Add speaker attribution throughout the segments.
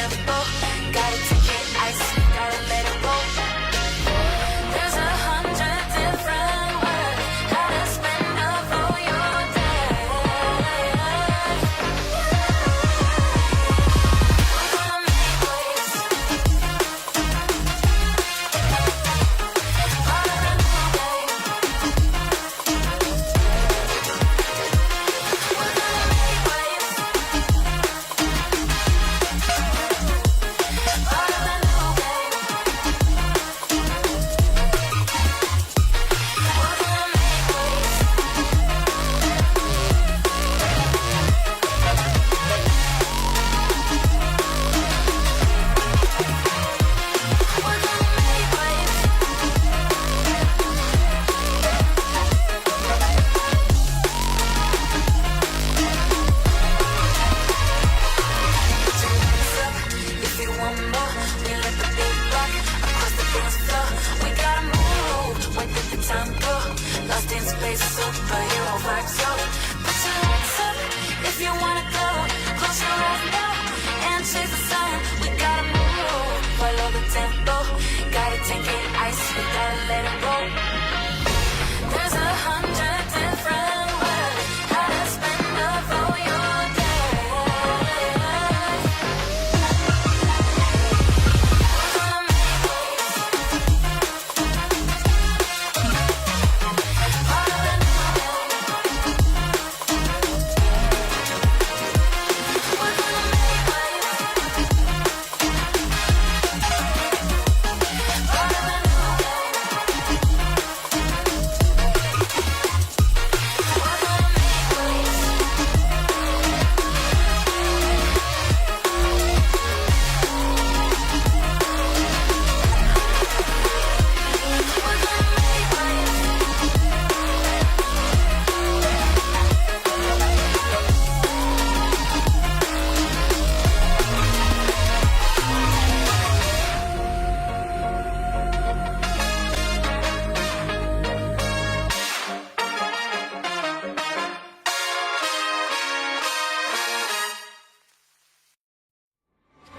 Speaker 1: tempo. Gotta take it ice, gotta let it roll. There's 100 different words how to spend up all your day. We're gonna make waves. Part of the new game. We're gonna make waves. Part of the new game. We're gonna make waves. We're gonna make waves. If you want more, we let the beat rock across the dance floor. We gotta move. When did the time go? Lost in space, superhero vibes, yo. Put your hands up if you wanna go. Close your eyes now and chase the sun. We gotta move. Follow the tempo. Gotta take it ice. We gotta let it roll. There's 100 different words how to spend up all your day. We're gonna make waves. Part of the new game. We're gonna make waves. Part of the new game. We're gonna make waves. We're gonna make waves.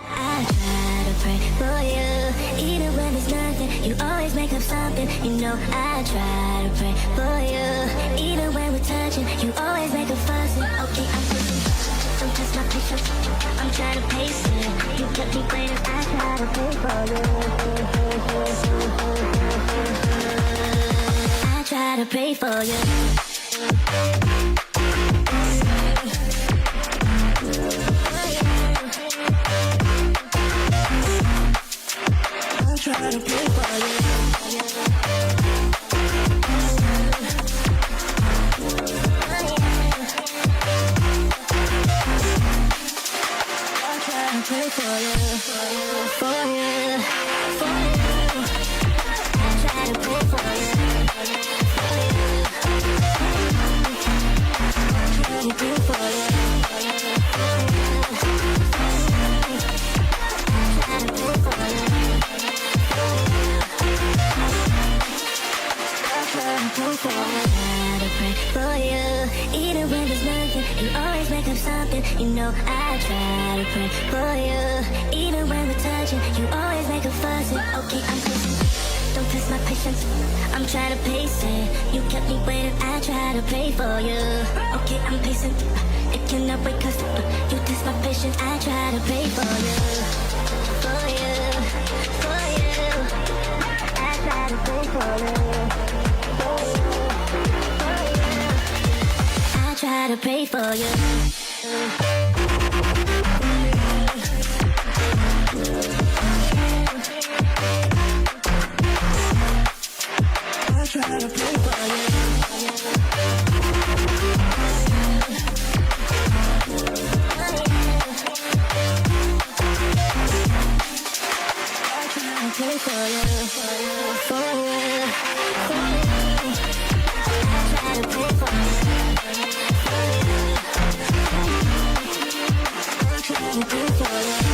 Speaker 2: I try to pray for you, even when there's nothing. You always make up something. You know I try to pray for you, even when we're touching. You always make a fuss. Okay, I'm pushing. Don't test my patience. I'm trying to pace it. You kept me waiting. I try to pray for you. I try to pray for you. I try to pray for you. I try to pray for you, for you, for you. I try to pray for you, for you. I try to pray for you, for you, I try to pray for you. I try to pray for you, even when there's nothing. You always make up something. You know I try to pray for you, even when we're touching. You always make a fuss. Okay, I'm pushing. Don't test my patience. I'm trying to pace it. You kept me waiting. I try to pray for you. Okay, I'm pacing. It cannot wait 'cause you test my patience. I try to pray for you, for you, for you. I try to pray for you. I try to pray for you. I try to pray for you. I try to pray for you, for you, for you, for you. I try to pray for you. I try to pray for you.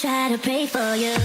Speaker 2: try to pray for you.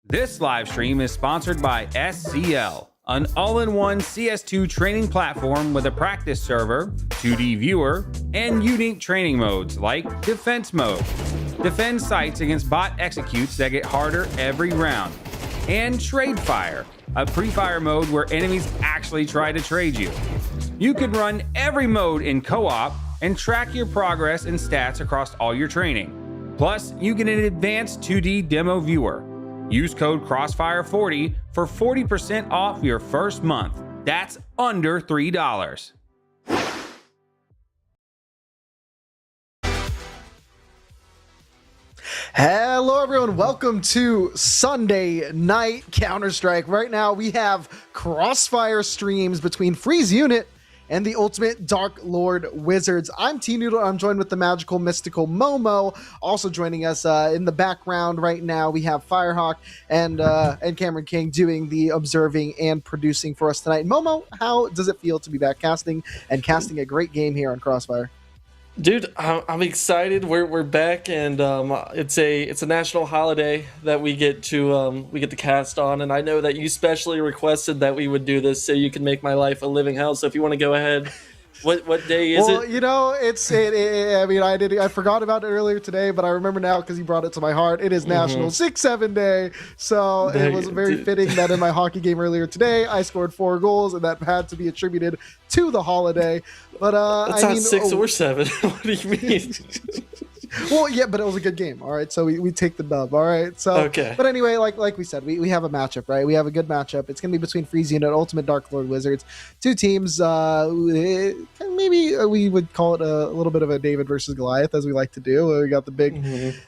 Speaker 3: This live stream is sponsored by SCL, an all-in-one CS2 training platform with a practice server, 2D viewer, and unique training modes like Defense Mode. Defend sites against bot executes that get harder every round. And Trade Fire, a pre-fire mode where enemies actually try to trade you. You can run every mode in co-op and track your progress and stats across all your training. Plus, you get an advanced 2D demo viewer. Use code Crossfire40 for 40% off your first month. That's under $3.
Speaker 4: Hello everyone, welcome to Sunday Night Counter-Strike. Right now we have Crossfire streams between Freeze Unit and the Ultimate Dark Lord Wizards. I'm T-Noodle. I'm joined with the magical, mystical Momo. Also joining us in the background right now, we have Firehawk and Cameron King doing the observing and producing for us tonight. Momo, how does it feel to be back casting a great game here on Crossfire?
Speaker 5: Dude, I'm excited. We're back, and it's a national holiday that we get to cast on, and I know that you specially requested that we would do this so you can make my life a living hell. So if you want to go ahead, what day is it?
Speaker 4: Well, you know, I mean, I forgot about it earlier today, but I remember now because you brought it to my heart. It is National 6-7 Day, so it was very fitting that in my hockey game earlier today, I scored 4 goals, and that had to be attributed to the holiday. But
Speaker 5: that's not 6 or 7. What do you mean?
Speaker 4: Well, yeah, but it was a good game. All right, so we take the dub. All right, so
Speaker 5: okay.
Speaker 4: But anyway, like we said, we have a matchup, right? We have a good matchup. It's gonna be between Freeze Unit, Ultimate Dark Lord Wizards, two teams. Maybe we would call it a little bit of a David versus Goliath, as we like to do. We got the big,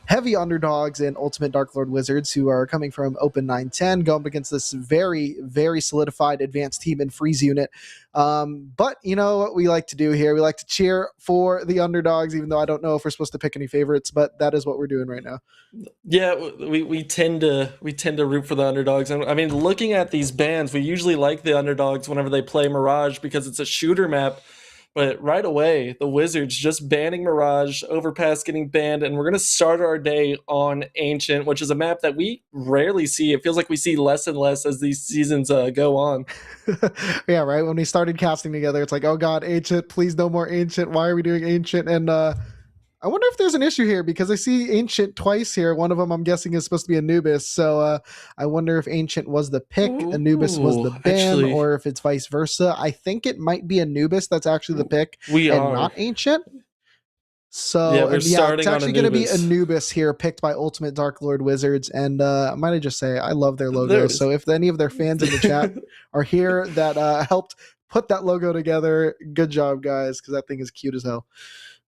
Speaker 4: heavy underdogs in Ultimate Dark Lord Wizards, who are coming from Open 9-10, going up against this very, very solidified advanced team in Freeze Unit. But you know what we like to do here? We like to cheer for the underdogs, even though I don't know if we're supposed to pick any favorites, but that is what we're doing right now.
Speaker 5: Yeah, we tend to root for the underdogs. And I mean, looking at these bans, we usually like the underdogs whenever they play Mirage because it's a shooter map. But right away, the Wizards just banning Mirage, Overpass getting banned, and we're going to start our day on Ancient, which is a map that we rarely see. It feels like we see less and less as these seasons go on.
Speaker 4: Yeah, right? When we started casting together, it's like, oh god, Ancient, please no more Ancient. Why are we doing Ancient? And I wonder if there's an issue here because I see Ancient twice here. One of them I'm guessing is supposed to be Anubis. So I wonder if Ancient was the pick, Anubis was the ban, or if it's vice versa. I think it might be Anubis that's actually the pick not Ancient. So
Speaker 5: yeah, we're starting
Speaker 4: it's actually going to be Anubis here, picked by Ultimate Dark Lord Wizards. And might I just say, I love their logo. So if any of their fans in the chat are here that helped put that logo together, good job, guys, because that thing is cute as hell.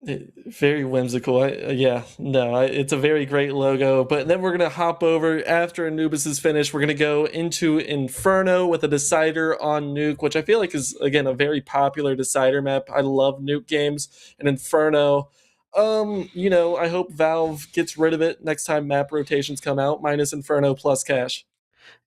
Speaker 5: Very whimsical. It's a very great logo. But then we're going to hop over after Anubis is finished. We're going to go into Inferno with a decider on Nuke, which I feel like is, again, a very popular decider map. I love Nuke games. And Inferno, I hope Valve gets rid of it next time map rotations come out, minus Inferno plus cash.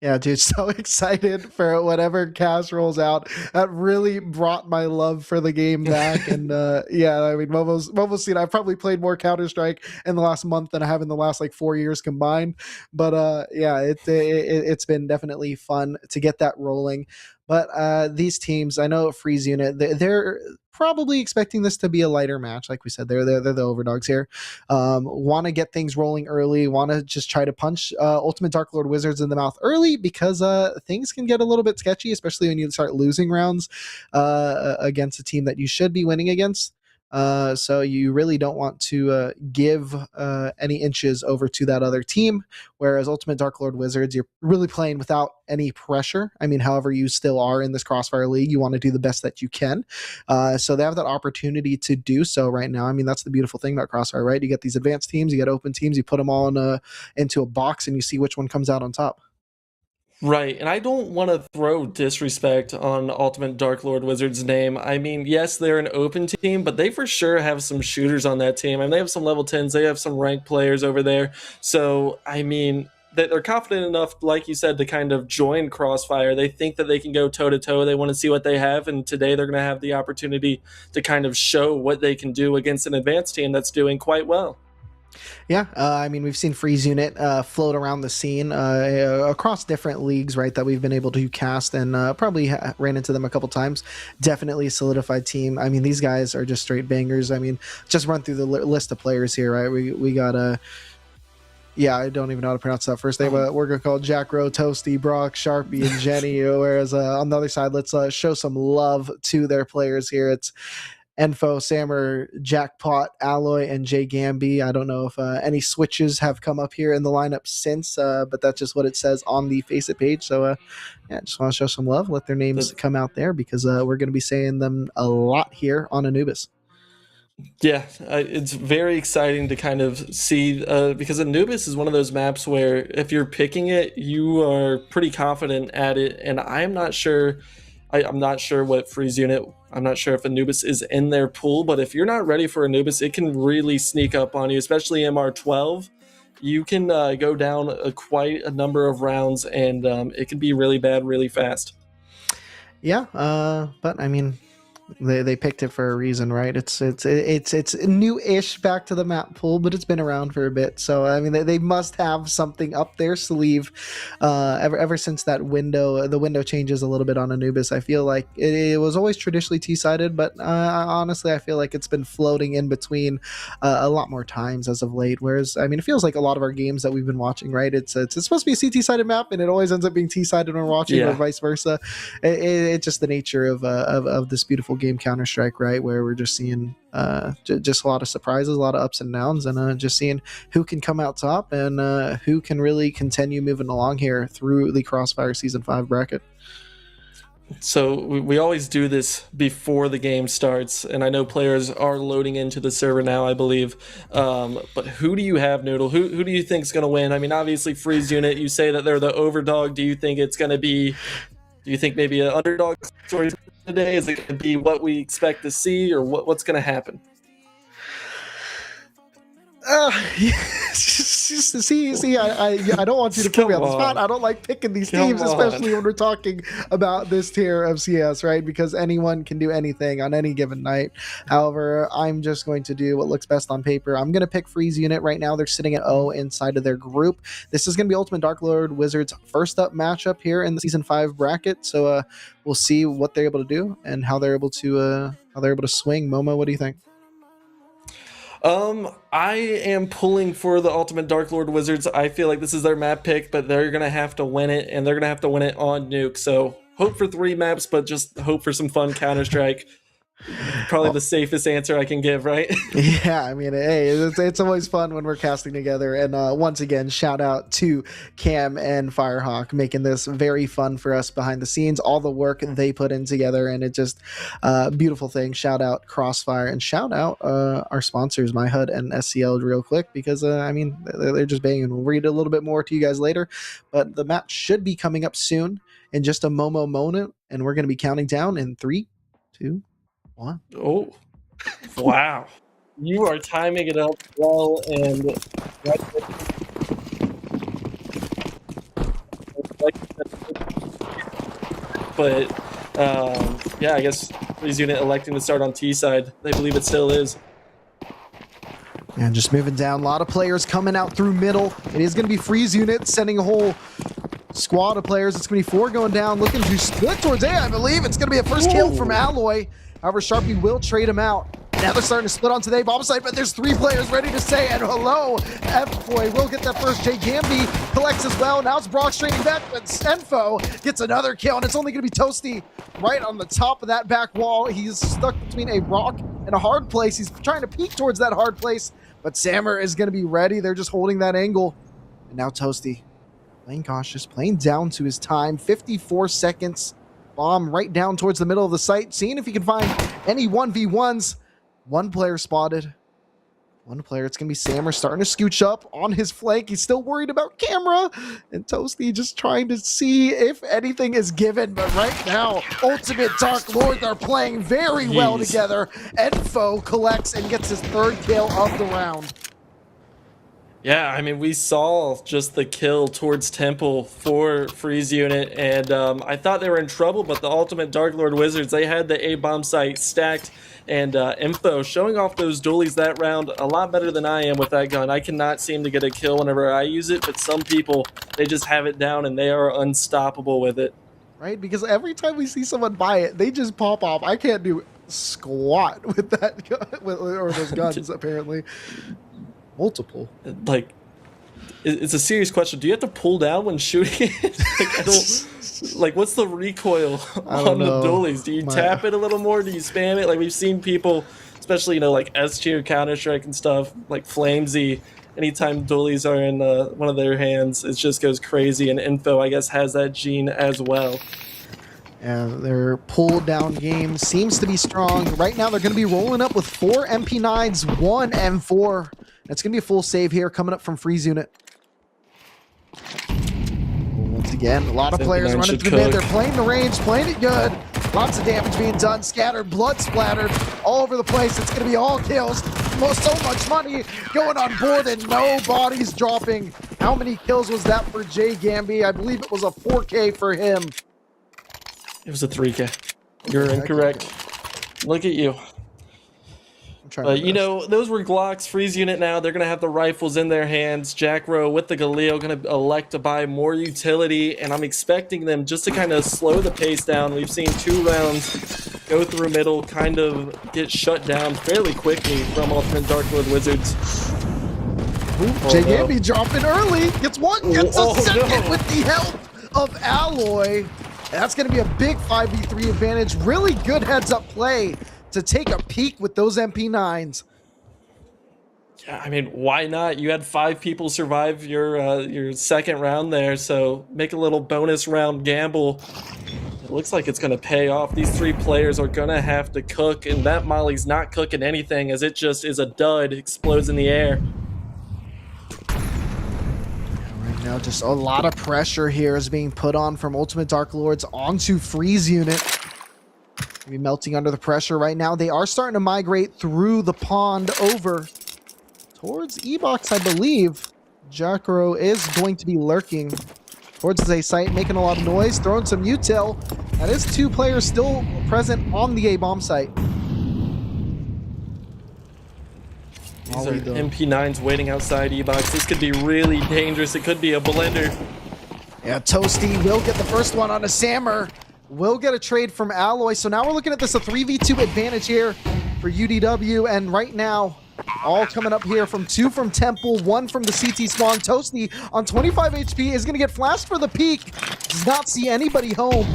Speaker 4: Yeah, dude, so excited for whatever cast rolls out. That really brought my love for the game back. And yeah, I mean, Momo's seen, I've probably played more Counter-Strike in the last month than I have in the last like 4 years combined. But yeah, it's been definitely fun to get that rolling. But these teams, I know Freeze Unit, they're probably expecting this to be a lighter match. Like we said, they're the overdogs here. Want to get things rolling early, want to just try to punch Ultimate Dark Lord Wizards in the mouth early because things can get a little bit sketchy, especially when you start losing rounds against a team that you should be winning against. So you really don't want to give any inches over to that other team, whereas Ultimate Dark Lord Wizards, you're really playing without any pressure. I mean, however you still are in this Crossfire League, you want to do the best that you can. So they have that opportunity to do so right now. I mean, that's the beautiful thing about Crossfire, right? You get these advanced teams, you get open teams, you put them all into a box and you see which one comes out on top.
Speaker 5: Right, and I don't want to throw disrespect on Ultimate Dark Lord Wizards' name. I mean, yes, they're an open team, but they for sure have some shooters on that team. I mean, they have some level 10s, they have some ranked players over there. So, I mean, they're confident enough, like you said, to kind of join Crossfire. They think that they can go toe-to-toe. They want to see what they have, and today they're going to have the opportunity to kind of show what they can do against an advanced team that's doing quite well.
Speaker 4: Yeah, I mean, we've seen Freeze Unit float around the scene across different leagues, right, that we've been able to cast, and probably ran into them a couple times. Definitely a solidified team. I mean, these guys are just straight bangers. I mean, just run through the list of players here, right? We got yeah, I don't even know how to pronounce that first name, but we're going to call Jack Rowe, Toasty, Brock, Sharpie, and Jenny. Whereas on the other side, let's show some love to their players here. It's Enfo, Sammer, Jackpot, Alloy, and Jay Gamby. I don't know if any switches have come up here in the lineup since, but that's just what it says on the Faceit page. So, yeah, just want to show some love, let their names come out there because we're going to be saying them a lot here on Anubis.
Speaker 5: Yeah, it's very exciting to kind of see because Anubis is one of those maps where if you're picking it, you are pretty confident at it, and I'm not sure. I'm not sure what Freeze Unit. I'm not sure if Anubis is in their pool, but if you're not ready for Anubis, it can really sneak up on you, especially MR12. You can go down quite a number of rounds, and it can be really bad really fast.
Speaker 4: Yeah, but I mean, they picked it for a reason, right? It's new-ish back to the map pool, but it's been around for a bit. So I mean, they must have something up their sleeve. Ever since that window, the window changes a little bit on Anubis. I feel like it was always traditionally T-sided, but honestly, I feel like it's been floating in between a lot more times as of late. Whereas, I mean, it feels like a lot of our games that we've been watching, right? It's supposed to be a CT-sided map, and it always ends up being T-sided when we're watching, or vice versa. It's just the nature of this beautiful game, Counter-Strike, right, where we're just seeing just a lot of surprises, a lot of ups and downs, and just seeing who can come out top and who can really continue moving along here through the Crossfire Season 5 bracket.
Speaker 5: So we always do this before the game starts, and I know players are loading into the server now, I believe. But who do you have, Noodle? Who do you think is going to win? I mean, obviously Freeze Unit, you say that they're the overdog. Do you think it's going to be... Do you think maybe an underdog story today? Is it going to be what we expect to see, or what's going to happen?
Speaker 4: See, I don't want you to put me on the spot. I don't like picking these teams, especially when we're talking about this tier of CS, right? Because anyone can do anything on any given night. However, I'm just going to do what looks best on paper. I'm going to pick Freeze Unit right now. They're sitting at 0 inside of their group. This is going to be Ultimate Dark Lord Wizards' first up matchup here in the Season 5 bracket. So we'll see what they're able to do and how they're able to swing. Momo, what do you think?
Speaker 5: I am pulling for the Ultimate Dark Lord Wizards. I feel like this is their map pick, but they're going to have to win it, and they're going to have to win it on Nuke. So hope for 3 maps, but just hope for some fun Counter-Strike. Probably the safest answer I can give, right?
Speaker 4: Yeah, I mean, hey, it's always fun when we're casting together. And once again, shout out to Cam and Firehawk making this very fun for us behind the scenes. All the work they put in together, and it just beautiful thing. Shout out Crossfire, and shout out our sponsors, myhud and SCL, real quick, because I mean, they're just banging. We'll read a little bit more to you guys later, but the match should be coming up soon in just a moment, and we're going to be counting down in 3, 2, 1.
Speaker 5: Oh, wow. You are timing it up well, and but yeah, I guess Freeze Unit electing to start on T side. They believe it still is.
Speaker 4: And just moving down, a lot of players coming out through middle. It is going to be Freeze Unit sending a whole squad of players. It's going to be 4 going down, looking to split towards A, I believe. It's going to be a first kill from Alloy. However, Sharpie will trade him out. Now they're starting to split onto the A-bomb site, but there's 3 players ready to say it. Hello, F-Boy will get that first. Jay Gamby collects as well. Now it's Brock straining back, but Senfo gets another kill, and it's only going to be Toasty right on the top of that back wall. He's stuck between a rock and a hard place. He's trying to peek towards that hard place, but Sammer is going to be ready. They're just holding that angle. And now Toasty playing cautious, playing down to his time. 54 seconds. Bomb right down towards the middle of the site, seeing if he can find any 1v1s. 1 player spotted. 1 player. It's going to be Sammer starting to scooch up on his flank. He's still worried about camera. And Toasty just trying to see if anything is given. But right now, Ultimate Dark Lord are playing very well together. Enfo collects and gets his 3rd kill of the round.
Speaker 5: Yeah, I mean, we saw just the kill towards Temple for Freeze Unit, and I thought they were in trouble, but the Ultimate Dark Lord Wizards, they had the A-bomb site stacked, and Info showing off those dualies that round a lot better than I am with that gun. I cannot seem to get a kill whenever I use it, but some people, they just have it down, and they are unstoppable with it.
Speaker 4: Right, because every time we see someone buy it, they just pop off. I can't do squat with that gun, or those guns, apparently. Multiple.
Speaker 5: Like, it's a serious question. Do you have to pull down when shooting it? Like, I don't, like, what's the recoil on the dualies? Do you tap it a little more? Do you spam it? Like, we've seen people, especially, you know, like S-tier Counter-Strike and stuff, like Flamesy, anytime dualies are in one of their hands, it just goes crazy. And Info, I guess, has that gene as well.
Speaker 4: And their pull down game seems to be strong. Right now, they're going to be rolling up with 4 MP9s, 1 M4. It's going to be a full save here coming up from Freeze Unit. Once again, a lot of players running through mid. They're playing the range, playing it good. Lots of damage being done, scattered, blood splattered all over the place. It's going to be all kills. So much money going on board and no bodies dropping. How many kills was that for Jay Gamby? I believe it was a 4K for him.
Speaker 5: It was a 3K. You're incorrect. Look at you. But you know, those were Glocks. Freeze unit now. They're going to have the rifles in their hands. Jack Rowe with the Galil going to elect to buy more utility, and I'm expecting them just to kind of slow the pace down. We've seen 2 rounds go through middle, kind of get shut down fairly quickly from Ultimate Dark Lord Wizards.
Speaker 4: Jay Gamby dropping early. Gets one, gets a second
Speaker 5: no.
Speaker 4: with the help of Alloy. That's going to be a big 5v3 advantage. Really good heads-up play to take a peek with those MP9s.
Speaker 5: Yeah, I mean, why not? You had 5 people survive your second round there, so make a little bonus round gamble. It looks like it's going to pay off. These 3 players are going to have to cook, and that Molly's not cooking anything as it just is a dud, explodes in the air.
Speaker 4: Right now, just a lot of pressure here is being put on from Ultimate Dark Lords onto Freeze unit. Be melting under the pressure right now. They are starting to migrate through the pond over towards E-Box, I believe. Jackro is going to be lurking towards the A site, making a lot of noise, throwing some util. That is 2 players still present on the A bomb site.
Speaker 5: These are MP9s waiting outside E-Box. This could be really dangerous. It could be a blender.
Speaker 4: Yeah, Toasty will get the first one on a Sammer. Will get a trade from Alloy. So now we're looking at this, a 3v2 advantage here for UDW. And right now, all coming up here from 2 from Temple, 1 from the CT spawn. Toasty on 25 HP is going to get flashed for the peak. Does not see anybody home.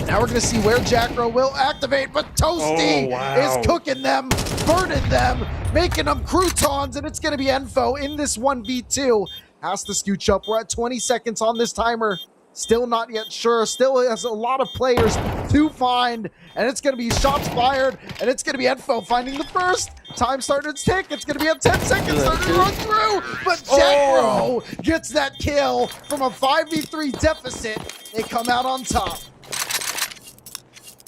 Speaker 4: Now we're going to see where Jackro will activate, but Toasty is cooking them, burning them, making them croutons, and it's going to be Enfo in this 1v2. Has to scooch up. We're at 20 seconds on this timer. Still not yet sure. Still has a lot of players to find. And it's going to be shots fired. And it's going to be Enfo finding the first. Time started to tick. It's going to be at 10 seconds. Starting to run through. But Jackro gets that kill from a 5v3 deficit. They come out on top.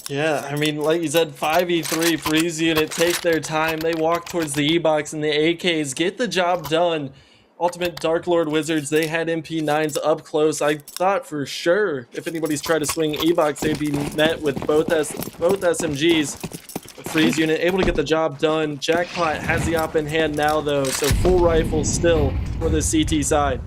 Speaker 5: Yeah, I mean, like you said, 5v3, Freeze unit, take their time. They walk towards the E-Box and the AKs, get the job done. Ultimate Dark Lord Wizards, they had MP9s up close. I thought for sure if anybody's tried to swing E-Box, they'd be met with both SMGs. The Freeze unit able to get the job done. Jackpot has the op in hand now, though, so full rifle still for the CT side.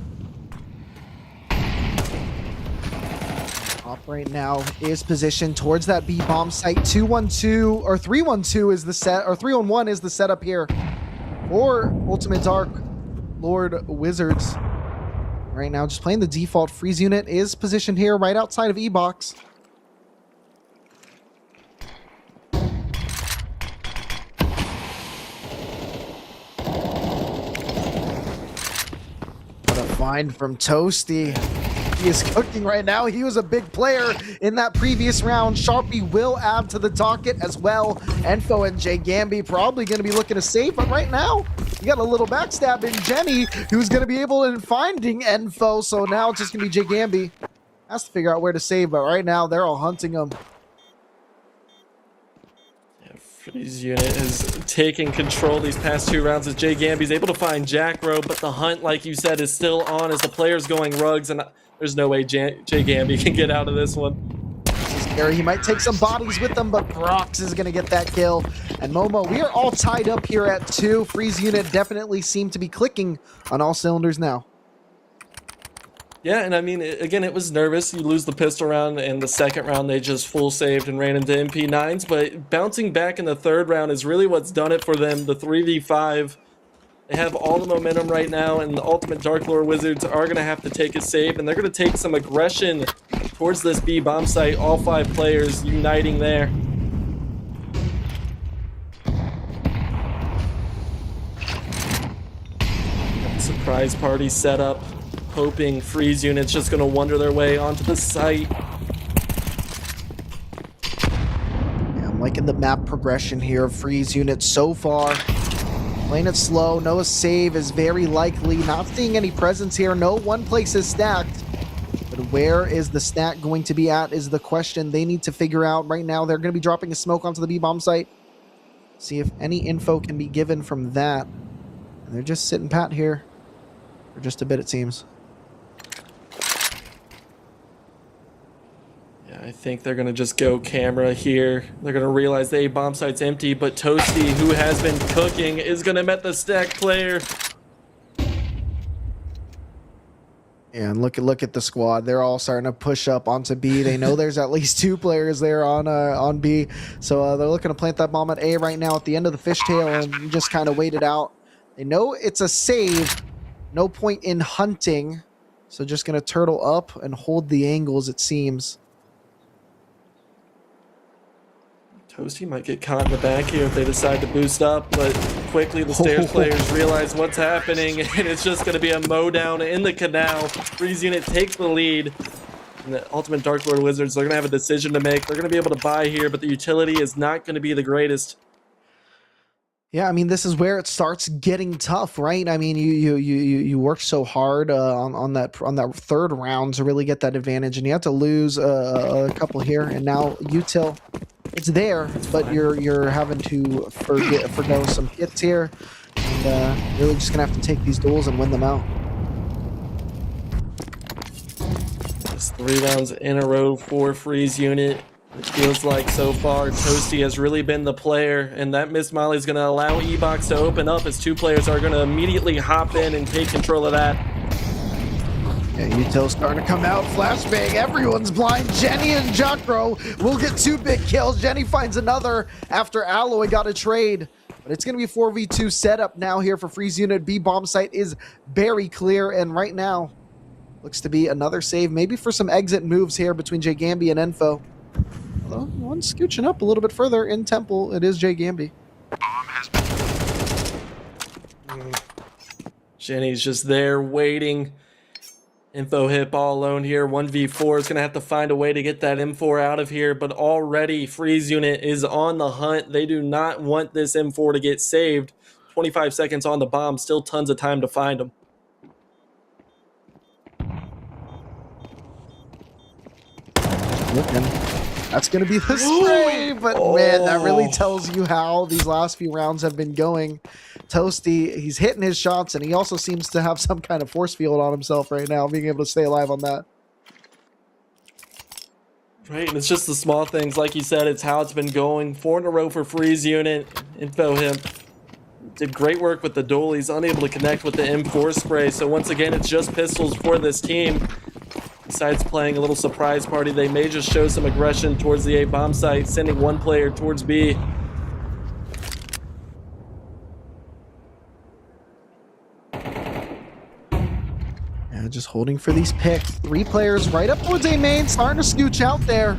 Speaker 4: Op right now is positioned towards that B bomb site. 2-1-2 or 3-1-2 is the set, or 3-on-1 is the setup here for Ultimate Dark Lord Wizards. Right now, just playing the default. Freeze unit is positioned here right outside of E-Box. What a find from Toasty. He is cooking right now. He was a big player in that previous round. Sharpie will add to the docket as well. Enfo and Jay Gamby probably going to be looking to save, but right now, you got a little backstab in Jenny, who's going to be able to finding Enfo. So now it's just going to be Jay Gamby. Has to figure out where to save, but right now they're all hunting him.
Speaker 5: Freeze unit is taking control these past 2 rounds as Jay Gamby's able to find Jackro, but the hunt, like you said, is still on as the player's going rugs, and there's no way Jay Gamby can get out of this one.
Speaker 4: This is scary. He might take some bodies with him, but Brox is going to get that kill. And Momo, we are all tied up here at 2. Freeze unit definitely seem to be clicking on all cylinders now.
Speaker 5: Yeah, and I mean, again, it was nervous. You lose the pistol round, and the second round they just full saved and ran into MP9s, but bouncing back in the third round is really what's done it for them. The 3v5, they have all the momentum right now, and the Ultimate Dark Lord Wizards are going to have to take a save, and they're going to take some aggression towards this B bomb site. All 5 players uniting there. Surprise party set up. Hoping Freeze unit's just going to wander their way onto the site.
Speaker 4: Yeah, I'm liking the map progression here of Freeze unit so far. Playing it slow. No save is very likely. Not seeing any presence here. No one place is stacked. But Where is the snack going to be at is the question they need to figure out right now. They're going to be dropping a smoke onto the B-bomb site. See if any info can be given from that. And they're just sitting pat here for just a bit, it seems.
Speaker 5: Yeah, I think they're going to just go camera here. They're going to realize the A-bomb site's empty, but Toasty, who has been cooking, is going to met the stack player.
Speaker 4: And look at the squad. They're all starting to push up onto B. They know there's at least 2 players there on B. So they're looking to plant that bomb at A right now at the end of the fishtail and just kind of wait it out. They know it's a save. No point in hunting. So just going to turtle up and hold the angles, it seems.
Speaker 5: Toasty might get caught in the back here if they decide to boost up, but quickly the stairs players realize what's happening, and it's just going to be a mowdown in the canal. Freeze unit takes the lead, and the Ultimate Dark Lord Wizards, they're going to have a decision to make. They're going to be able to buy here, but the utility is not going to be the greatest.
Speaker 4: Yeah, I mean, this is where it starts getting tough, right? I mean, you worked so hard on that third round to really get that advantage, and you have to lose a couple here, and now util. It's there, but you're having to forgo some hits here, and really just gonna have to take these duels and win them out.
Speaker 5: Just 3 rounds in a row for Freeze unit. It feels like so far Toasty has really been the player, and that Miss Molly is gonna allow E-Box to open up as 2 players are gonna immediately hop in and take control of that.
Speaker 4: Yeah, util's starting to come out. Flashbang. Everyone's blind. Jenny and Jacro will get 2 big kills. Jenny finds another after Alloy got a trade. But it's going to be a 4v2 setup now here for Freeze Unit. B-bomb site is very clear. And right now, looks to be another save. Maybe for some exit moves here between Jay Gamby and Enfo. Although, one scooching up a little bit further in Temple. It is Jay Gamby.
Speaker 5: Jenny's just there waiting. Info hip all alone here. 1v4 is going to have to find a way to get that M4 out of here, but already Freeze unit is on the hunt. They do not want this M4 to get saved. 25 seconds on the bomb, still tons of time to find them.
Speaker 4: Looking. That's going to be the spray, but man, that really tells you how these last few rounds have been going. Toasty, he's hitting his shots, and he also seems to have some kind of force field on himself right now, being able to stay alive on that.
Speaker 5: Right, and it's just the small things. Like you said, it's how it's been going. 4 in a row for Freeze unit. Info him did great work with the duel. He's unable to connect with the M4 spray, so once again, it's just pistols for this team. Besides playing a little surprise party, they may just show some aggression towards the A-bomb site, sending 1 player towards B.
Speaker 4: Yeah, just holding for these picks. 3 players right up towards A main, starting to scooch out there.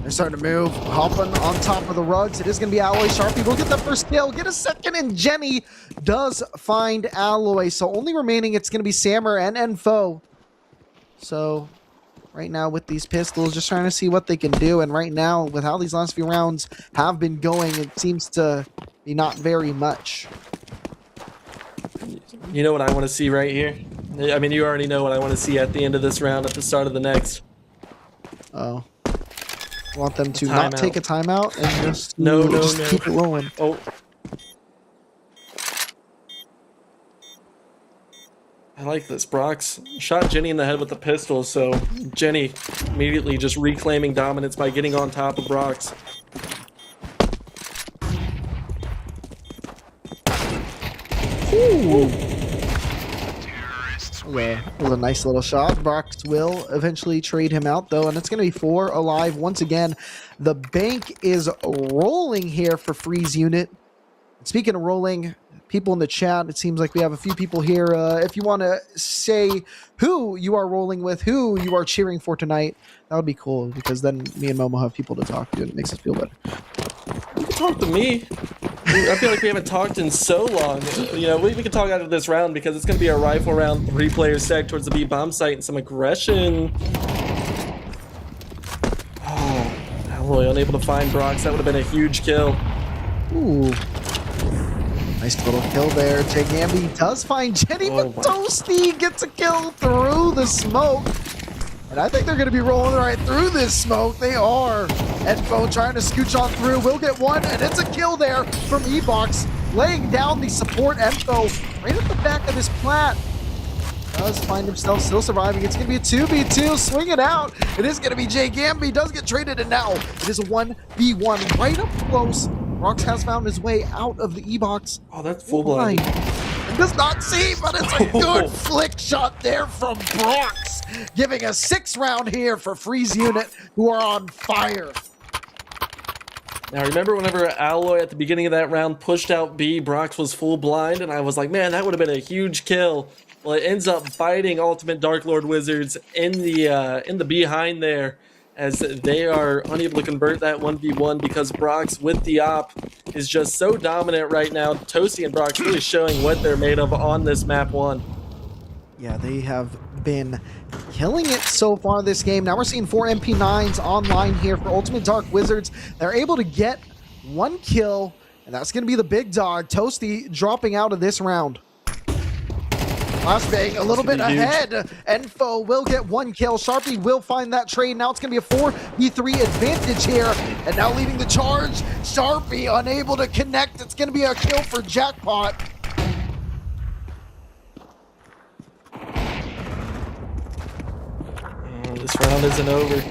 Speaker 4: They're starting to move, hopping on top of the rugs. It is going to be Alloy. Sharpie will get that first kill, get a second, and Jenny does find Alloy. So only remaining, it's going to be Sammer and Enfo. So right now with these pistols, just trying to see what they can do. And right now, with how these last few rounds have been going, it seems to be not very much.
Speaker 5: You know what I want to see right here? I mean, you already know what I want to see at the end of this round, at the start of the next.
Speaker 4: Oh. Want them to not take a timeout and just,
Speaker 5: no,
Speaker 4: keep it rolling.
Speaker 5: Oh. I like this. Brox shot Jenny in the head with the pistol, so Jenny immediately just reclaiming dominance by getting on top of Brox.
Speaker 4: Ooh. That was a nice little shot. Brox will eventually trade him out, though, and it's going to be 4 alive once again. The bank is rolling here for Freeze unit. Speaking of rolling, people in the chat, it seems like we have a few people here. If you want to say who you are rolling with, who you are cheering for tonight, that would be cool, because then me and Momo have people to talk to, and it makes us feel better.
Speaker 5: You can talk to me. I feel like we haven't talked in so long. You know, we can talk after this round, because it's going to be a rifle round, 3-player stack towards the B-bomb site, and some aggression. Oh, Alloy unable to find Brox. That would have been a huge kill.
Speaker 4: Ooh. Nice little kill there. Jay Gamby does find Jenny, but Toasty gets a kill through the smoke. And I think they're going to be rolling right through this smoke. They are. Enfo trying to scooch on through. Will get one, and it's a kill there from Ebox, laying down the support Enfo right at the back of this plat. Does find himself still surviving. It's going to be a 2v2. Swing it out. It is going to be Jay Gamby. Does get traded, and now it is a 1v1 right up close. Rox has found his way out of the E-box.
Speaker 5: Oh, that's full blind.
Speaker 4: Does not see, but it's a good flick shot there from Brox, giving a 6th round here for Freeze Unit, who are on fire.
Speaker 5: Now, remember whenever Alloy at the beginning of that round pushed out B, Brox was full blind, and I was like, man, that would have been a huge kill. Well, it ends up biting Ultimate Dark Lord Wizards in the behind there, as they are unable to convert that 1v1 because Brox with the op is just so dominant right now. Toasty and Brox really showing what they're made of on this map 1.
Speaker 4: Yeah, they have been killing it so far this game. Now we're seeing 4 MP9s online here for Ultimate Dark Wizards. They're able to get 1 kill, and that's going to be the big dog. Toasty dropping out of this round. Flashbang a little bit ahead. Enfo will get 1 kill. Sharpie will find that trade. Now it's going to be a 4v3 advantage here. And now leading the charge, Sharpie unable to connect. It's going to be a kill for Jackpot.
Speaker 5: This round isn't over.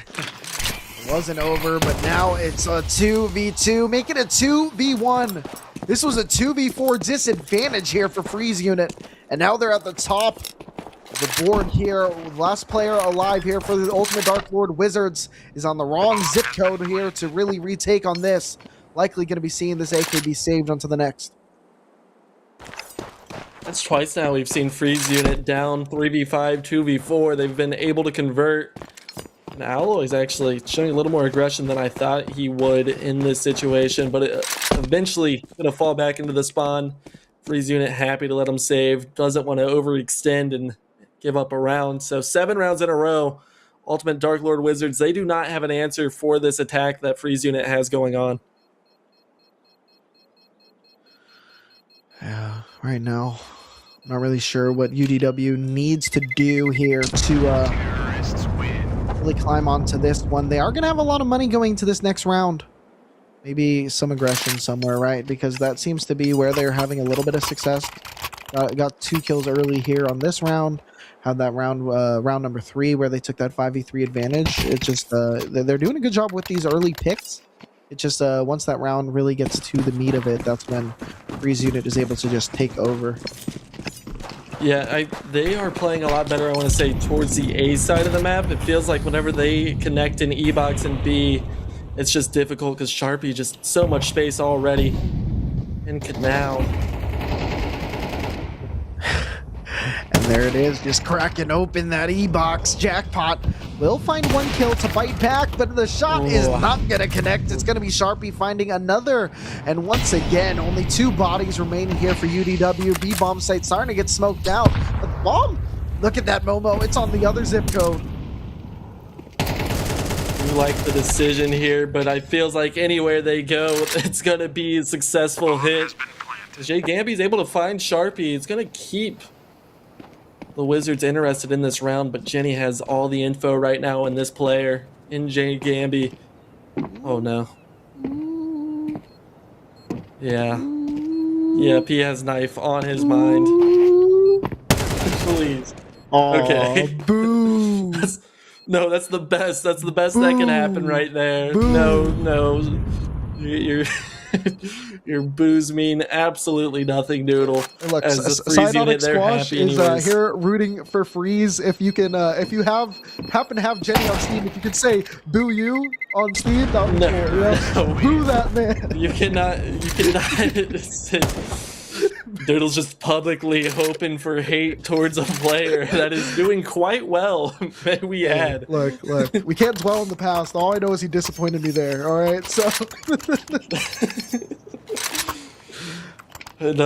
Speaker 4: It wasn't over, but now it's a 2v2. Make it a 2v1. This was a 2v4 disadvantage here for Freeze Unit, and now they're at the top of the board here. Last player alive here for the Ultimate Dark Lord Wizards is on the wrong zip code here to really retake on this. Likely going to be seeing this AK be saved onto the next.
Speaker 5: That's twice now we've seen Freeze Unit down 3v5, 2v4. They've been able to convert. And Alloy's actually showing a little more aggression than I thought he would in this situation, but eventually going to fall back into the spawn. Freeze Unit happy to let him save, doesn't want to overextend and give up a round. So 7 rounds in a row, Ultimate Dark Lord Wizards, they do not have an answer for this attack that Freeze Unit has going on.
Speaker 4: Yeah, right now, I'm not really sure what UDW needs to do here to really climb onto this one. They are going to have a lot of money going to this next round. Maybe some aggression somewhere, right? Because that seems to be where they're having a little bit of success. Got 2 kills early here on this round. Had that round, round number 3, where they took that 5v3 advantage. It's just they're doing a good job with these early picks. It just once that round really gets to the meat of it, that's when Freeze Unit is able to just take over.
Speaker 5: Yeah, they are playing a lot better, I want to say, towards the A side of the map. It feels like whenever they connect in E-box and B, it's just difficult because Sharpie just so much space already. And now.
Speaker 4: And there it is, just cracking open that E-box. Jackpot will find 1 kill to bite back, but the shot is not going to connect. It's going to be Sharpie finding another. And once again, only 2 bodies remaining here for UDW. B-bomb site starting to get smoked out. But the bomb, look at that, Momo. It's on the other zip code.
Speaker 5: I like the decision here, but it feels like anywhere they go, it's going to be a successful hit. Jay Gamby's able to find Sharpie. It's going to keep the Wizards interested in this round, but Jenny has all the info right now in this player, in Jay Gamby. Oh no. Yeah. Yep, he has knife on his mind. Please. Okay.
Speaker 4: Boo.
Speaker 5: No, that's the best. That's the best that can happen right there. No. Your boos mean absolutely nothing, Noodle.
Speaker 4: Look,
Speaker 5: as the Freeze Unit, they're
Speaker 4: Squash
Speaker 5: happy
Speaker 4: is
Speaker 5: anyways.
Speaker 4: here rooting for Freeze. If you can, if you happen to have Jenny on Steam, if you could say "boo you" on Steam, that would be cool. Yeah?
Speaker 5: No,
Speaker 4: Boo that man.
Speaker 5: You cannot. Doodle's just publicly hoping for hate towards a player that is doing quite well. We had.
Speaker 4: Look, we can't dwell on the past. All I know is he disappointed me there. All right, so.
Speaker 5: And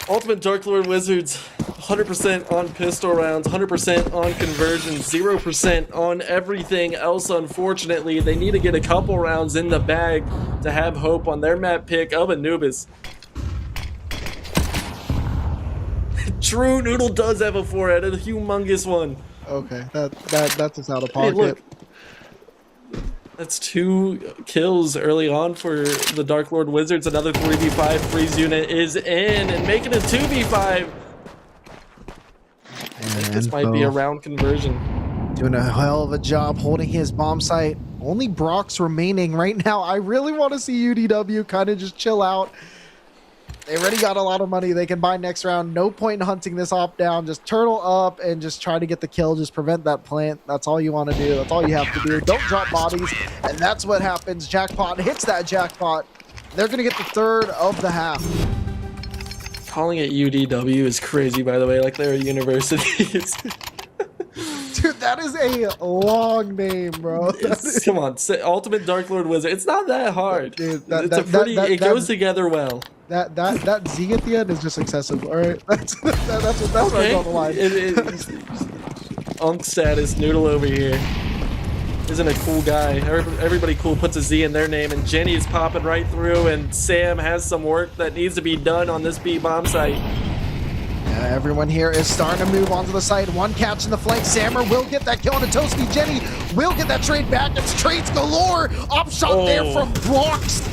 Speaker 5: Ultimate Dark Lord Wizards, 100% on pistol rounds, 100% on conversions, 0% on everything else. Unfortunately, they need to get a couple rounds in the bag to have hope on their map pick of Anubis. True, Noodle does have a forehead, a humongous one.
Speaker 4: Okay, that's just out of
Speaker 5: Hey,
Speaker 4: pocket.
Speaker 5: look. That's 2 kills early on for the Dark Lord Wizards. Another 3v5. Freeze unit is in and making a 2v5. I think this might be a round conversion.
Speaker 4: Doing a hell of a job holding his bomb site. Only Brock's remaining right now. I really want to see UDW kind of just chill out. They already got a lot of money they can buy next round. No point in hunting this op down. Just turtle up and just try to get the kill. Just prevent that plant. That's all you want to do. That's all you have to do. Don't drop bodies. And that's what happens. Jackpot hits that jackpot. They're going to get the third of the half.
Speaker 5: Calling it UDW is crazy, by the way. Like they're a university.
Speaker 4: Dude, that is a long name, bro.
Speaker 5: Come on, Ultimate Dark Lord Wizard. It's not that hard.
Speaker 4: Dude,
Speaker 5: it goes together well.
Speaker 4: That Z at the end is just excessive. All right, that's what I draw the line.
Speaker 5: Unk status noodle over here. Isn't a cool guy. Everybody cool puts a Z in their name, and Jenny is popping right through, and Sam has some work that needs to be done on this B bomb site.
Speaker 4: Everyone here is starting to move onto the site. One catch in the flank. Sammer will get that kill on a Toasty. Jenny will get that trade back. It's trades galore. Op shot there from Brox.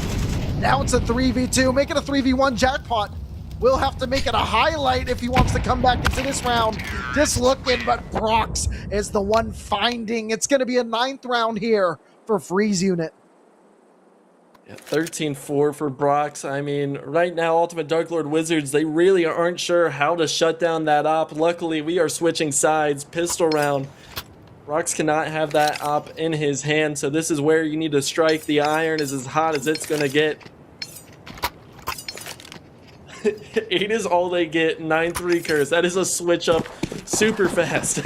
Speaker 4: Now it's a 3v2. Make it a 3v1 jackpot. Will have to make it a highlight if he wants to come back into this round. Just looking, but Brox is the one finding. It's going to be a 9th round here for Freeze Unit.
Speaker 5: Yeah, 13-4 for Brox. I mean, right now, Ultimate Dark Lord Wizards, they really aren't sure how to shut down that op. Luckily, we are switching sides. Pistol round. Brox cannot have that op in his hand, so this is where you need to strike. The iron is as hot as it's going to get. 8 is all they get. 9-3 curse. That is a switch up super fast.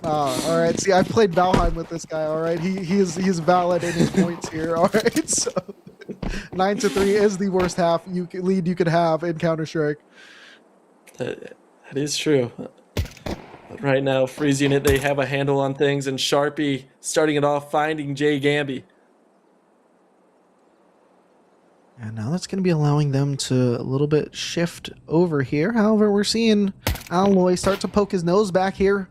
Speaker 4: All right. See, I've played Valheim with this guy. All right, he is valid in his points here. All right, so 9-3 is the worst half lead you could have in Counter-Strike.
Speaker 5: That is true. But right now, Freeze Unit, they have a handle on things, and Sharpie starting it off, finding Jay Gamby.
Speaker 4: And now that's going to be allowing them to a little bit shift over here. However, we're seeing Alloy start to poke his nose back here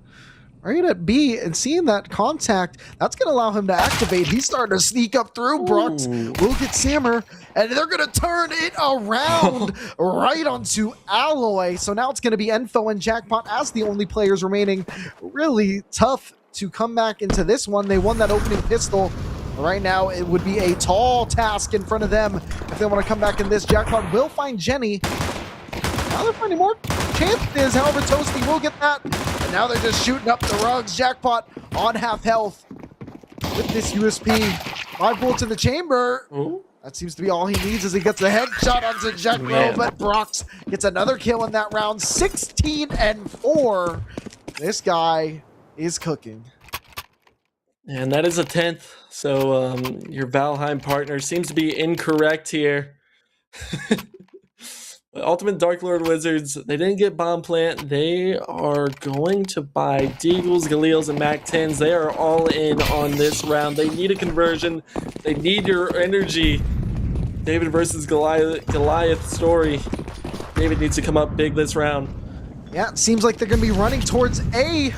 Speaker 4: right at B, and seeing that contact, that's going to allow him to activate. He's starting to sneak up through. Brox will get Sammer, and they're going to turn it around right onto Alloy. So now it's going to be Enfo and Jackpot as the only players remaining. Really tough to come back into this one. They won that opening pistol. Right now, it would be a tall task in front of them if they want to come back in this. Jackpot will find Jenny. Now they're finding more chances. However, Toasty will get that. And now they're just shooting up the rugs. Jackpot on half health with this USP. 5 bullets in the chamber.
Speaker 5: Ooh.
Speaker 4: That seems to be all he needs as he gets a headshot onto Jackro, but Brox gets another kill in that round. 16-4. This guy is cooking.
Speaker 5: And that is a 10th. So your Valheim partner seems to be incorrect here. Ultimate Dark Lord Wizards, they didn't get Bomb Plant. They are going to buy Deagles, Galils, and Mac 10s. They are all in on this round. They need a conversion. They need your energy. David versus Goliath story. David needs to come up big this round.
Speaker 4: Yeah, it seems like they're going to be running towards A.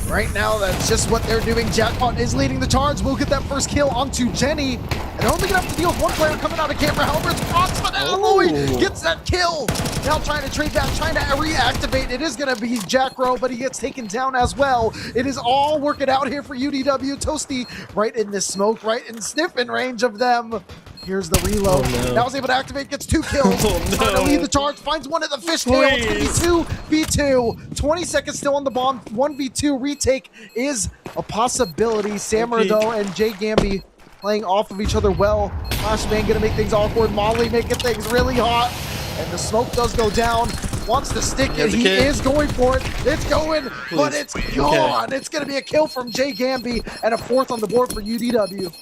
Speaker 4: Right now, that's just what they're doing. Jackpot is leading the charge. We'll get that first kill onto Jenny. And they're only going to have to deal with one player coming out of camera. However, it's Brox, but Alloy gets that kill. Now trying to trade back, trying to reactivate. It is going to be Jackro, but he gets taken down as well. It is all working out here for UDW. Toasty right in the smoke, right in sniffing range of them. Here's the reload.
Speaker 5: Oh, no.
Speaker 4: Now he's able to activate, gets 2 kills. Trying to lead the charge, finds one at the fish tail. It's going to be 2v2. 20 seconds still on the bomb. 1v2 retake is a possibility. Sammer, though, and Jay Gamby playing off of each other well. Flashbang going to make things awkward. Molly making things really hot. And the smoke does go down. Wants to stick it. He is going for it. It's going, but it's gone. Okay. It's going to be a kill from Jay Gamby and a 4th on the board for UDW.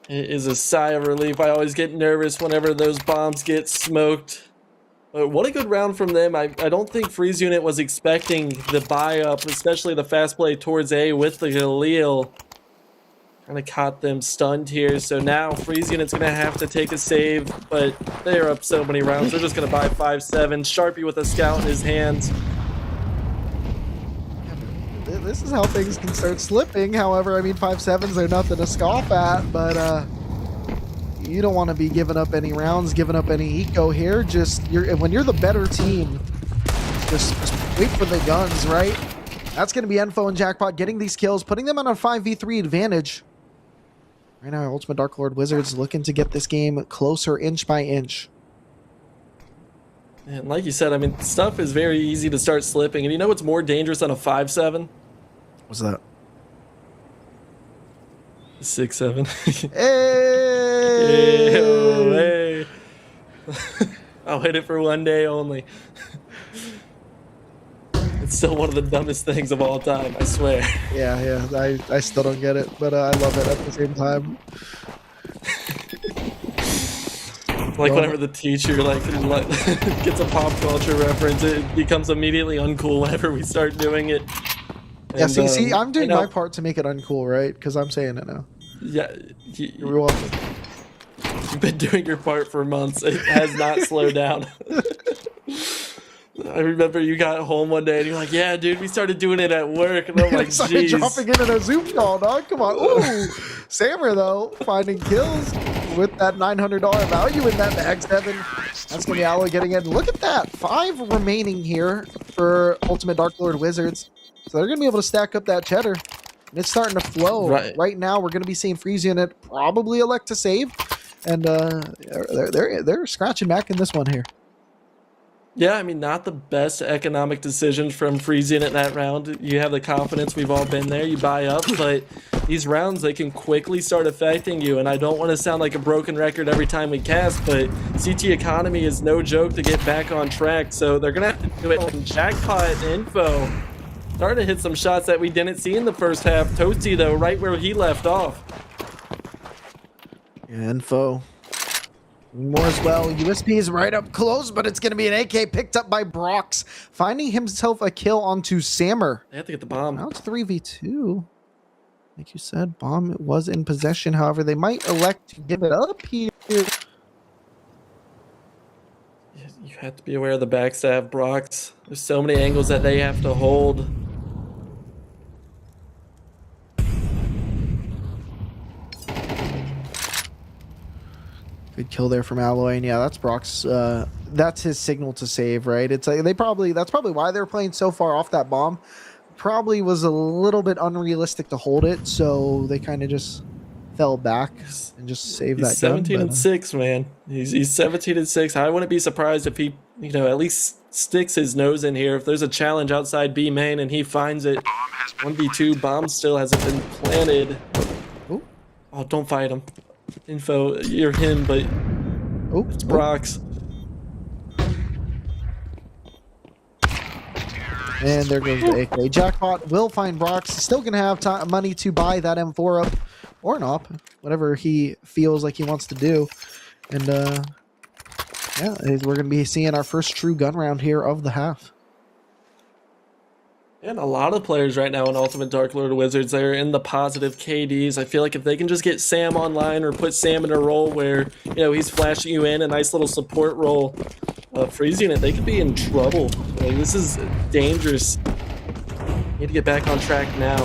Speaker 5: It is a sigh of relief. I always get nervous whenever those bombs get smoked. But what a good round from them. I don't think Freeze Unit was expecting the buy up, especially the fast play towards A with the Galil. Kind of caught them stunned here. So now Freeze Unit's going to have to take a save, but they're up so many rounds. They're just going to buy 5-7. Sharpie with a scout in his hands.
Speaker 4: this is how things can start slipping. However, I mean, 5-7s are nothing to scoff at, but you don't want to be giving up any rounds, giving up any eco here. When you're the better team, just wait for the guns, right? That's going to be Info and Jackpot getting these kills, putting them on a 5v3 advantage. Right now, Ultimate Dark Lord Wizards looking to get this game closer inch by inch.
Speaker 5: And like you said, I mean, stuff is very easy to start slipping. And you know what's more dangerous than a 5-7?
Speaker 4: What's that?
Speaker 5: 6-7.
Speaker 4: Hey!
Speaker 5: Hey! I'll hit it for one day only. It's still one of the dumbest things of all time, I swear.
Speaker 4: Yeah, I still don't get it, but I love it at the same time.
Speaker 5: Like whenever the teacher gets a pop culture reference, it becomes immediately uncool whenever we start doing it.
Speaker 4: Yeah,
Speaker 5: And,
Speaker 4: see, I'm doing my part to make it uncool, right? Because I'm saying it now.
Speaker 5: Yeah,
Speaker 4: You're welcome.
Speaker 5: you've been doing your part for months. It has not slowed down. I remember you got home one day and you're like, yeah, dude, we started doing it at work. And I'm like,
Speaker 4: Started
Speaker 5: jeez.
Speaker 4: dropping in a Zoom call, dog. Come on. Ooh. Sammer, though, finding kills with that $900 value in that bag 7. That's going to be AUE getting it. Look at that. 5 remaining here for Ultimate Dark Lord Wizards. So they're going to be able to stack up that cheddar. And it's starting to flow. Right now, we're going to be seeing Freeze Unit probably elect to save. And they're scratching back in this one here.
Speaker 5: Yeah, I mean, not the best economic decision from freezing it in that round. You have the confidence, we've all been there, you buy up, but these rounds, they can quickly start affecting you, and I don't want to sound like a broken record every time we cast, but CT economy is no joke to get back on track, so they're going to have to do it like Jackpot Info. Starting to hit some shots that we didn't see in the first half. Toasty, though, right where he left off.
Speaker 4: Yeah, Info. More as well. USP is right up close, but it's going to be an AK picked up by Brox, finding himself a kill onto Sammer.
Speaker 5: They have to get the bomb.
Speaker 4: Now it's 3v2. Like you said, bomb was in possession. However, they might elect to give it up here.
Speaker 5: You have to be aware of the backstab, Brox. There's so many angles that they have to hold.
Speaker 4: Good kill there from AUE, and yeah, that's Brock's. That's his signal to save, right? It's like that's probably why they're playing so far off that bomb. Probably was a little bit unrealistic to hold it, so they kind of just fell back and just saved that.
Speaker 5: 17 and 6, man. He's 17 and 6. I wouldn't be surprised if he, at least sticks his nose in here. If there's a challenge outside B main and he finds it, 1v2 bomb still hasn't been planted.
Speaker 4: Ooh.
Speaker 5: Oh, don't fight him. Info, you're him, but it's Brox.
Speaker 4: And there goes the AK. Jackpot will find Brox. Still going to have money to buy that M4 up or an op, whatever he feels like he wants to do. And yeah, we're going to be seeing our first true gun round here of the half.
Speaker 5: And a lot of players right now in Ultimate Dark Lord Wizards, they're in the positive KDs. I feel like if they can just get Sam online or put Sam in a role where, he's flashing you in a nice little support role, freezing it, they could be in trouble. Like, this is dangerous. Need to get back on track now.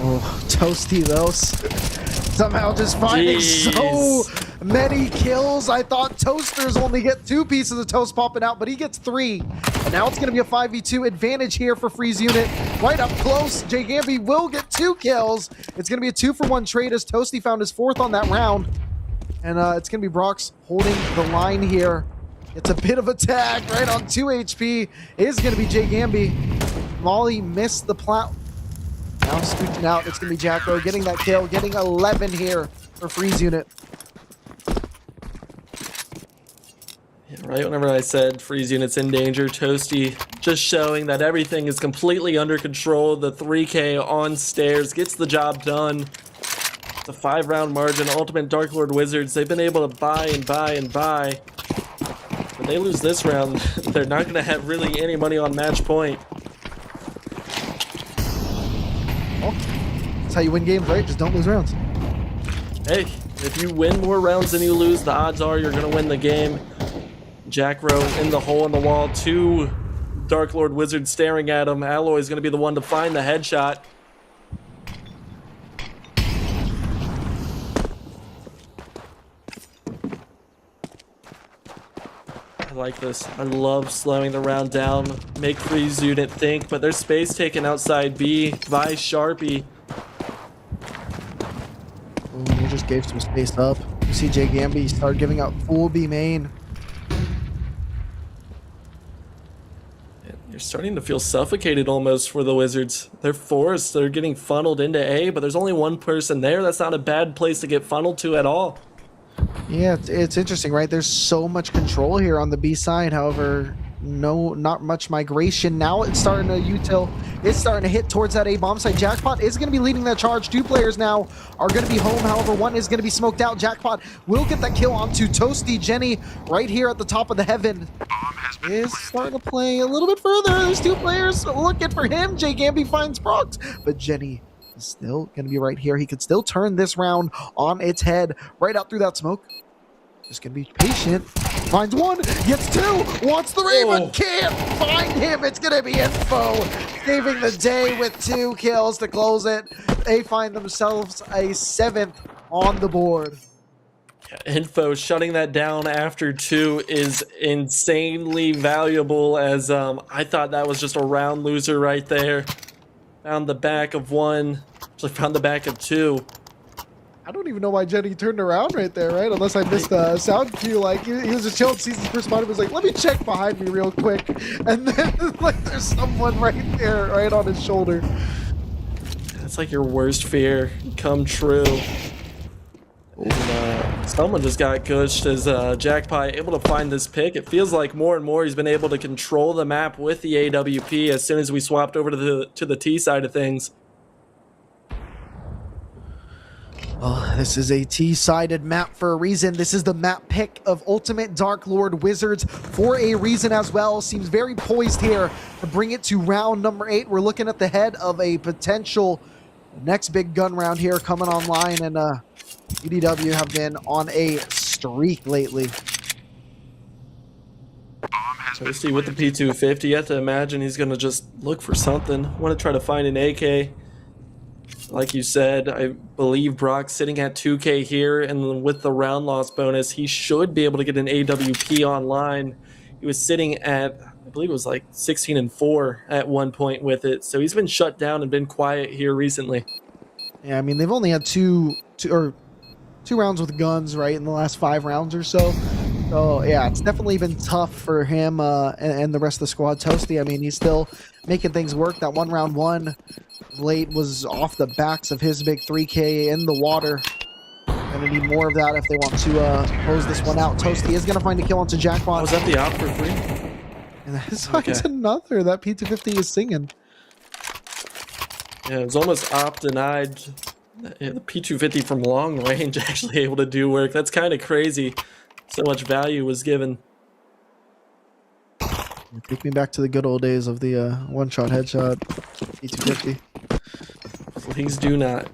Speaker 4: Oh, Toasty, though. Somehow just finding so many kills. I thought Toasters only get 2 pieces of toast popping out, but he gets 3. And now it's going to be a 5v2 advantage here for Freeze Unit. Right up close, Jay Gamby will get 2 kills. It's going to be a 2-for-1 trade as Toasty found his 4th on that round. And it's going to be Brox holding the line here. It's a bit of a tag right on 2 HP. It is going to be Jay Gamby. Molly missed the plat. Now scooting out, it's going to be Jacko getting that kill, getting 11 here for Freeze Unit.
Speaker 5: Yeah, right whenever I said Freeze Unit's in danger, Toasty just showing that everything is completely under control. The 3K on stairs gets the job done. It's a 5-round margin. Ultimate Dark Lord Wizards, they've been able to buy and buy and buy. When they lose this round, they're not going to have really any money on match point.
Speaker 4: That's how you win games, right? Just don't lose rounds.
Speaker 5: Hey, if you win more rounds than you lose, the odds are you're going to win the game. Jack Rowe in the hole in the wall. 2 Dark Lord Wizard staring at him. Alloy's going to be the one to find the headshot. I like this. I love slowing the round down, make Freeze unit think, but there's space taken outside B. Vi Sharpie.
Speaker 4: Ooh, he just gave some space up. You see Jay Gamby start giving out full B main.
Speaker 5: You're starting to feel suffocated almost for the Wizards. They're forced. They're getting funneled into A, but there's only one person there. That's not a bad place to get funneled to at all.
Speaker 4: Yeah, it's interesting, right? There's so much control here on the B side. However, not much migration. Now it's starting to util. It's starting to hit towards that A bomb site. Jackpot is going to be leading that charge. 2 players now are going to be home. However, one is going to be smoked out. Jackpot will get that kill onto Toasty. Jenny right here at the top of the heaven is starting to play a little bit further. There's 2 players looking for him. Jay Gamby finds Prox, but Jenny is still going to be right here. He could still turn this round on its head right out through that smoke. Just going to be patient. Finds 1, gets 2, wants the Raven, can't find him. It's going to be Info saving the day with 2 kills to close it. They find themselves a 7th on the board.
Speaker 5: Info shutting that down after 2 is insanely valuable, as I thought that was just a round loser right there. Found the back of 1, actually found the back of 2.
Speaker 4: I don't even know why Jenny turned around right there, right? Unless I missed the sound cue. Like, he was just chilling, sees his first spot, and was like, let me check behind me real quick. And then, like, there's someone right there, right on his shoulder.
Speaker 5: That's like your worst fear come true. And, someone just got gushed as Jackpot able to find this pick. It feels like more and more he's been able to control the map with the AWP as soon as we swapped over to the T side of things.
Speaker 4: Well, this is a T-sided map for a reason. This is the map pick of Ultimate Dark Lord Wizards for a reason as well. Seems very poised here to bring it to round number 8. We're looking at the head of a potential next big gun round here coming online, and UDW have been on a streak lately.
Speaker 5: Toasty with the P250. You have to imagine he's going to just look for something. Want to try to find an AK. Like you said, I believe Brock's sitting at 2K here, and with the round loss bonus, he should be able to get an AWP online. He was sitting at, I believe it was like 16-4 at one point with it, so he's been shut down and been quiet here recently.
Speaker 4: Yeah, I mean, they've only had two rounds with guns, right, in the last 5 rounds or so. So, yeah, it's definitely been tough for him and the rest of the squad. Toasty, I mean, he's still making things work. That round one late was off the backs of his big 3K in the water. Gonna need more of that if they want to close this one out. Toasty is gonna find a kill onto Jackpot.
Speaker 5: Was that the op for 3?
Speaker 4: And that's why it's another that P250 is singing.
Speaker 5: Yeah, it was almost op denied. Yeah, the P250 from long range actually able to do work. That's kind of crazy. So much value was given.
Speaker 4: Take me back to the good old days of the one-shot headshot P250.
Speaker 5: Please do not.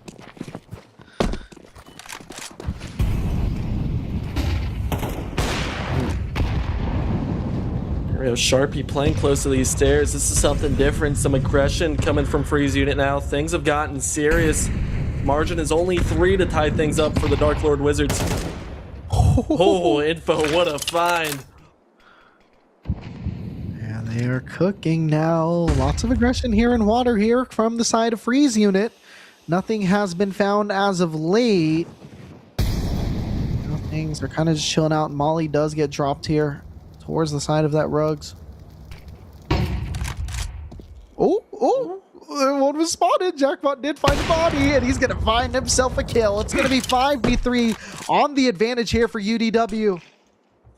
Speaker 5: There we go, Sharpie playing close to these stairs. This is something different. Some aggression coming from Freeze unit now. Things have gotten serious. Margin is only 3 to tie things up for the Dark Lord Wizards. Oh, Info, what a find.
Speaker 4: Yeah, they are cooking now. Lots of aggression here in water here from the side of Freeze unit. Nothing has been found as of late. Things are kind of just chilling out. Molly does get dropped here towards the side of that rugs. Oh, one was spotted. Jackpot did find a body, and he's going to find himself a kill. It's going to be 5v3 on the advantage here for UDW.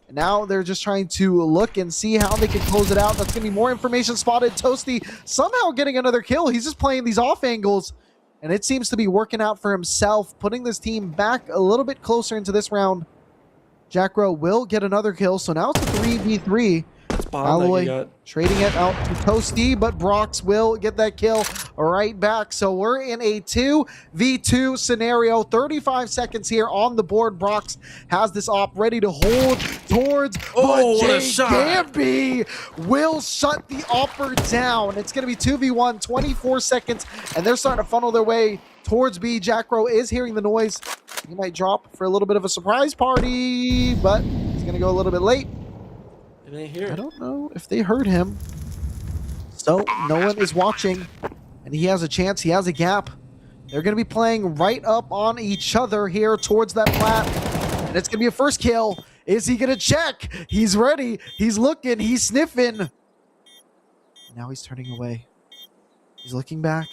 Speaker 4: And now they're just trying to look and see how they can close it out. That's going to be more information spotted. Toasty somehow getting another kill. He's just playing these off angles, and it seems to be working out for himself, putting this team back a little bit closer into this round. Jackro will get another kill, so now it's a 3v3. Alloy trading it out to Toasty, but Brox will get that kill right back. So we're in a 2v2 scenario. 35 seconds here on the board. Brox has this op ready to hold towards,
Speaker 5: Oh,
Speaker 4: but
Speaker 5: what a
Speaker 4: Jay
Speaker 5: shot.
Speaker 4: Gamby will shut the offer down. It's going to be 2v1, 24 seconds, and they're starting to funnel their way towards B. Jackro is hearing the noise. He might drop for a little bit of a surprise party, but he's going to go a little bit late.
Speaker 5: It ain't here.
Speaker 4: I don't know if they heard him. So no one is watching, and he has a chance. He has a gap. They're going to be playing right up on each other here towards that plat, and it's going to be a first kill. Is he going to check? He's ready. He's looking. He's sniffing. Now he's turning away. He's looking back.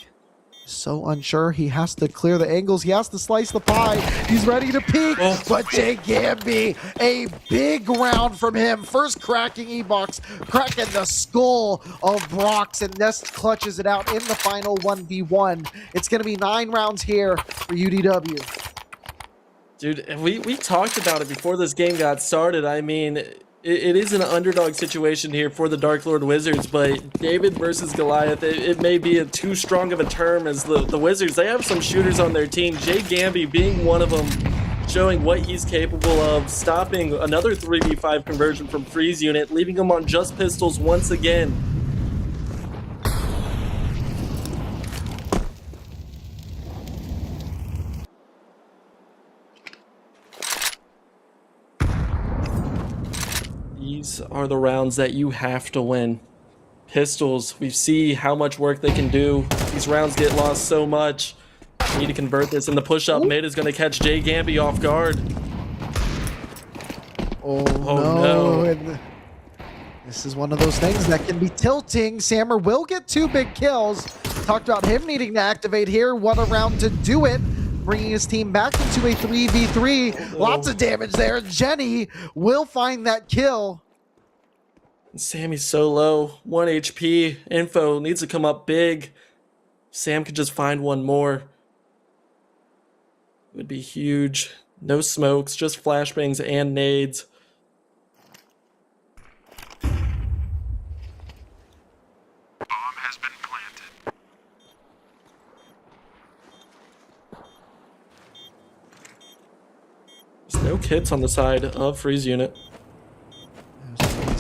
Speaker 4: So unsure. He has to clear the angles. He has to slice the pie. He's ready to peek.
Speaker 5: Oh.
Speaker 4: But Jay Gamby, a big round from him. First cracking E-Box, cracking the skull of Brox, and Nest clutches it out in the final 1v1. It's going to be 9 rounds here for UDW.
Speaker 5: Dude, we talked about it before this game got started. I mean, it is an underdog situation here for the Dark Lord Wizards, but David versus Goliath, it may be too strong of a term, as the Wizards, they have some shooters on their team. Jay Gamby being one of them, showing what he's capable of, stopping another 3v5 conversion from Freeze Unit, leaving him on just pistols once again. These are the rounds that you have to win. Pistols, we see how much work they can do. These rounds get lost so much. We need to convert this, and the push-up mid is going to catch Jay Gamby off guard.
Speaker 4: Oh
Speaker 5: no.
Speaker 4: And this is one of those things that can be tilting. Sammer will get 2 big kills. Talked about him needing to activate here. What a round to do it. Bringing his team back into a 3v3. Lots of damage there. Jenny will find that kill.
Speaker 5: Sammy's so low. 1 HP. Info needs to come up big. Sam could just find one more. It would be huge. No smokes, just flashbangs and nades. There's no kits on the side of Freeze Unit.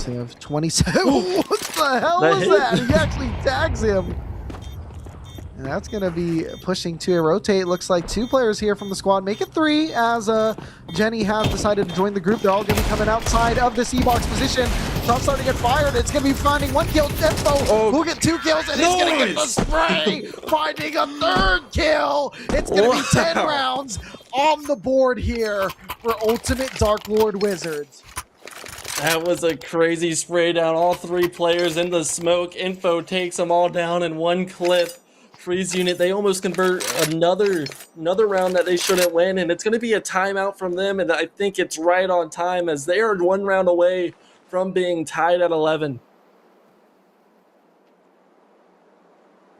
Speaker 4: They have 27. What the hell
Speaker 5: That
Speaker 4: was
Speaker 5: hit.
Speaker 4: that? He actually tags him. And that's going to be pushing to a rotate. Looks like 2 players here from the squad. Make it 3 as Jenny has decided to join the group. They're all going to be coming outside of this E-Box position. Shots starting to get fired. It's going to be finding 1 kill. Defo will get 2 kills, and he's going to get the spray. Finding a 3rd kill. It's going to be 10 rounds on the board here for Ultimate Dark Lord Wizards.
Speaker 5: That was a crazy spray down. All 3 players in the smoke. Info takes them all down in 1 clip. Freeze Unit, they almost convert another round that they shouldn't win, and it's going to be a timeout from them, and I think it's right on time, as they are 1 round away from being tied at 11.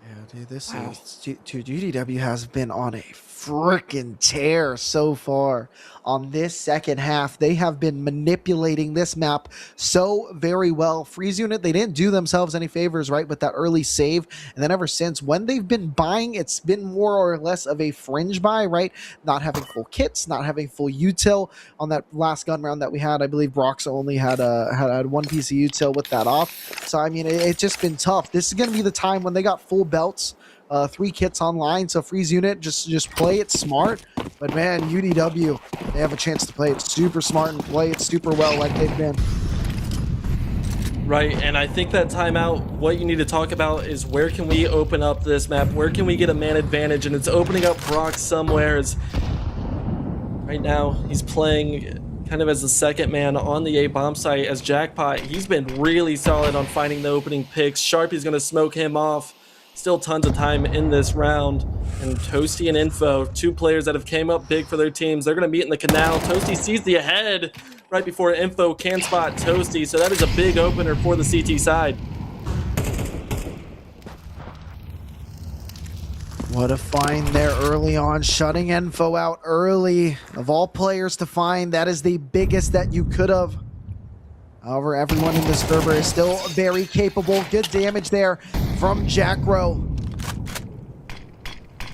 Speaker 4: Yeah, dude, this is dude, UDW has been on a freaking tear so far on this second half. They have been manipulating this map so very well. Freeze Unit, they didn't do themselves any favors, right, with that early save. And then ever since, when they've been buying, it's been more or less of a fringe buy, right? Not having full kits, not having full util. On that last gun round that we had, I believe Brox only had 1 piece of util with that off. So, I mean, it's just been tough. This is going to be the time when they got full belts, 3 kits online, so Freeze Unit, just play it smart. But man, UDW, they have a chance to play it super smart and play it super well like they've been.
Speaker 5: Right, and I think that timeout, what you need to talk about is where can we open up this map? Where can we get a man advantage? And it's opening up Brock somewhere. As right now, he's playing kind of as the 2nd man on the A bomb site as Jackpot. He's been really solid on finding the opening picks. Sharpie's going to smoke him off. Still tons of time in this round. And Toasty and Info, 2 players that have came up big for their teams. They're going to meet in the canal. Toasty sees the ahead right before Info can spot Toasty. So that is a big opener for the CT side.
Speaker 4: What a find there early on, shutting Info out early. Of all players to find, that is the biggest that you could have. However, everyone in this server is still very capable. Good damage there from Jackro.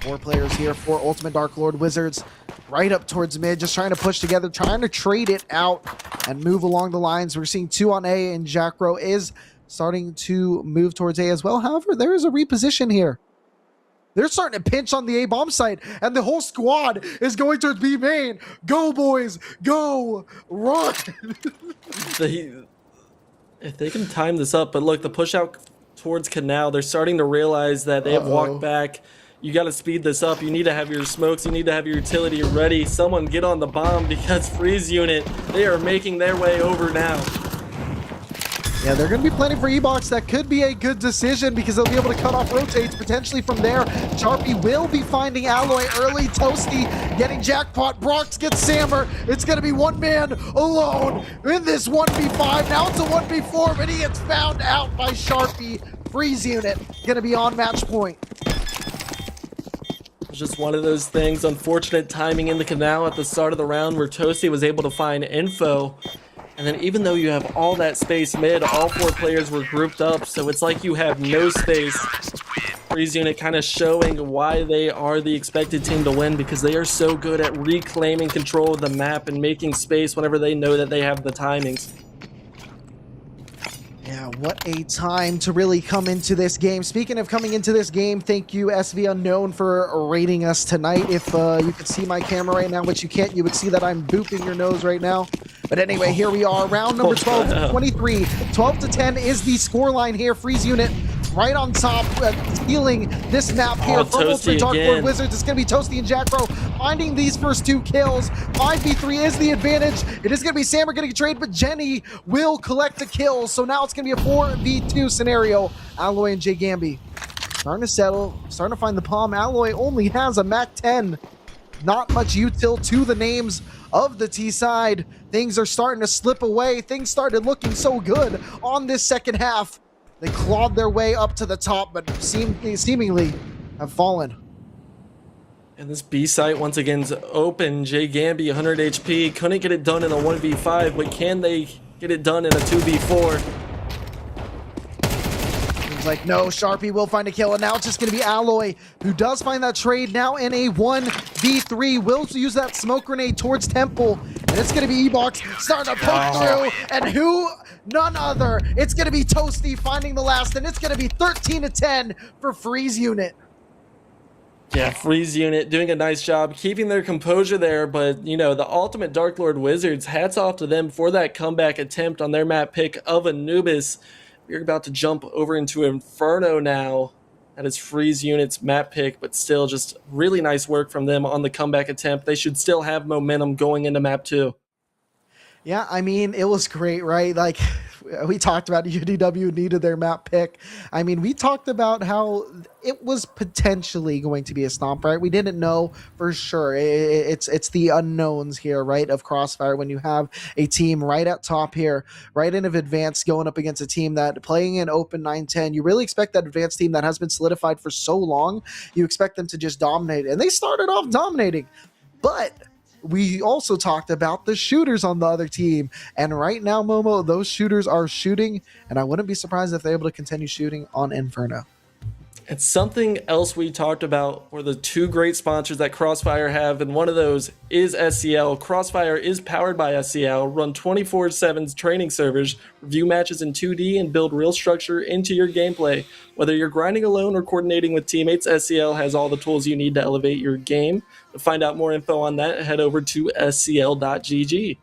Speaker 4: 4 players here for Ultimate Dark Lord Wizards. Right up towards mid, just trying to push together, trying to trade it out and move along the lines. We're seeing 2 on A, and Jackro is starting to move towards A as well. However, there is a reposition here. They're starting to pinch on the A bomb site, and the whole squad is going towards B main. Go, boys, go, run.
Speaker 5: If they can time this up, but look, the push out towards Canal, they're starting to realize that they have walked back. You got to speed this up. You need to have your smokes. You need to have your utility ready. Someone get on the bomb, because Freeze Unit, they are making their way over now.
Speaker 4: Yeah, they're going to be planning for E-Box. That could be a good decision, because they'll be able to cut off rotates potentially from there. Sharpie will be finding Alloy early. Toasty getting jackpot. Brox gets Sammer. It's going to be one man alone in this 1v5. Now it's a 1v4, but he gets found out by Sharpie. Freeze Unit going to be on match point.
Speaker 5: It's just one of those things. Unfortunate timing in the Canal at the start of the round, where Toasty was able to find info. And then even though you have all that space mid, all 4 players were grouped up, so it's like you have no space. Freeze Unit kind of showing why they are the expected team to win, because they are so good at reclaiming control of the map and making space whenever they know that they have the timings.
Speaker 4: Yeah, what a time to really come into this game. Speaking of coming into this game, thank you, SV Unknown, for rating us tonight. If you could see my camera right now, which you can't, you would see that I'm booping your nose right now. But anyway, here we are, round number 12 to 23. 12 to 10 is the scoreline here. Freeze Unit right on top, stealing this map here from Ultimate Dark Lord Wizards. It's going to be Toasty and Jackro finding these first 2 kills. 5v3 is the advantage. It is going to be Sammer getting a trade, but Jenny will collect a kill. So now it's going to be a 4v2 scenario. Alloy and Jay Gamby starting to settle, starting to find the palm. Alloy only has a Mac 10. Not much util to the names of the T side. Things are starting to slip away. Things started looking so good on this second half. They clawed their way up to the top, but seemingly have fallen.
Speaker 5: And this B site once again is open. Jay Gamby, 100 HP. Couldn't get it done in a 1v5, but can they get it done in a 2v4?
Speaker 4: Seems like no, Sharpie will find a kill, and now it's just going to be Alloy, who does find that trade now in a 1v3. Will use that smoke grenade towards Temple, and it's going to be E-Box starting to poke through, and who? None other. It's going to be Toasty finding the last, and it's going to be 13 to 10 for Freeze Unit.
Speaker 5: Yeah, Freeze Unit doing a nice job keeping their composure there, but you know, the Ultimate Dark Lord Wizards, hats off to them for that comeback attempt on their map pick of Anubis. We're about to jump over into Inferno now. That is Freeze Unit's map pick, but still just really nice work from them on the comeback attempt. They should still have momentum going into map 2.
Speaker 4: Yeah, I mean, it was great, right? Like, we talked about UDW needed their map pick. I mean, we talked about how it was potentially going to be a stomp, right? We didn't know for sure. It's the unknowns here, right, of Crossfire, when you have a team right at top here, right in of advanced, going up against a team that playing in open 9-10. You really expect that advanced team that has been solidified for so long, you expect them to just dominate. And they started off dominating. But we also talked about the shooters on the other team. And right now, Momo, those shooters are shooting. And I wouldn't be surprised if they're able to continue shooting on Inferno.
Speaker 5: It's something else we talked about were the 2 great sponsors that Crossfire have, and one of those is SCL. Crossfire is powered by SCL, run 24/7 training servers, review matches in 2D, and build real structure into your gameplay. Whether you're grinding alone or coordinating with teammates, SCL has all the tools you need to elevate your game. To find out more info on that, head over to scl.gg.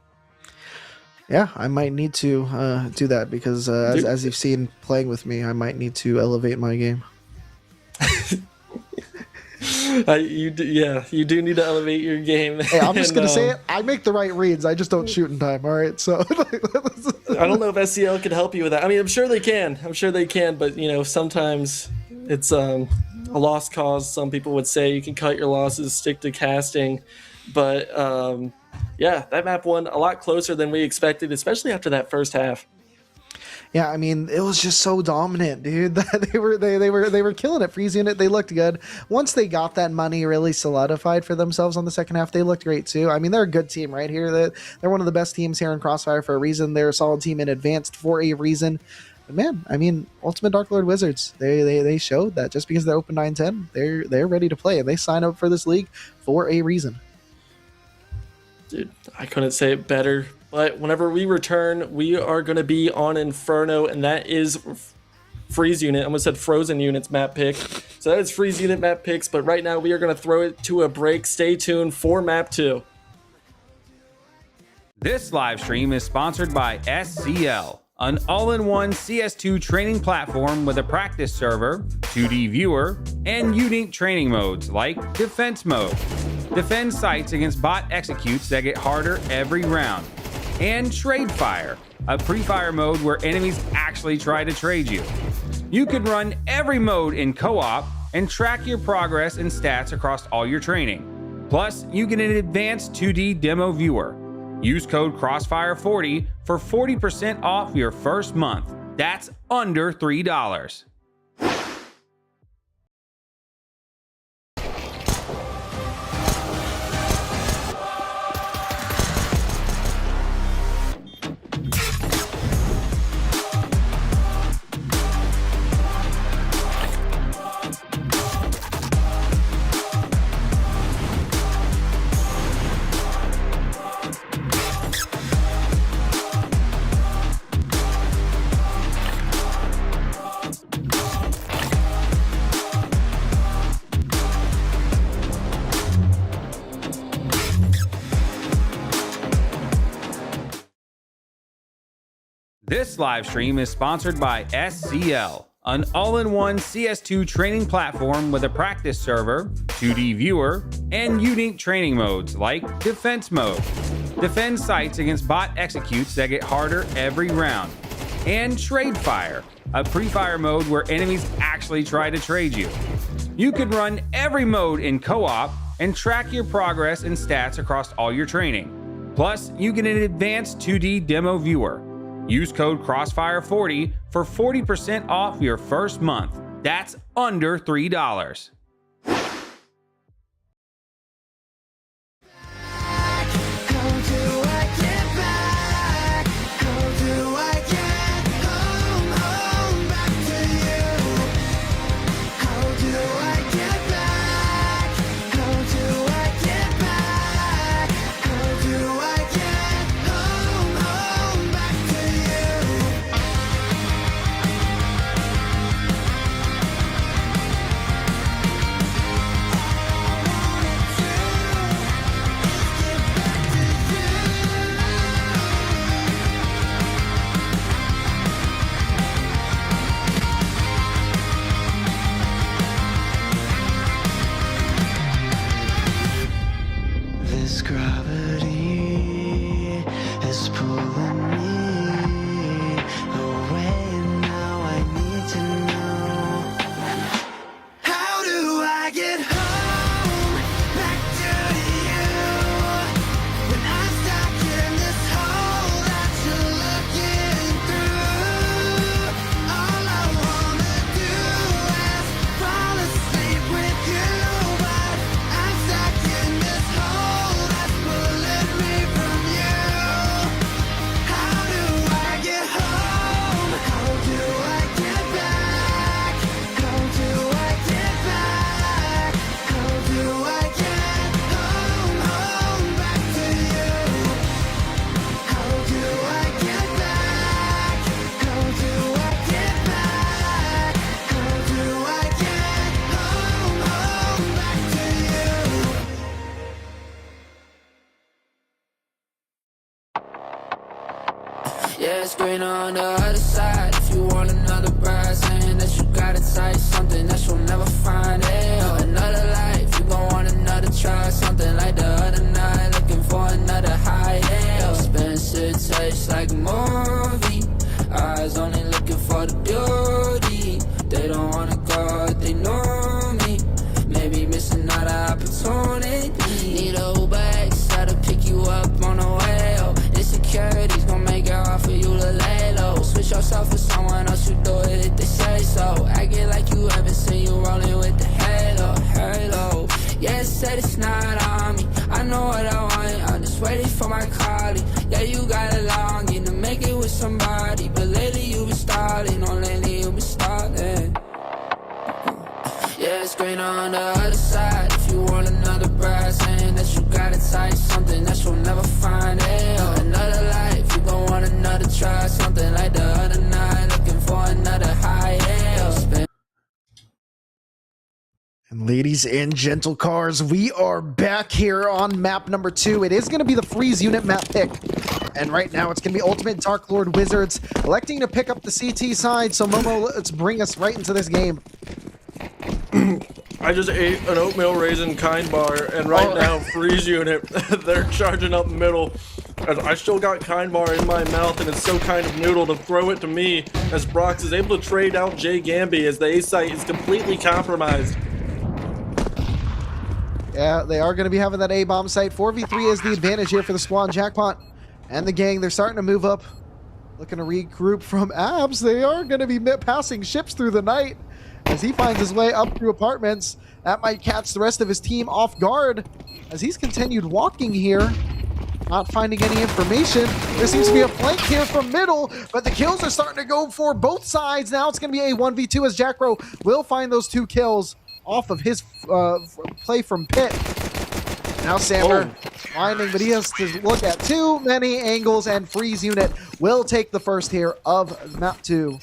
Speaker 4: Yeah, I might need to do that, because as you've seen playing with me, I might need to elevate my game.
Speaker 5: You do need to elevate your game.
Speaker 4: Hey, I'm just gonna say it. I make the right reads. I just don't shoot in time. All right, so
Speaker 5: I don't know if SCL can help you with that. I mean, I'm sure they can. But you know, sometimes it's a lost cause. Some people would say you can cut your losses, stick to casting. But yeah, that map won a lot closer than we expected, especially after that first half.
Speaker 4: Yeah, I mean, it was just so dominant, dude. They were killing it. Freeze Unit, they looked good. Once they got that money really solidified for themselves on the second half, they looked great too. I mean, they're a good team right here. They're one of the best teams here in Crossfire for a reason. They're a solid team in advanced for a reason. man, I mean, Ultimate Dark Lord Wizards, they showed that just because they're open 9-10, they're ready to play, and they sign up for this league for a reason.
Speaker 5: Dude, I couldn't say it better. But whenever we return, we are going to be on Inferno, and that is freeze unit. I almost said frozen units map pick. So that is freeze unit map picks, but right now we are going to throw it to a break. Stay tuned for map 2.
Speaker 3: This live stream is sponsored by SCL, an all-in-one CS2 training platform with a practice server, 2D viewer, and unique training modes like Defense Mode. Defend sites against bot executes that get harder every round. And Trade Fire, a pre-fire mode where enemies actually try to trade you. You can run every mode in co-op and track your progress and stats across all your training. Plus, you get an advanced 2D demo viewer. Use code Crossfire40 for 40% off your first month. That's under $3. This live stream is sponsored by SCL, an all-in-one CS2 training platform with a practice server, 2D viewer, and unique training modes like Defense Mode. Defend sites against bot executes that get harder every round. And Trade Fire, a pre-fire mode where enemies actually try to trade you. You can run every mode in co-op and track your progress and stats across all your training. Plus, you get an advanced 2D demo viewer. Use code Crossfire40 for 40% off your first month. That's under $3.
Speaker 6: This gravity is pulling me away, and now I need to know, how do I get home back to you when I'm stuck in this hole that you're looking through? All I wanna do is fall asleep with you, but I'm stuck in this hole that's pulling me from you. How do I get home? How do I get back? How do I get back? How do I get home back to you? How do I get back? How do I get back? How do I get home back to you?
Speaker 1: Yeah, it's greener on the other side. If you want another bride, saying that you got it tight, something that you'll never find. Yeah, another life, you gon' want another try, something like the other night, looking for another high. Yeah, expensive taste like a movie. Eyes only looking for the beauty. They don't wanna go, they know me. Maybe missing out an opportunity. Need a Uber X, to pick you up on the way. Oh, insecurities gon' make it hard for you to lay low. Switch yourself for someone else, you do it if they say so. Acting like you haven't seen you rolling with the halo, halo. Yeah, it said it's not on me. I know what I want, I'm just waiting for my calling. Yeah, you got a longing to make it with somebody, but lately you been stalling. No, greener on the other side. If you want another bride, saying that you got it tight, something that you'll never find. Yeah, another life, you gon' want another try, something like the other night, looking for another high. Yeah, spend.
Speaker 4: And ladies and gentle cars, we are back here on map number 2. It is going to be the freeze unit map pick. And right now it's going to be Ultimate Dark Lord Wizards electing to pick up the CT side. So Momo, let's bring us right into this game.
Speaker 5: I just ate an oatmeal raisin kind bar, and right now, freeze unit, they're charging up middle. And I still got kind bar in my mouth, and it's so kind of noodle to throw it to me as Brox is able to trade out Jay Gamby as the A site is completely compromised.
Speaker 4: Yeah, they are going to be having that A-bomb site. 4v3 is the advantage here for the Squad. Jackpot and the gang, they're starting to move up. Looking to regroup from Abs. They are going to be passing ships through the night as he finds his way up through apartments. That might catch the rest of his team off guard as he's continued walking here, not finding any information. There seems to be a flank here from middle, but the kills are starting to go for both sides. Now it's going to be a 1v2 as Jackro will find those 2 kills off of his play from pit. Now Sammer finding, but he has to look at too many angles, and freeze unit will take the first here of map 2.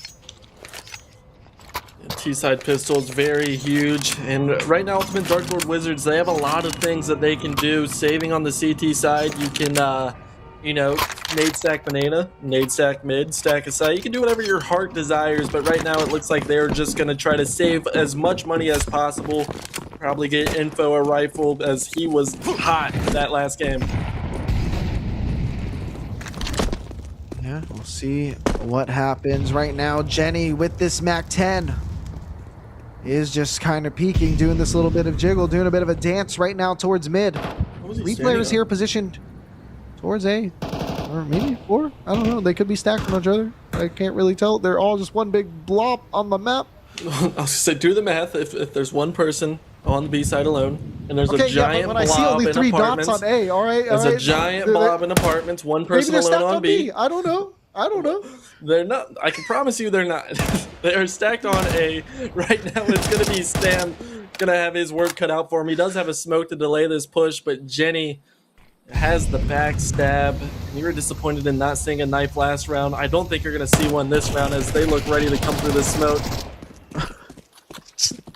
Speaker 5: T-side pistol is very huge, and right now Ultimate Dark Lord Wizards, they have a lot of things that they can do. Saving on the CT side, you can you know, nade stack banana, nade stack mid, stack a side. You can do whatever your heart desires, but right now it looks like they're just going to try to save as much money as possible. Probably get info a rifle, as he was hot that last game.
Speaker 4: Yeah, we'll see what happens. Right now, Jenny with this MAC-10 is just kind of peeking, doing this little bit of jiggle, doing a bit of a dance right now towards mid. 3 players here positioned towards A, or maybe 4. I don't know. They could be stacked on each other. I can't really tell. They're all just one big blob on the map.
Speaker 5: I was gonna say, do the math. If there's one person on the B side alone, and there's a giant
Speaker 4: but when
Speaker 5: blob
Speaker 4: I see only
Speaker 5: in
Speaker 4: 3
Speaker 5: apartments,
Speaker 4: dots on A, all right.
Speaker 5: there's a giant blob in apartments, one person
Speaker 4: maybe they're
Speaker 5: alone
Speaker 4: stacked
Speaker 5: on B.
Speaker 4: I don't know. I don't know.
Speaker 5: They're not. I can promise you they're not. They are stacked on A. Right now it's going to be Stam going to have his work cut out for him. He does have a smoke to delay this push, but Jenny has the backstab. You were disappointed in not seeing a knife last round. I don't think you're going to see one this round as they look ready to come through the smoke.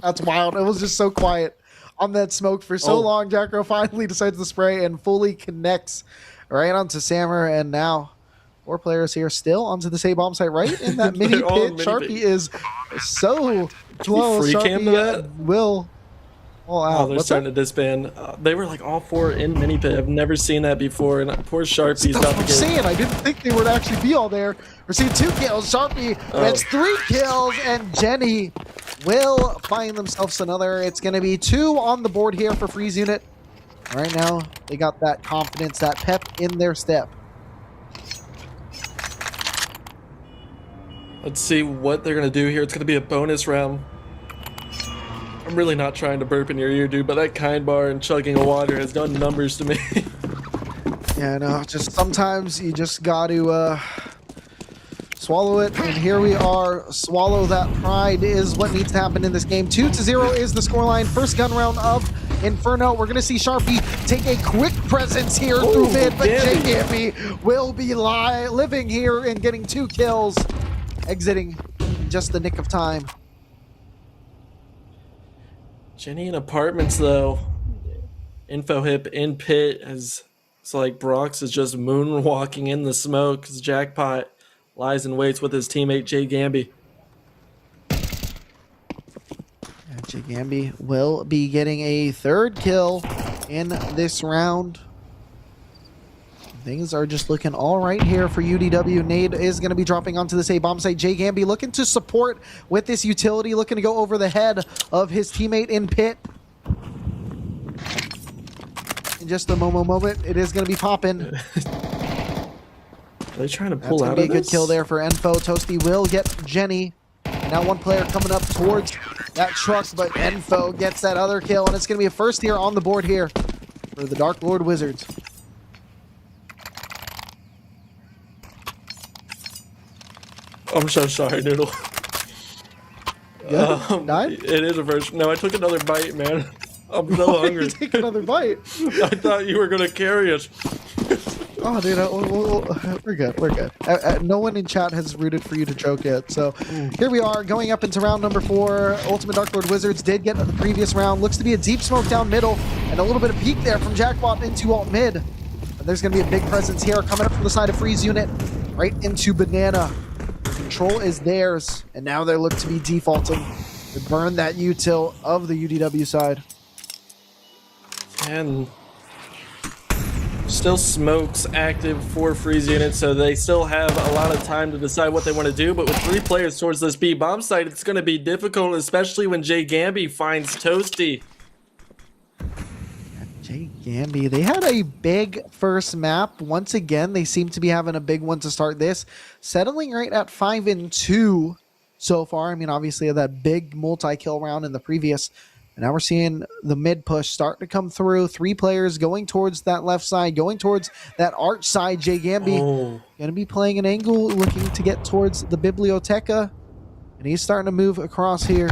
Speaker 4: That's wild. It was just so quiet on that smoke for so long. Jackro finally decides to spray and fully connects right onto Sammer, and now 4 players here still onto the same bomb site right in that mini pit. Sharpie is so close.
Speaker 5: Free cam to that?
Speaker 4: Will all out.
Speaker 5: Oh, they're starting to disband. They were like all 4 in mini pit. I've never seen that before, and poor Sharpie's
Speaker 4: That's
Speaker 5: about
Speaker 4: what I'm
Speaker 5: to get...
Speaker 4: saying. I didn't think they would actually be all there. We're seeing 2 kills. Sharpie gets 3 kills, and Jenny will find themselves another. It's going to be 2 on the board here for freeze unit. Right now, they got that confidence, that pep in their step.
Speaker 5: Let's see what they're going to do here. It's going to be a bonus round. I'm really not trying to burp in your ear, dude, but that kind bar and chugging of water has done numbers to me.
Speaker 4: Yeah, no, just sometimes you just got to swallow it, and here we are. Swallow that pride is what needs to happen in this game. 2-0 is the scoreline. First gun round of Inferno. We're going to see Sharpie take a quick presence here through mid, but Jay Gamby will be living here and getting 2 kills, exiting in just the nick of time.
Speaker 5: Jenny in apartments, though. Info hip in pit as it's like Brox is just moonwalking in the smoke as Jackpot lies in waits with his teammate Jay Gamby.
Speaker 4: Jay Gamby will be getting a 3rd kill in this round. Things are just looking all right here for UDW. Nade is going to be dropping onto this A-bomb site. Jay Gamby looking to support with this utility, looking to go over the head of his teammate in pit. In just a moment, it is going to be popping.
Speaker 5: Are they trying to pull
Speaker 4: That's
Speaker 5: out
Speaker 4: going to be
Speaker 5: of
Speaker 4: a good
Speaker 5: this?
Speaker 4: kill there for Enfo. Toasty will get Jenny. Now 1 player coming up towards that truck, but Enfo gets that other kill, and it's going to be a first here on the board here for the Dark Lord Wizards.
Speaker 5: I'm so sorry, Noodle.
Speaker 4: good? Died?
Speaker 5: It is a version. No, I took another bite, man. I'm so
Speaker 4: You
Speaker 5: hungry.
Speaker 4: take another bite.
Speaker 5: I thought you were gonna carry us.
Speaker 4: Oh, dude, we're good. We're good. No one in chat has rooted for you to choke yet. So here we are going up into round number 4. Ultimate Dark Lord Wizards did get the previous round. Looks to be a deep smoke down middle and a little bit of peek there from Jackpot into alt mid. And there's going to be a big presence here coming up from the side of Freeze unit right into Banana. Control is theirs, and now they look to be defaulting to burn that util of the UDW side.
Speaker 5: And still smokes active for Freeze unit, so they still have a lot of time to decide what they want to do. But with 3 players towards this B bomb site, it's going to be difficult, especially when Jay Gamby finds Toasty.
Speaker 4: Jay Gamby, they had a big first map. Once again, they seem to be having a big one to start this. Settling right at 5-2 so far. I mean, obviously that big multi-kill round in the previous. And now we're seeing the mid push start to come through. 3 players going towards that left side, going towards that arch side. Jay Gamby going to be playing an angle, looking to get towards the Biblioteca. And he's starting to move across here,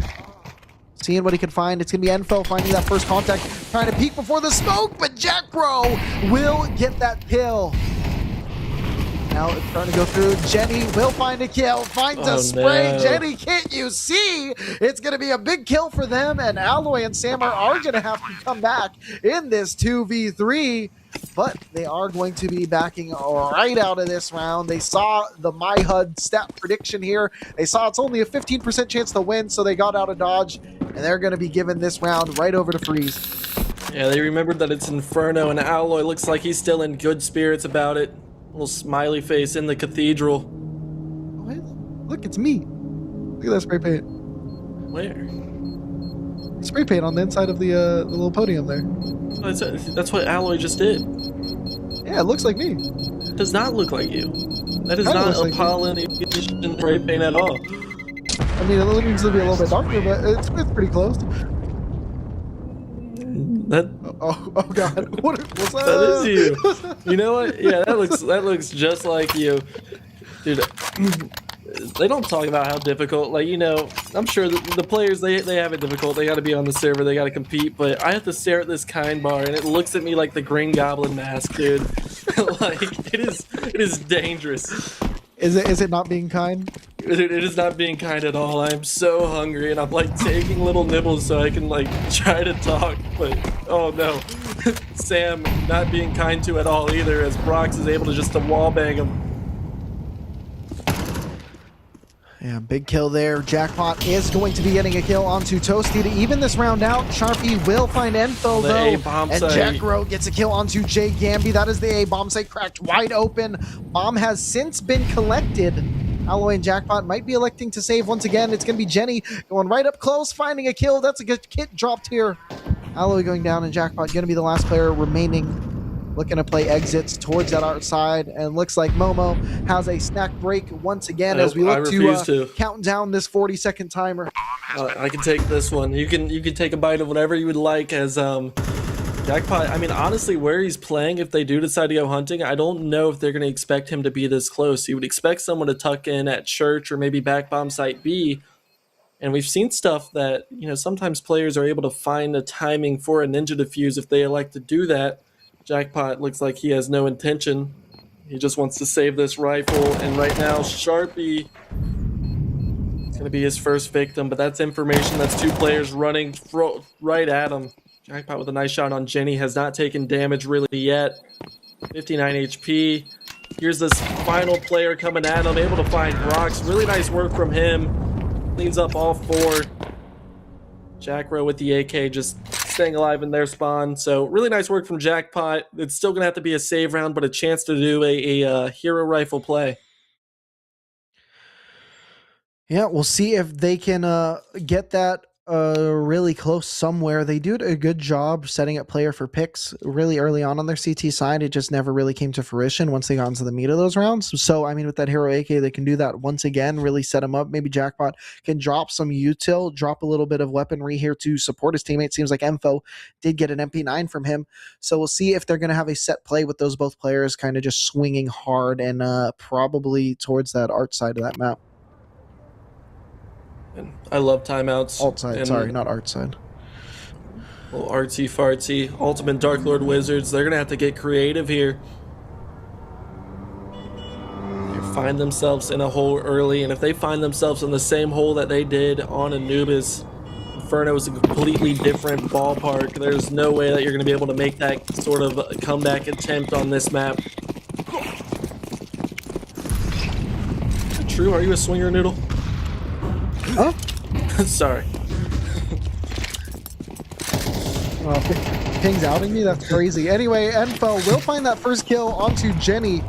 Speaker 4: seeing what he can find. It's going to be Enfo finding that first contact, trying to peek before the smoke, but Jack Bro will get that kill. Now it's starting to go through. Jenny will find a kill, finds a spray.
Speaker 5: No.
Speaker 4: Jenny, can't you see? It's going to be a big kill for them, and Alloy and Sammer are going to have to come back in this 2v3, but they are going to be backing right out of this round. They saw the myhud stat prediction here. They saw it's only a 15% chance to win, so they got out of dodge, and they're going to be giving this round right over to Freeze.
Speaker 5: Yeah, they remembered that it's Inferno, and Alloy looks like he's still in good spirits about it. Little smiley face in the cathedral.
Speaker 4: Look, it's me. Look at that spray paint.
Speaker 5: Where?
Speaker 4: Spray paint on the inside of the little podium there.
Speaker 5: That's what Alloy just did.
Speaker 4: Yeah, it looks like me.
Speaker 5: It does not look like you. That is
Speaker 4: Kinda
Speaker 5: not
Speaker 4: looks
Speaker 5: a
Speaker 4: like you.
Speaker 5: pollination spray paint at all.
Speaker 4: I mean, it needs to be a little bit darker, but it's pretty close.
Speaker 5: That
Speaker 4: Oh God! What's that?
Speaker 5: that is you. You know what? Yeah, that looks just like you, dude. They don't talk about how difficult, like, you know, I'm sure the players, they have it difficult. They got to be on the server, they got to compete, but I have to stare at this kind bar and it looks at me like the Green Goblin mask, dude. Like, it is dangerous.
Speaker 4: Is it not being kind?
Speaker 5: It is not being kind at all. I'm so hungry and I'm like taking little nibbles so I can like try to talk, but oh no. Sam not being kind to at all either, as Brox is able to just wallbang him.
Speaker 4: Yeah, big kill there. Jackpot is going to be getting a kill onto Toasty to even this round out. Sharpie will find Enfo
Speaker 5: The
Speaker 4: though,
Speaker 5: A-bomb
Speaker 4: and
Speaker 5: site.
Speaker 4: Jackro gets a kill onto Jay Gamby. That is the A-bomb site cracked wide open. Bomb has since been collected. Alloy and Jackpot might be electing to save once again. It's going to be Jenny going right up close, finding a kill. That's a good kit dropped here. Alloy going down, and Jackpot going to be the last player remaining. Looking to play exits towards that outside, and looks like Momo has a snack break once again as we look to count down this 40-second timer.
Speaker 5: I can take this one. You can take a bite of whatever you would like, as Jackpot. I mean, honestly, where he's playing, if they do decide to go hunting, I don't know if they're going to expect him to be this close. You would expect someone to tuck in at church or maybe back bomb site B. And we've seen stuff that, you know, sometimes players are able to find a timing for a ninja defuse if they elect to do that. Jackpot looks like he has no intention. He just wants to save this rifle, and right now Sharpie is going to be his first victim, but that's information. That's 2 players running right at him. Jackpot with a nice shot on Jenny, has not taken damage really yet. 59 HP. Here's this final player coming at him, able to find Brox. Really nice work from him. Cleans up all 4. Jackro with the AK just staying alive in their spawn. So really nice work from Jackpot. It's still going to have to be a save round, but a chance to do a hero rifle play.
Speaker 4: Yeah, we'll see if they can get that really close somewhere. They do a good job setting up player for picks really early on their CT side. It just never really came to fruition once they got into the meat of those rounds. So, I mean, with that hero AK, they can do that once again, really set them up. Maybe Jackpot can drop some util, drop a little bit of weaponry here to support his teammate. Seems like Enfo did get an MP9 from him. So we'll see if they're going to have a set play with those both players kind of just swinging hard and probably towards that arch side of that map.
Speaker 5: And I love timeouts.
Speaker 4: Alt side,
Speaker 5: And
Speaker 4: sorry, not art side.
Speaker 5: little artsy fartsy. Ultimate Dark Lord Wizards. They're gonna have to get creative here. They find themselves in a hole early, and if they find themselves in the same hole that they did on Anubis, Inferno is a completely different ballpark. There's no way that you're gonna be able to make that sort of comeback attempt on this map. Is it true? Are you a swinger, Noodle?
Speaker 4: Huh?
Speaker 5: Sorry.
Speaker 4: Ping's outing me? That's crazy. Anyway, Enfo will find that first kill onto Jenny.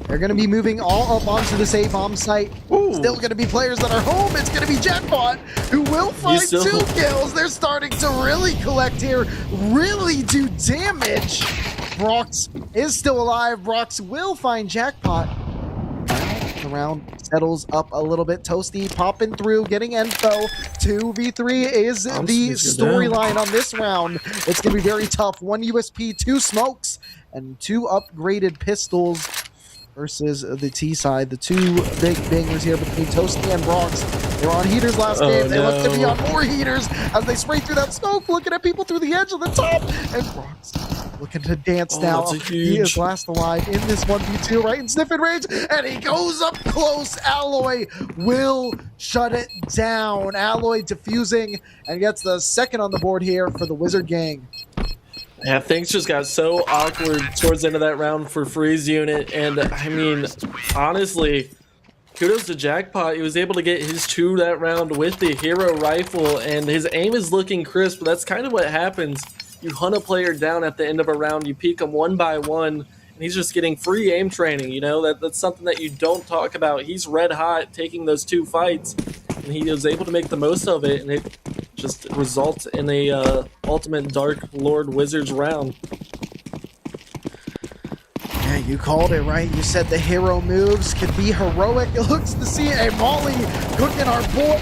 Speaker 4: They're going to be moving all up onto this A-bomb site.
Speaker 5: Ooh.
Speaker 4: Still going to be players that are home. It's going to be Jackpot who will find
Speaker 5: still-
Speaker 4: 2 kills. They're starting to really collect here, really do damage. Brox is still alive. Brox will find Jackpot. The round settles up a little bit. Toasty popping through, getting Enfo. 2v3 is the storyline on this round. It's going to be very tough. 1 USP, 2 smokes, and 2 upgraded pistols versus the T side. The 2 big bangers here between Toasty and Brox. They were on heaters last game. They look to be on more heaters as they spray through that smoke, looking at people through the edge of the top. And Brox looking to dance now. He is last alive in this 1v2, right in sniffing range, and he goes up close. Alloy will shut it down. Alloy defusing and gets the second on the board here for the Wizard gang.
Speaker 5: Yeah, things just got so awkward towards the end of that round for Freeze unit, and I mean, honestly, kudos to Jackpot. He was able to get his 2 that round with the hero rifle, and his aim is looking crisp. But that's kind of what happens. You hunt a player down at the end of a round, you peek him 1 by 1, and he's just getting free aim training. You know, that's something that you don't talk about. He's red hot taking those 2 fights, and he was able to make the most of it, and it just results in a Ultimate Dark Lord Wizards round.
Speaker 4: Yeah, you called it, right? You said the hero moves could be heroic. It looks to see a Molly cooking our boy.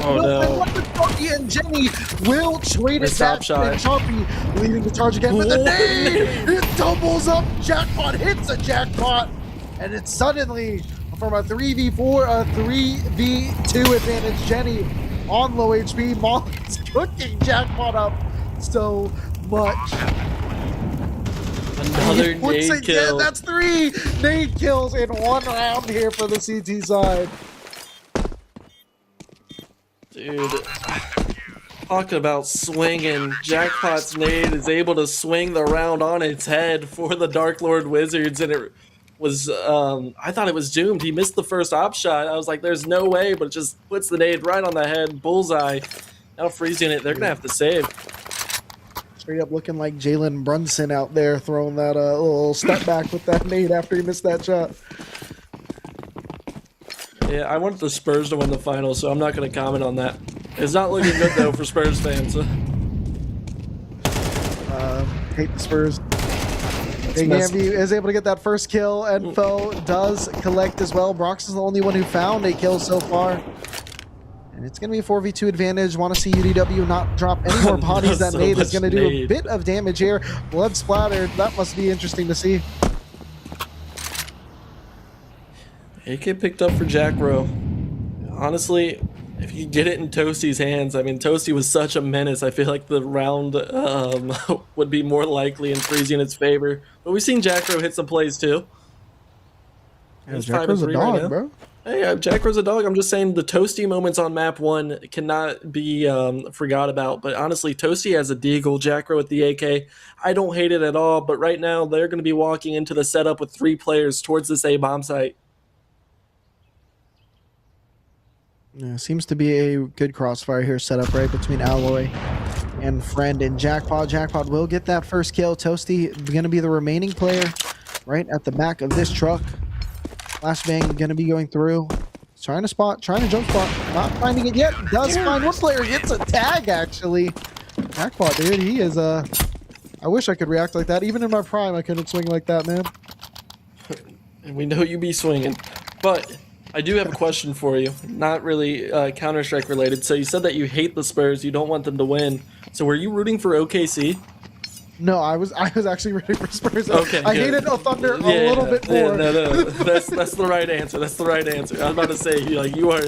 Speaker 5: Oh, no.
Speaker 4: Choppy and Jenny will trade it
Speaker 5: Missed
Speaker 4: back.
Speaker 5: top shot.
Speaker 4: And Choppy leading the charge again with the nade. It doubles up. Jackpot hits a jackpot. And it's suddenly from a 3v4, a 3v2 advantage. Jenny on low HP. Molly's cooking Jackpot up so much.
Speaker 5: Another
Speaker 4: He puts
Speaker 5: nade
Speaker 4: it-
Speaker 5: kill.
Speaker 4: Yeah, that's 3 nade kills in 1 round here for the CT side.
Speaker 5: Dude, talking about swinging. Jackpot's nade is able to swing the round on its head for the Dark Lord Wizards, and it was, I thought it was doomed. He missed the first op shot. I was like, there's no way, but it just puts the nade right on the head, bullseye. Now freezing it, they're going to have to save.
Speaker 4: Straight up looking like Jalen Brunson out there throwing that little step back with that nade after he missed that shot.
Speaker 5: Yeah, I wanted the Spurs to win the final, so I'm not going to comment on that. It's not looking good, though, for Spurs fans.
Speaker 4: Hate the Spurs. Big Ambu is able to get that first kill. Enfo does collect as well. Brox is the only one who found a kill so far. And it's going to be a 4v2 advantage. Want to see UDW not drop any more bodies. That
Speaker 5: So
Speaker 4: nade is
Speaker 5: much
Speaker 4: going to do a
Speaker 5: nade.
Speaker 4: bit of damage here. Blood splattered. That must be interesting to see.
Speaker 5: AK picked up for Jack Rowe. Honestly, if you get it in Toasty's hands, I mean, Toasty was such a menace. I feel like the round would be more likely in Freeze Unit's favor. But we've seen Jack Rowe hit some plays too.
Speaker 4: Yeah,
Speaker 5: It's
Speaker 4: Jack Rowe's a
Speaker 5: 5-3
Speaker 4: dog,
Speaker 5: now.
Speaker 4: bro.
Speaker 5: Hey, Jack Rowe's a dog. I'm just saying the Toasty moments on map 1 cannot be forgot about. But honestly, Toasty has a deagle, Jack Rowe with the AK. I don't hate it at all, but right now they're going to be walking into the setup with 3 players towards this A-bomb site.
Speaker 4: Yeah, seems to be a good crossfire here set up right between Alloy and Friend and Jackpot. Jackpot will get that first kill. Toasty going to be the remaining player right at the back of this truck. Flashbang going to be going through. He's trying to jump spot. Not finding it yet. Does find one player. Gets a tag, actually. Jackpot, dude, he is I wish I could react like that. Even in my prime, I couldn't swing like that, man.
Speaker 5: And we know you be swinging. But I do have a question for you. Not really Counter-Strike related. So you said that you hate the Spurs. You don't want them to win. So were you rooting for OKC?
Speaker 4: No, I was actually rooting for Spurs.
Speaker 5: Okay,
Speaker 4: I
Speaker 5: good.
Speaker 4: hated Thunder a little bit more.
Speaker 5: Yeah, no, that's the right answer. That's the right answer. I was about to say, like, you are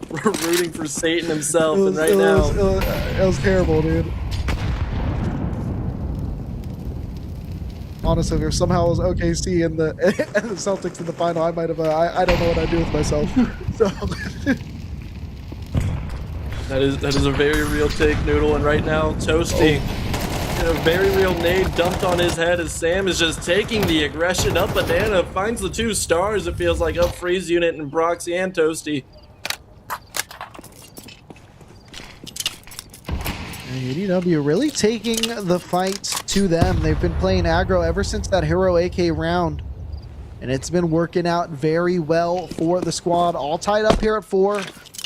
Speaker 5: rooting for Satan himself,
Speaker 4: It
Speaker 5: and
Speaker 4: was,
Speaker 5: right
Speaker 4: it
Speaker 5: now,
Speaker 4: was, it was terrible, dude. Honestly, if somehow it was OKC and the and the Celtics in the final, I might have. I don't know what I'd do with myself. So
Speaker 5: that is a very real take, Noodle. And right now, Toasty, a very real nade dumped on his head as Sam is just taking the aggression up. Banana finds the 2 stars. It feels like up Freeze Unit and Broxy and Toasty.
Speaker 4: UDW really taking the fight to them. They've been playing aggro ever since that Hero AK round, and it's been working out very well for the squad. All tied up here at 4,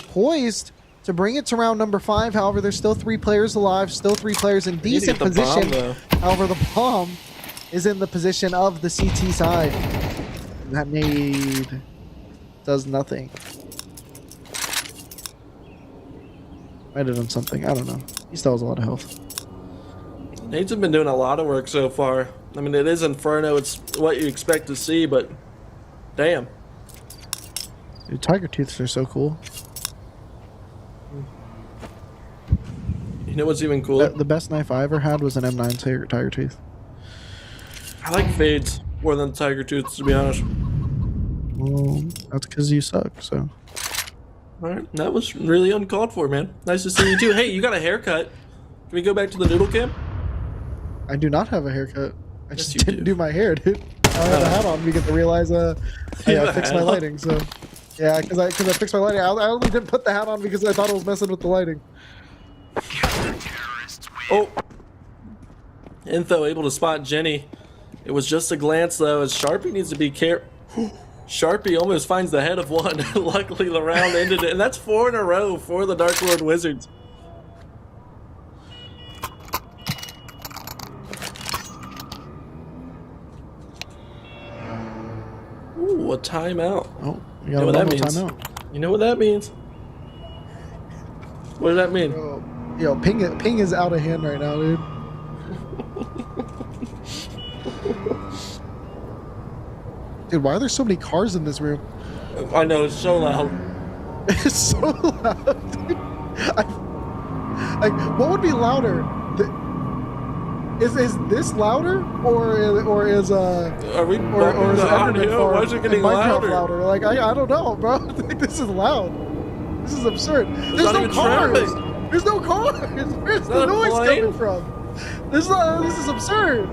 Speaker 4: poised to bring it to round number 5. However, there's still 3 players alive, still 3 players in decent position. However, the bomb is in the position of the CT side. And that nade does nothing. Might have done something. I don't know. He still has a lot of health.
Speaker 5: Nades have been doing a lot of work so far. I mean, it is Inferno. It's what you expect to see, but damn.
Speaker 4: Dude, Tiger Tooths are so cool.
Speaker 5: You know what's even cooler?
Speaker 4: The best knife I ever had was an M9 Tiger Tooth.
Speaker 5: I like Fades more than Tiger Tooths, to be honest.
Speaker 4: Well, that's because you suck, so.
Speaker 5: Alright, that was really uncalled for, man. Nice to see you too. Hey, you got a haircut. Can we go back to the noodle cam?
Speaker 4: I do not have a haircut. I
Speaker 5: Yes,
Speaker 4: just
Speaker 5: you
Speaker 4: didn't
Speaker 5: do.
Speaker 4: do my hair, dude. I had a hat on because I realized I fixed my lighting, so. Yeah, because I fixed my lighting. I only didn't put the hat on because I thought it was messing with the lighting.
Speaker 5: Oh. Info able to spot Jenny. It was just a glance though, as Sharpie needs to be careful. Sharpie almost finds the head of one. Luckily the round ended it, and that's 4 in a row for the Dark Lord Wizards. Ooh, a timeout.
Speaker 4: Oh, you
Speaker 5: You know
Speaker 4: got
Speaker 5: what
Speaker 4: a
Speaker 5: that
Speaker 4: normal
Speaker 5: means?
Speaker 4: timeout.
Speaker 5: You know what that means? What does that mean?
Speaker 4: Yo, ping is out of hand right now, dude. Dude, why are there so many cars in this room?
Speaker 5: I know, it's so loud.
Speaker 4: It's so loud, dude. Like, what would be louder? Is this louder, or is
Speaker 5: Are we
Speaker 4: or
Speaker 5: bumping
Speaker 4: is
Speaker 5: the
Speaker 4: Enderman
Speaker 5: audio?
Speaker 4: Farm
Speaker 5: Why is it
Speaker 4: and
Speaker 5: getting
Speaker 4: Minecraft
Speaker 5: louder?
Speaker 4: Like I don't know, bro. I think this is loud. This is absurd. There's
Speaker 5: not
Speaker 4: no
Speaker 5: even
Speaker 4: cars.
Speaker 5: traffic.
Speaker 4: There's no cars. Where's the
Speaker 5: that a
Speaker 4: noise
Speaker 5: plane?
Speaker 4: coming from? This is absurd.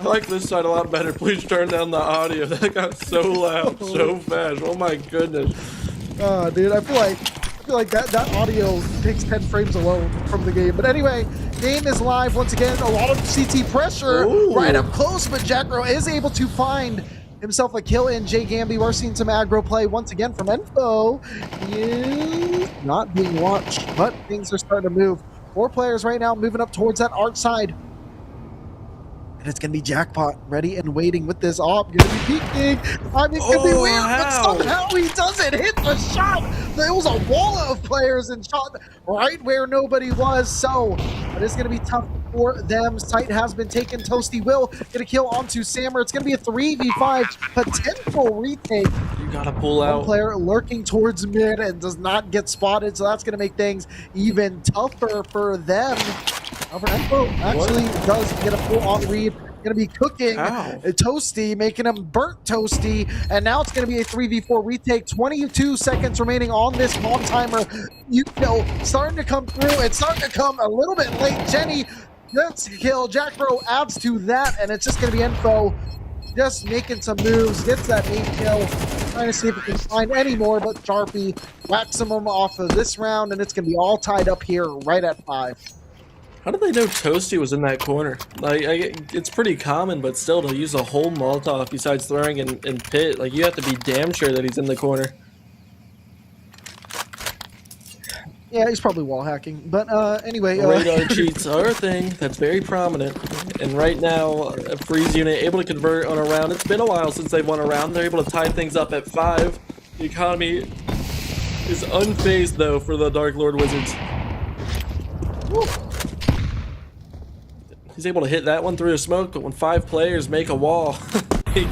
Speaker 5: I like this side a lot better. Please turn down the audio. That got so loud so fast. Oh my goodness.
Speaker 4: Dude, I feel like that audio takes 10 frames alone from the game. But anyway, game is live once again. A lot of CT pressure right up close, but Jackro is able to find himself a kill in Jay Gamby. We're seeing some aggro play once again from Info. He is not being watched, but things are starting to move. 4 players right now moving up towards that art side. And it's going to be Jackpot ready and waiting with this op. Going to be peeking. I mean, it could be weird, but somehow he doesn't hit the shot. There was a wall of players and shot right where nobody was. So it is going to be tough for them. Sight has been taken. Toasty will get a kill onto Sammer. It's going to be a 3v5 potential retake.
Speaker 5: You gotta pull
Speaker 4: One
Speaker 5: out.
Speaker 4: player lurking towards mid and does not get spotted. So that's going to make things even tougher for them. However, Info actually does get a full-on read. Going to be cooking Toasty, making him burnt Toasty, and now it's going to be a 3v4 retake. 22 seconds remaining on this bomb timer. You know, starting to come through. It's starting to come a little bit late. Jenny gets a kill. Jackbro adds to that, and it's just going to be Info just making some moves. Gets that 8 kill. Trying to see if it can find any more, but Sharpie whacks him off of this round, and it's going to be all tied up here right at 5.
Speaker 5: How did they know Toasty was in that corner? Like, it's pretty common, but still to use a whole Molotov besides throwing in pit, like you have to be damn sure that he's in the corner.
Speaker 4: Yeah, he's probably wall hacking. But anyway,
Speaker 5: Radar cheats are a thing that's very prominent, and right now, a Freeze Unit able to convert on a round. It's been a while since they've won a round. They're able to tie things up at 5. The economy is unfazed though for the Dark Lord Wizards. Woo. He's able to hit that one through the smoke, but when 5 players make a wall, he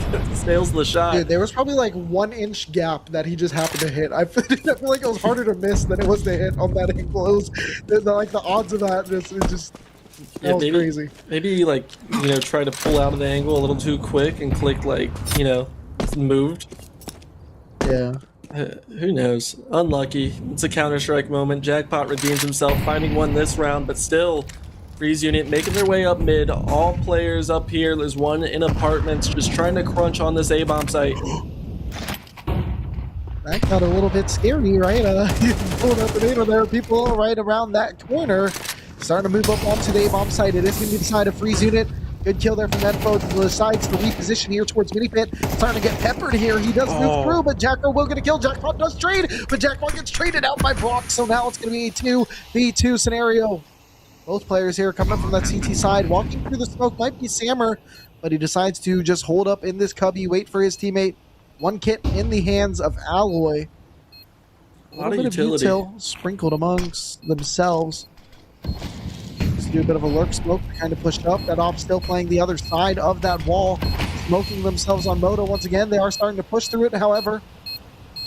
Speaker 5: nails the shot.
Speaker 4: Dude, there was probably like 1 inch gap that he just happened to hit. I feel like it was harder to miss than it was to hit on that angle. It was, like the odds of that, that was crazy.
Speaker 5: Maybe like, you know, try to pull out of the angle a little too quick and click like, you know, moved.
Speaker 4: Yeah.
Speaker 5: Who knows? Unlucky. It's a Counter-Strike moment. Jackpot redeems himself, finding one this round, but still, Freeze unit making their way up mid. All players up here. There's one in apartments just trying to crunch on this A-bomb site.
Speaker 4: That got a little bit scary, right? Pulling up the name there. People right around that corner starting to move up onto the A-bomb site. It is going to be the side of Freeze unit. Good kill there from Edfo. Decides to reposition here towards Mini Pit. Starting to get peppered here. He does move through, but Jacko will get a kill. Jackpot does trade, but Jackpot gets traded out by Brock. So now it's going to be a 2v2 scenario. Both players here coming up from that CT side. Walking through the smoke might be Sammer, but he decides to just hold up in this cubby, wait for his teammate. One kit in the hands of Alloy.
Speaker 5: A lot of utility.
Speaker 4: Util sprinkled amongst themselves. Just do a bit of a lurk smoke to kind of push up. That op still playing the other side of that wall, smoking themselves on Moto once again. They are starting to push through it, however.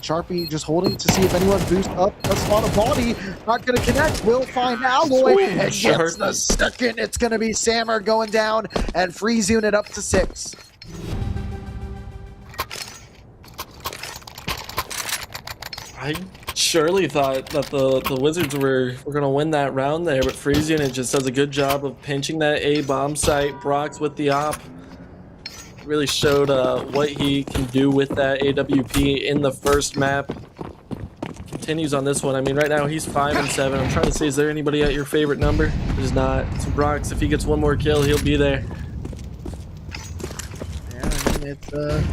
Speaker 4: Sharpie just holding to see if anyone boosts up. Does spot a body. Not going to connect. Will find Alloy. And gets the second. It's going to be Sammer going down. And Freeze unit up to 6.
Speaker 5: I surely thought that the Wizards were going to win that round there, but Freeze unit just does a good job of pinching that A-bomb site. Brock's with the op. Really showed what he can do with that AWP in the first map. Continues on this one. I mean, right now he's 5 and 7. I'm trying to see, is there anybody at your favorite number? There's not. So Brock's, if he gets one more kill, he'll be there.
Speaker 4: Yeah, I mean, it's the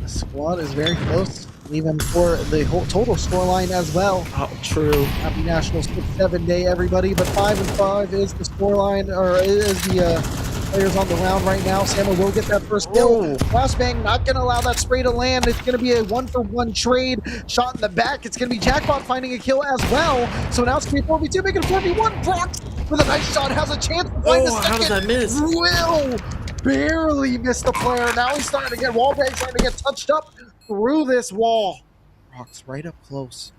Speaker 4: squad is very close, even for the whole total scoreline as well.
Speaker 5: Oh, true.
Speaker 4: Happy National 6-7 Day, everybody. But 5 and 5 is the scoreline, or is the players on the round right now. Sammer will get that first kill. Flashbang not going to allow that spray to land. It's going to be a 1-for-1 trade. Shot in the back. It's going to be Jackpot finding a kill as well. So now it's going to be 4v2, making 4v1. Brock with a nice shot has a chance to find the second.
Speaker 5: How did I miss?
Speaker 4: Will barely missed the player. Now he's starting to get wallbang, starting to get touched up through this wall. Brock's right up close.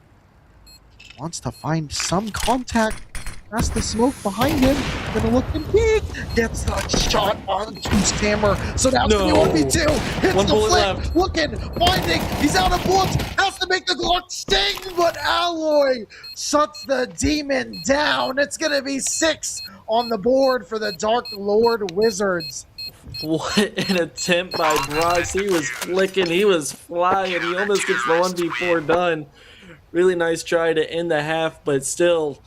Speaker 4: Wants to find some contact. Past the smoke behind him. Gonna look and peek. Gets the shot onto Sammer. So now it's gonna be 1v2. Hits
Speaker 5: One
Speaker 4: the
Speaker 5: bullet
Speaker 4: flip.
Speaker 5: left.
Speaker 4: Looking, finding. He's out of bullets. Has to make the Glock sting, but Alloy shuts the demon down. It's gonna be 6 on the board for the Dark Lord Wizards.
Speaker 5: What an attempt by Brox. He was flicking. He was flying. He almost gets the 1v4 done. Really nice try to end the half, but still,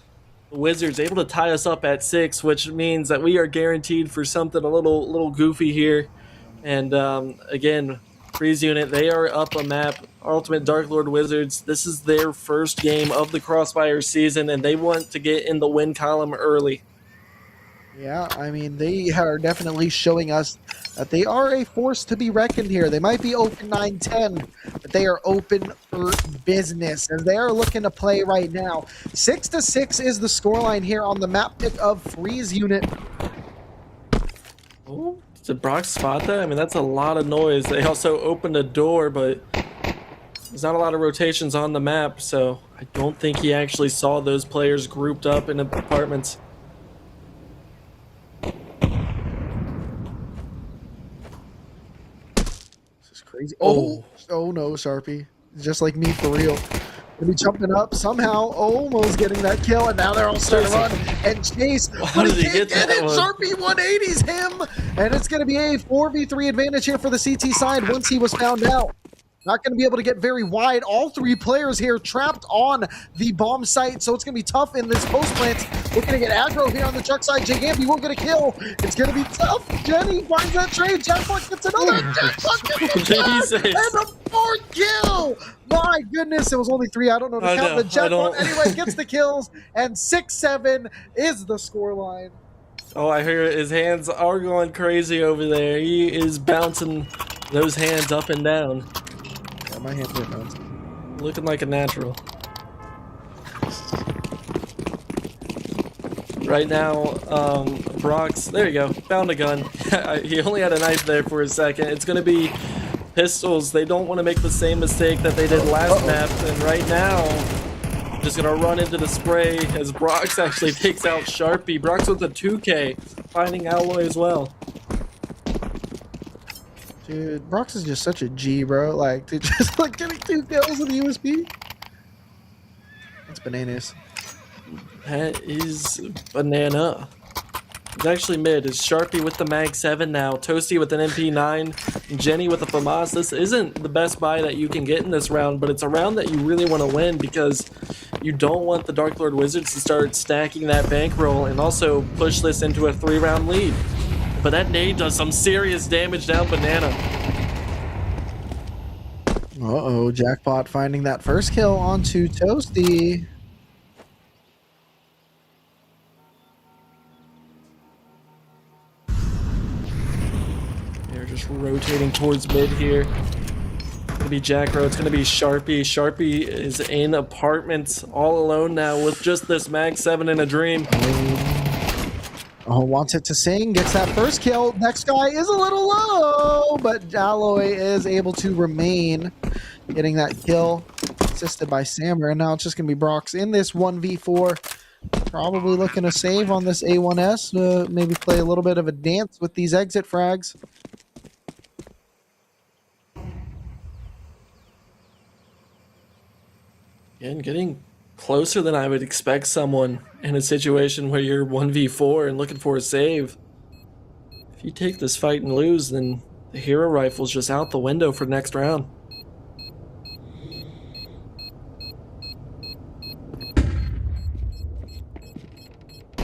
Speaker 5: the Wizards able to tie us up at 6, which means that we are guaranteed for something a little goofy here. And again, Freeze unit, they are up a map. Ultimate Dark Lord Wizards, this is their first game of the Crossfire season, and they want to get in the win column early.
Speaker 4: Yeah, I mean, they are definitely showing us that they are a force to be reckoned here. They might be open 9-10, but they are open for business, as they are looking to play right now. 6-6 is the scoreline here on the map pick of Freeze unit.
Speaker 5: Oh, did Brock spot that? I mean, that's a lot of noise. They also opened a door, but there's not a lot of rotations on the map, so I don't think he actually saw those players grouped up in apartments.
Speaker 4: Crazy. Oh no, Sharpie. Just like me for real. Gonna be jumping up somehow, almost getting that kill, and now they're all starting to run and chase.
Speaker 5: How
Speaker 4: But
Speaker 5: did
Speaker 4: he
Speaker 5: he
Speaker 4: can't
Speaker 5: get
Speaker 4: get it.
Speaker 5: that one?
Speaker 4: Sharpie 180s him, and it's gonna be a 4v3 advantage here for the CT side once he was found out. Not going to be able to get very wide. All 3 players here trapped on the bomb site, so it's going to be tough in this post plant. We're going to get aggro here on the truck side. Jagampi won't get a kill. It's going to be tough. Jenny finds that trade. Jackpot gets another. Jackpot gets a shot,
Speaker 5: Jesus.
Speaker 4: and a 4th kill. My goodness, it was only 3. I don't know to count the Jackpot. Anyway, gets the kills, and 6-7 is the scoreline.
Speaker 5: Oh, I hear his hands are going crazy over there. He is bouncing those hands up and down.
Speaker 4: Yeah, my hands are bouncing.
Speaker 5: Looking like a natural. Right now, Brock's, there you go, found a gun. He only had a knife there for a second. It's going to be pistols. They don't want to make the same mistake that they did last map. And right now, just going to run into the spray as Brox actually takes out Sharpie. Brox with a 2K, finding Alloy as well.
Speaker 4: Dude, Brox is just such a G, bro. Like, to just like getting 2 kills with the USB. That's bananas.
Speaker 5: That is banana. It's actually mid. It's Sharpie with the Mag 7 now. Toasty with an MP9. Jenny with a FAMAS. This isn't the best buy that you can get in this round, but it's a round that you really want to win because you don't want the Dark Lord Wizards to start stacking that bankroll and also push this into a 3-round lead. But that nade does some serious damage down banana.
Speaker 4: Uh-oh, Jackpot finding that first kill onto Toasty.
Speaker 5: They're just rotating towards mid here. It's gonna be Jackro, it's gonna be Sharpie. Sharpie is in apartments all alone now with just this Mag 7 in a dream.
Speaker 4: Oh, wants it to sing, gets that first kill. Next guy is a little low, but Alloy is able to remain, getting that kill, assisted by Sammer. And now it's just going to be Brox in this 1v4. Probably looking to save on this A1S, maybe play a little bit of a dance with these exit frags.
Speaker 5: Again, getting closer than I would expect someone in a situation where you're 1v4 and looking for a save. If you take this fight and lose, then the hero rifle's just out the window for next round.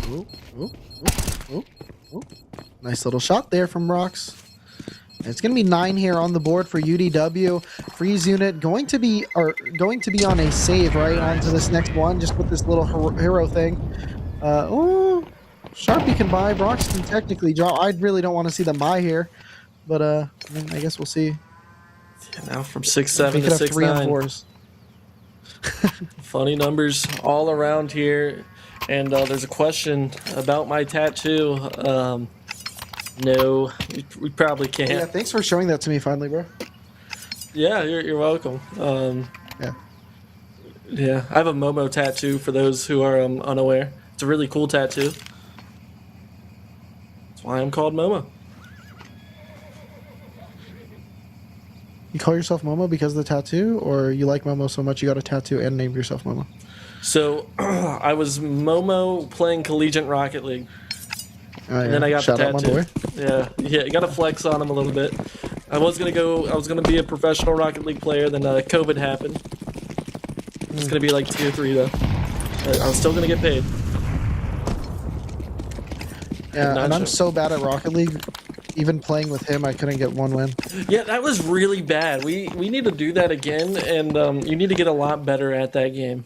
Speaker 4: Ooh, ooh, ooh, ooh, ooh. Nice little shot there from Brox. It's going to be 9 here on the board for UDW. Freeze unit going to be on a save right onto this next one, just with this little hero thing. Oh, Sharpie can buy. Brox can technically draw. I really don't want to see them buy here, but I mean, I guess we'll see.
Speaker 5: Yeah, now from 6-7 to 6-9. Funny numbers all around here, and there's a question about my tattoo. No, we probably can't.
Speaker 4: Yeah, thanks for showing that to me finally, bro.
Speaker 5: Yeah, you're welcome. Yeah, I have a Momo tattoo for those who are unaware. It's a really cool tattoo. That's why I'm called Momo.
Speaker 4: You call yourself Momo because of the tattoo, or you like Momo so much you got a tattoo and named yourself Momo?
Speaker 5: So, I was Momo playing Collegiate Rocket League.
Speaker 4: Oh, yeah.
Speaker 5: And then I got
Speaker 4: Shout
Speaker 5: the
Speaker 4: out my
Speaker 5: tattoo.
Speaker 4: boy.
Speaker 5: Yeah, you got to flex on him a little bit. I was gonna be a professional Rocket League player, then COVID happened. It's gonna be like tier 3 though. But I'm still gonna get paid.
Speaker 4: Yeah, and I'm so bad at Rocket League. Even playing with him, I couldn't get 1 win.
Speaker 5: Yeah, that was really bad. We need to do that again, and you need to get a lot better at that game.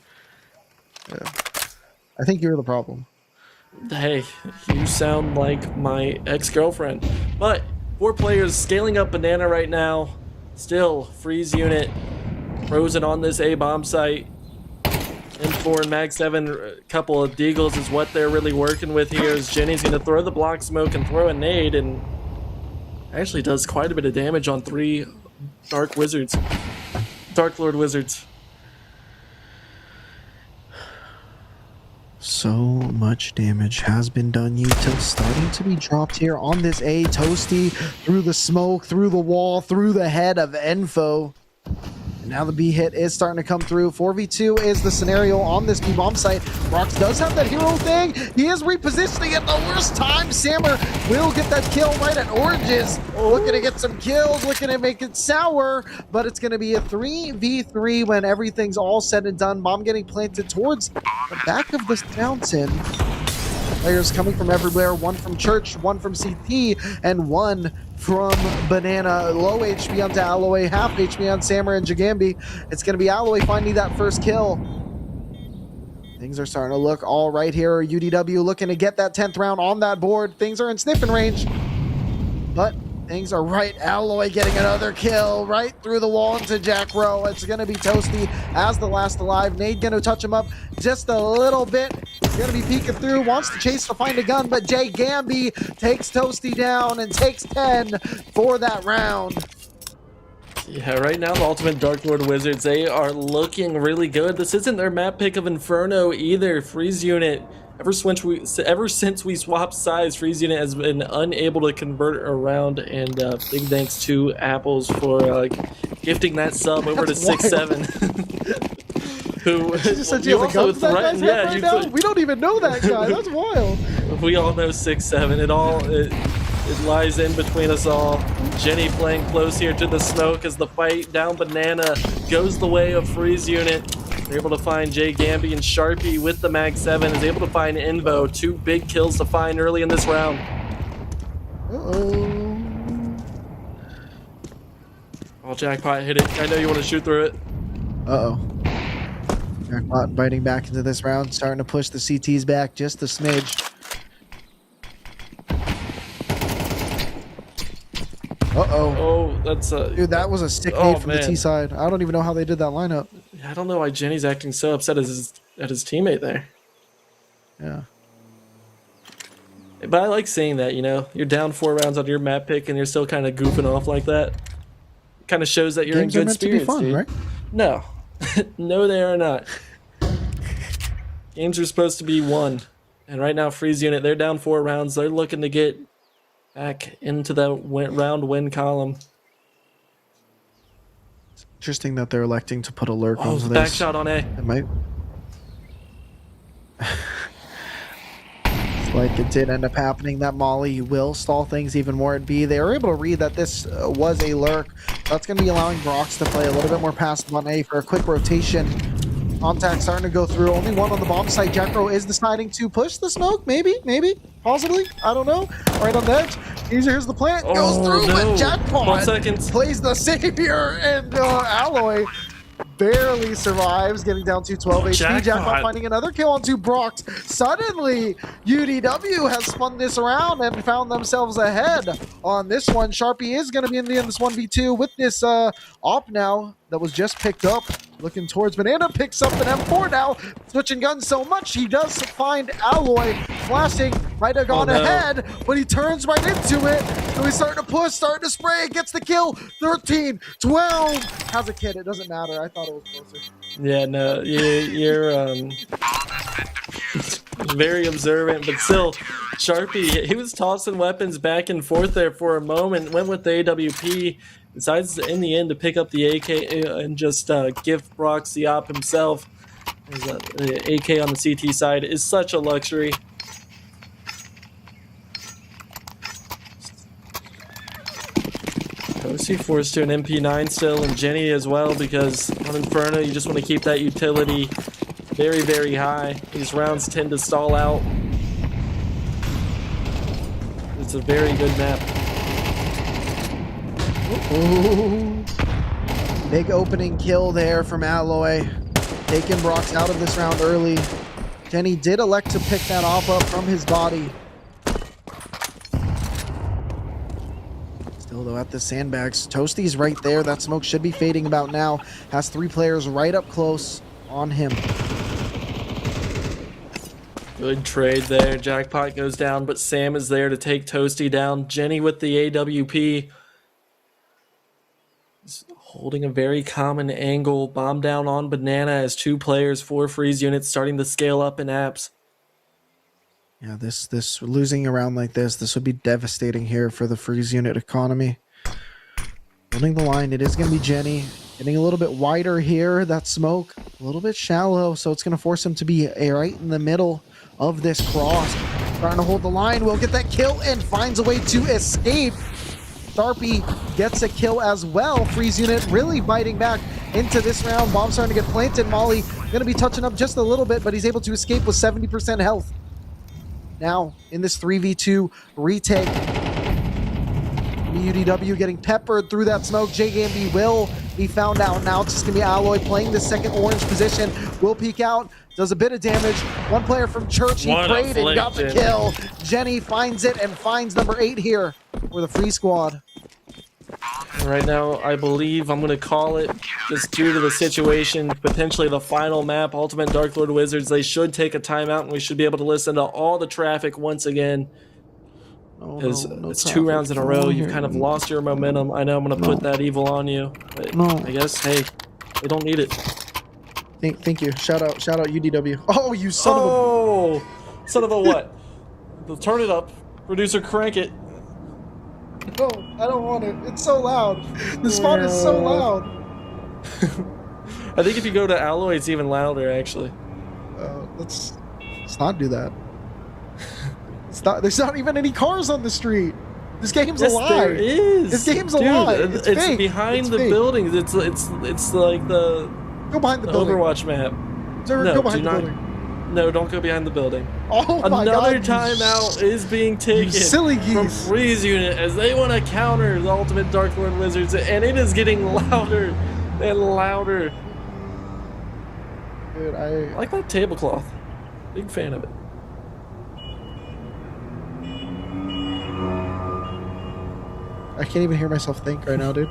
Speaker 4: Yeah. I think you're the problem.
Speaker 5: Hey, you sound like my ex-girlfriend. But 4 players scaling up banana right now. Still, freeze unit frozen on this A bomb site. M4 and Mag 7, a couple of deagles is what they're really working with here. As Jenny's going to throw the block smoke and throw a nade, and actually does quite a bit of damage on 3 Dark Lord Wizards.
Speaker 4: So much damage has been done. Util starting to be dropped here on this A. Toasty through the smoke, through the wall, through the head of Enfo. And now the B hit is starting to come through. 4v2 is the scenario on this B bomb site. Brox does have that hero thing. He is repositioning at the worst time. Sammer will get that kill right at Oranges. Looking to get some kills, looking to make it sour, but it's going to be a 3v3 when everything's all said and done. Bomb getting planted towards the back of this mountain. Players coming from everywhere. 1 from Church, 1 from CT, and 1 from Banana. Low HP onto Alloy, half HP on Sammer and Jagambi. It's going to be Alloy finding that first kill. Things are starting to look all right here. UDW looking to get that 10th round on that board. Things are in sniffing range. But Things are right. Alloy getting another kill right through the wall into Jack Rowe. It's going to be Toasty as the last alive. Nade going to touch him up just a little bit. He's going to be peeking through, wants to chase to find a gun, but Jay Gamby takes Toasty down and takes 10 for that round.
Speaker 5: Yeah, right now the Ultimate Dark Lord Wizards, they are looking really good. This isn't their map pick of Inferno either. Freeze Unit, ever since we swapped sides, Freeze Unit has been unable to convert around, and big thanks to Apples for gifting that sub over to 6-7. Who
Speaker 4: She just said you have a gun to that guy's head right now? We don't even know that guy. That's wild.
Speaker 5: We all know 6-7. It lies in between us all. Jenny playing close here to the smoke as the fight down Banana goes the way of Freeze Unit. They're able to find Jay Gamby, and Sharpie with the Mag 7 is able to find Invo. 2 big kills to find early in this round.
Speaker 4: Uh-oh.
Speaker 5: Oh, Jackpot hit it. I know you want to shoot through it.
Speaker 4: Uh-oh. Jackpot biting back into this round, starting to push the CTs back just a smidge. Uh-oh.
Speaker 5: Oh, that's
Speaker 4: Dude, that was a sick
Speaker 5: Oh,
Speaker 4: nade from the
Speaker 5: man.
Speaker 4: T side. I don't even know how they did that lineup.
Speaker 5: I don't know why Jenny's acting so upset at his teammate there.
Speaker 4: Yeah.
Speaker 5: But I like seeing that, you know. You're down 4 rounds on your map pick and you're still kind of goofing off like that. Kind of shows that you're
Speaker 4: Games
Speaker 5: in
Speaker 4: are
Speaker 5: good
Speaker 4: meant to be
Speaker 5: spirits,
Speaker 4: fun,
Speaker 5: dude.
Speaker 4: right?
Speaker 5: No. No, they are not. Games are supposed to be won. And right now, Freeze Unit, they're down 4 rounds. They're looking to get back into the round win column.
Speaker 4: Interesting that they're electing to put a lurk
Speaker 5: Oh,
Speaker 4: onto
Speaker 5: the back
Speaker 4: this.
Speaker 5: shot on A.
Speaker 4: It might. It's like it did end up happening. That Molly will stall things even more at B. They were able to read that this was a lurk. That's going to be allowing Brox to play a little bit more passive on A for a quick rotation. Contact starting to go through. Only one on the bomb site. Jackro is deciding to push the smoke. Maybe, possibly. I don't know. Right on the edge. Here's the plant. Goes through,
Speaker 5: no.
Speaker 4: but Jackpot
Speaker 5: 1 second.
Speaker 4: plays the savior, and Alloy barely survives, getting down to 12 HP.
Speaker 5: Jackpot.
Speaker 4: Jackpot finding another kill onto Brox. Suddenly, UDW has spun this around and found themselves ahead on this one. Sharpie is going to be in this 1v2 with this op now that was just picked up. Looking towards Banana, picks up an M4 now. Switching guns so much, he does find Alloy. Flashing, might have gone ahead, but he turns right into it. So he's starting to push, starting to spray, gets the kill. 13, 12. Has a kid, it doesn't matter. I thought it was closer.
Speaker 5: Yeah, no, you're very observant, but still, Sharpie, he was tossing weapons back and forth there for a moment, went with the AWP, decides in the end to pick up the AK and just gift Brox the op himself. The AK on the CT side is such a luxury. Toasty forced to an MP9 still, and Jenny as well, because on Inferno you just want to keep that utility very, very high. These rounds tend to stall out. It's a very good map.
Speaker 4: Ooh. Big opening kill there from Alloy. Taking Brox out of this round early. Jenny did elect to pick that off up from his body. Still though at the sandbags. Toasty's right there. That smoke should be fading about now. Has 3 players right up close on him.
Speaker 5: Good trade there. Jackpot goes down, but Sam is there to take Toasty down. Jenny with the AWP. Holding a very common angle. Bomb down on Banana as 2 players, 4 freeze units starting to scale up in apps.
Speaker 4: Yeah, this losing a round like this would be devastating here for the freeze unit economy. Holding the line, it is going to be Jenny. Getting a little bit wider here. That smoke, a little bit shallow, so it's going to force him to be right in the middle of this cross. Trying to hold the line, will get that kill and finds a way to escape. Sharpie gets a kill as well. Freeze unit really biting back into this round. Bomb starting to get planted. Molly going to be touching up just a little bit, but he's able to escape with 70% health. Now, in this 3v2 retake, UDW getting peppered through that smoke. J-Gamby will He found out. Now it's just going to be Alloy playing the second orange position. Will peek out. Does a bit of damage. One player from Church. He prayed and got the kill. Jenny finds it and finds number 8 here for the free squad.
Speaker 5: Right now, I believe I'm going to call it, just due to the situation, potentially the final map, Ultimate Dark Lord Wizards. They should take a timeout, and we should be able to listen to all the traffic once again. Because it's 2 rounds in a row. You've kind of lost your momentum. I know I'm going to put that evil on you. But I guess, hey, they don't need it.
Speaker 4: Thank you. Shout out UDW. Oh, you son of a...
Speaker 5: Oh! Son of a what? Turn it up. Producer, crank it.
Speaker 4: No, I don't want it. It's so loud. The spot is so loud.
Speaker 5: I think if you go to Alloy, it's even louder, actually.
Speaker 4: Let's not do that. There's not even any cars on the street. This game's alive.
Speaker 5: There is.
Speaker 4: This game's alive. It's fake.
Speaker 5: Behind the buildings. It's like the
Speaker 4: go behind the building.
Speaker 5: Overwatch map.
Speaker 4: Go behind the building.
Speaker 5: No, don't go behind the building.
Speaker 4: Oh my
Speaker 5: Another
Speaker 4: God,
Speaker 5: timeout is being taken
Speaker 4: silly
Speaker 5: from
Speaker 4: geese.
Speaker 5: Freeze Unit as they want to counter the Ultimate Dark Lord Wizards, and it is getting louder and louder.
Speaker 4: Dude, I
Speaker 5: like that tablecloth. Big fan of it.
Speaker 4: I can't even hear myself think right now, dude.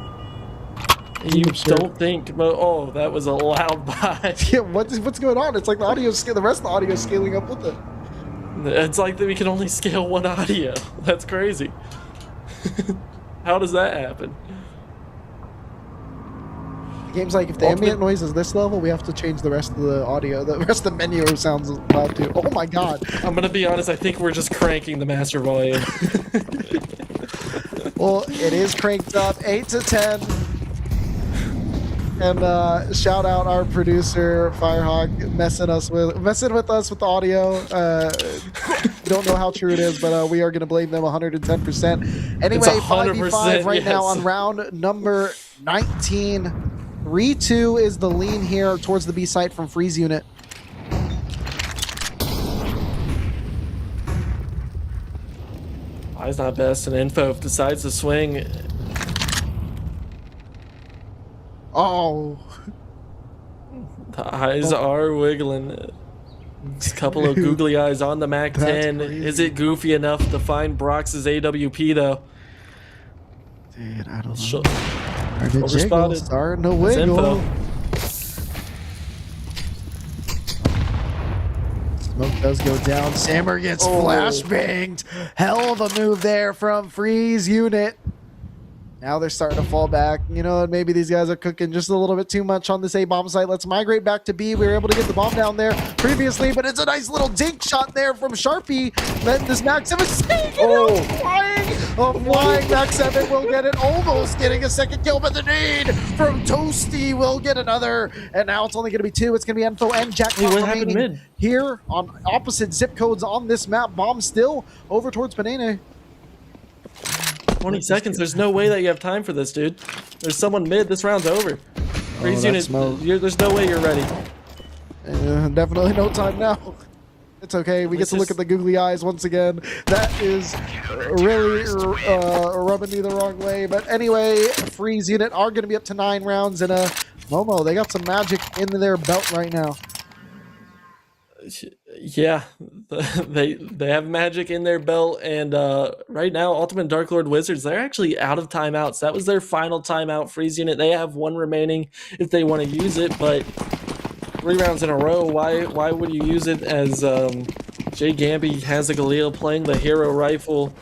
Speaker 5: You don't think, but oh, that was a loud buy.
Speaker 4: Yeah, what's going on? It's like the audio scale. The rest of the audio is scaling up with it.
Speaker 5: It's like that we can only scale one audio. That's crazy. How does that happen?
Speaker 4: The game's like, if the ambient noise is this level, we have to change the rest of the audio. The rest of the menu sounds loud too. Oh my God.
Speaker 5: I'm gonna be honest. I think we're just cranking the master volume.
Speaker 4: Well, it is cranked up 8 to 10. And shout out our producer Firehawk messing with us with the audio. Don't know how true it is, but we are going to blame them 110%. Anyway, 5v5 right now on round number 19. 3-2 is the lean here towards the B site from Freeze Unit.
Speaker 5: Eyes not best, and Info decides to swing.
Speaker 4: Oh.
Speaker 5: The eyes are wiggling. Just a couple of googly eyes on the Mac 10. Is it goofy enough to find Brox's AWP though?
Speaker 4: Dude, I don't know.
Speaker 5: Starting
Speaker 4: Starting to wiggle. Smoke does go down. Sammer gets flashbanged. Hell of a move there from Freeze Unit. Now they're starting to fall back. You know, maybe these guys are cooking just a little bit too much on this A bomb site. Let's migrate back to B. We were able to get the bomb down there previously, but it's a nice little dink shot there from Sharpie. Then this Max 7 flying. Max 7 will get it, almost getting a second kill, but the need from Toasty will get another. And now it's only going to be 2. It's going to be Info and Jack remaining here on opposite zip codes on this map. Bomb still over towards Panene.
Speaker 5: 20 seconds. There's no way that you have time for this, dude. There's someone mid. This round's over. Freeze Unit, there's no way you're ready.
Speaker 4: Definitely no time now. It's okay. We get to look at the googly eyes once again. That is really rubbing me the wrong way. But anyway, Freeze Unit are going to be up to 9 rounds. And Momo, they got some magic in their belt right now.
Speaker 5: Yeah, they have magic in their belt, and right now Ultimate Dark Lord Wizards, they're actually out of timeouts. That was their final timeout. Freeze Unit, they have 1 remaining if they want to use it, but 3 rounds in a row, why would you use it as Jay Gamby has a Galil playing the hero rifle?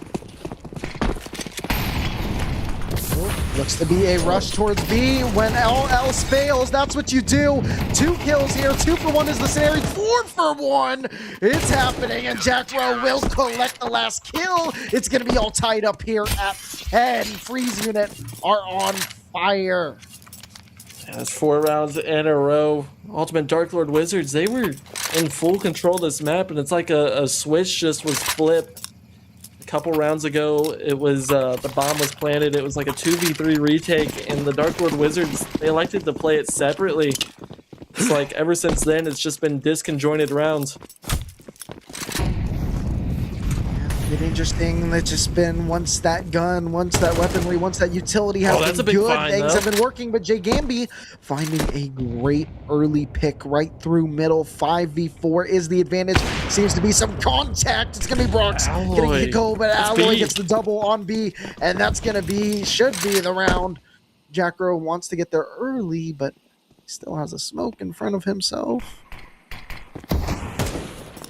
Speaker 4: Looks to be a rush towards B. When all else fails, that's what you do. 2 kills here. 2 for 1 is the scenario. 4 for 1. It's happening, and Jack Rowe will collect the last kill. It's going to be all tied up here at 10. Freeze Unit are on fire.
Speaker 5: That's 4 rounds in a row. Ultimate Dark Lord Wizards, they were in full control of this map, and it's like a switch just was flipped. Couple rounds ago, it was the bomb was planted. It was like a 2v3 retake, and the Dark Lord Wizards, they elected to play it separately. It's like ever since then, it's just been disconjointed rounds.
Speaker 4: Getting interesting. It's just been once that gun, once that weaponry, once that utility has
Speaker 5: that's
Speaker 4: been
Speaker 5: a big
Speaker 4: good,
Speaker 5: find,
Speaker 4: things
Speaker 5: though.
Speaker 4: have been working. But Jay Gamby finding a great early pick right through middle. 5v4 is the advantage. Seems to be some contact. It's gonna be Brox getting
Speaker 5: Alloy.
Speaker 4: the go, but
Speaker 5: That's
Speaker 4: Alloy
Speaker 5: B.
Speaker 4: gets the double on B, and that's gonna be, should be the round. Jackro wants to get there early, but still has a smoke in front of himself.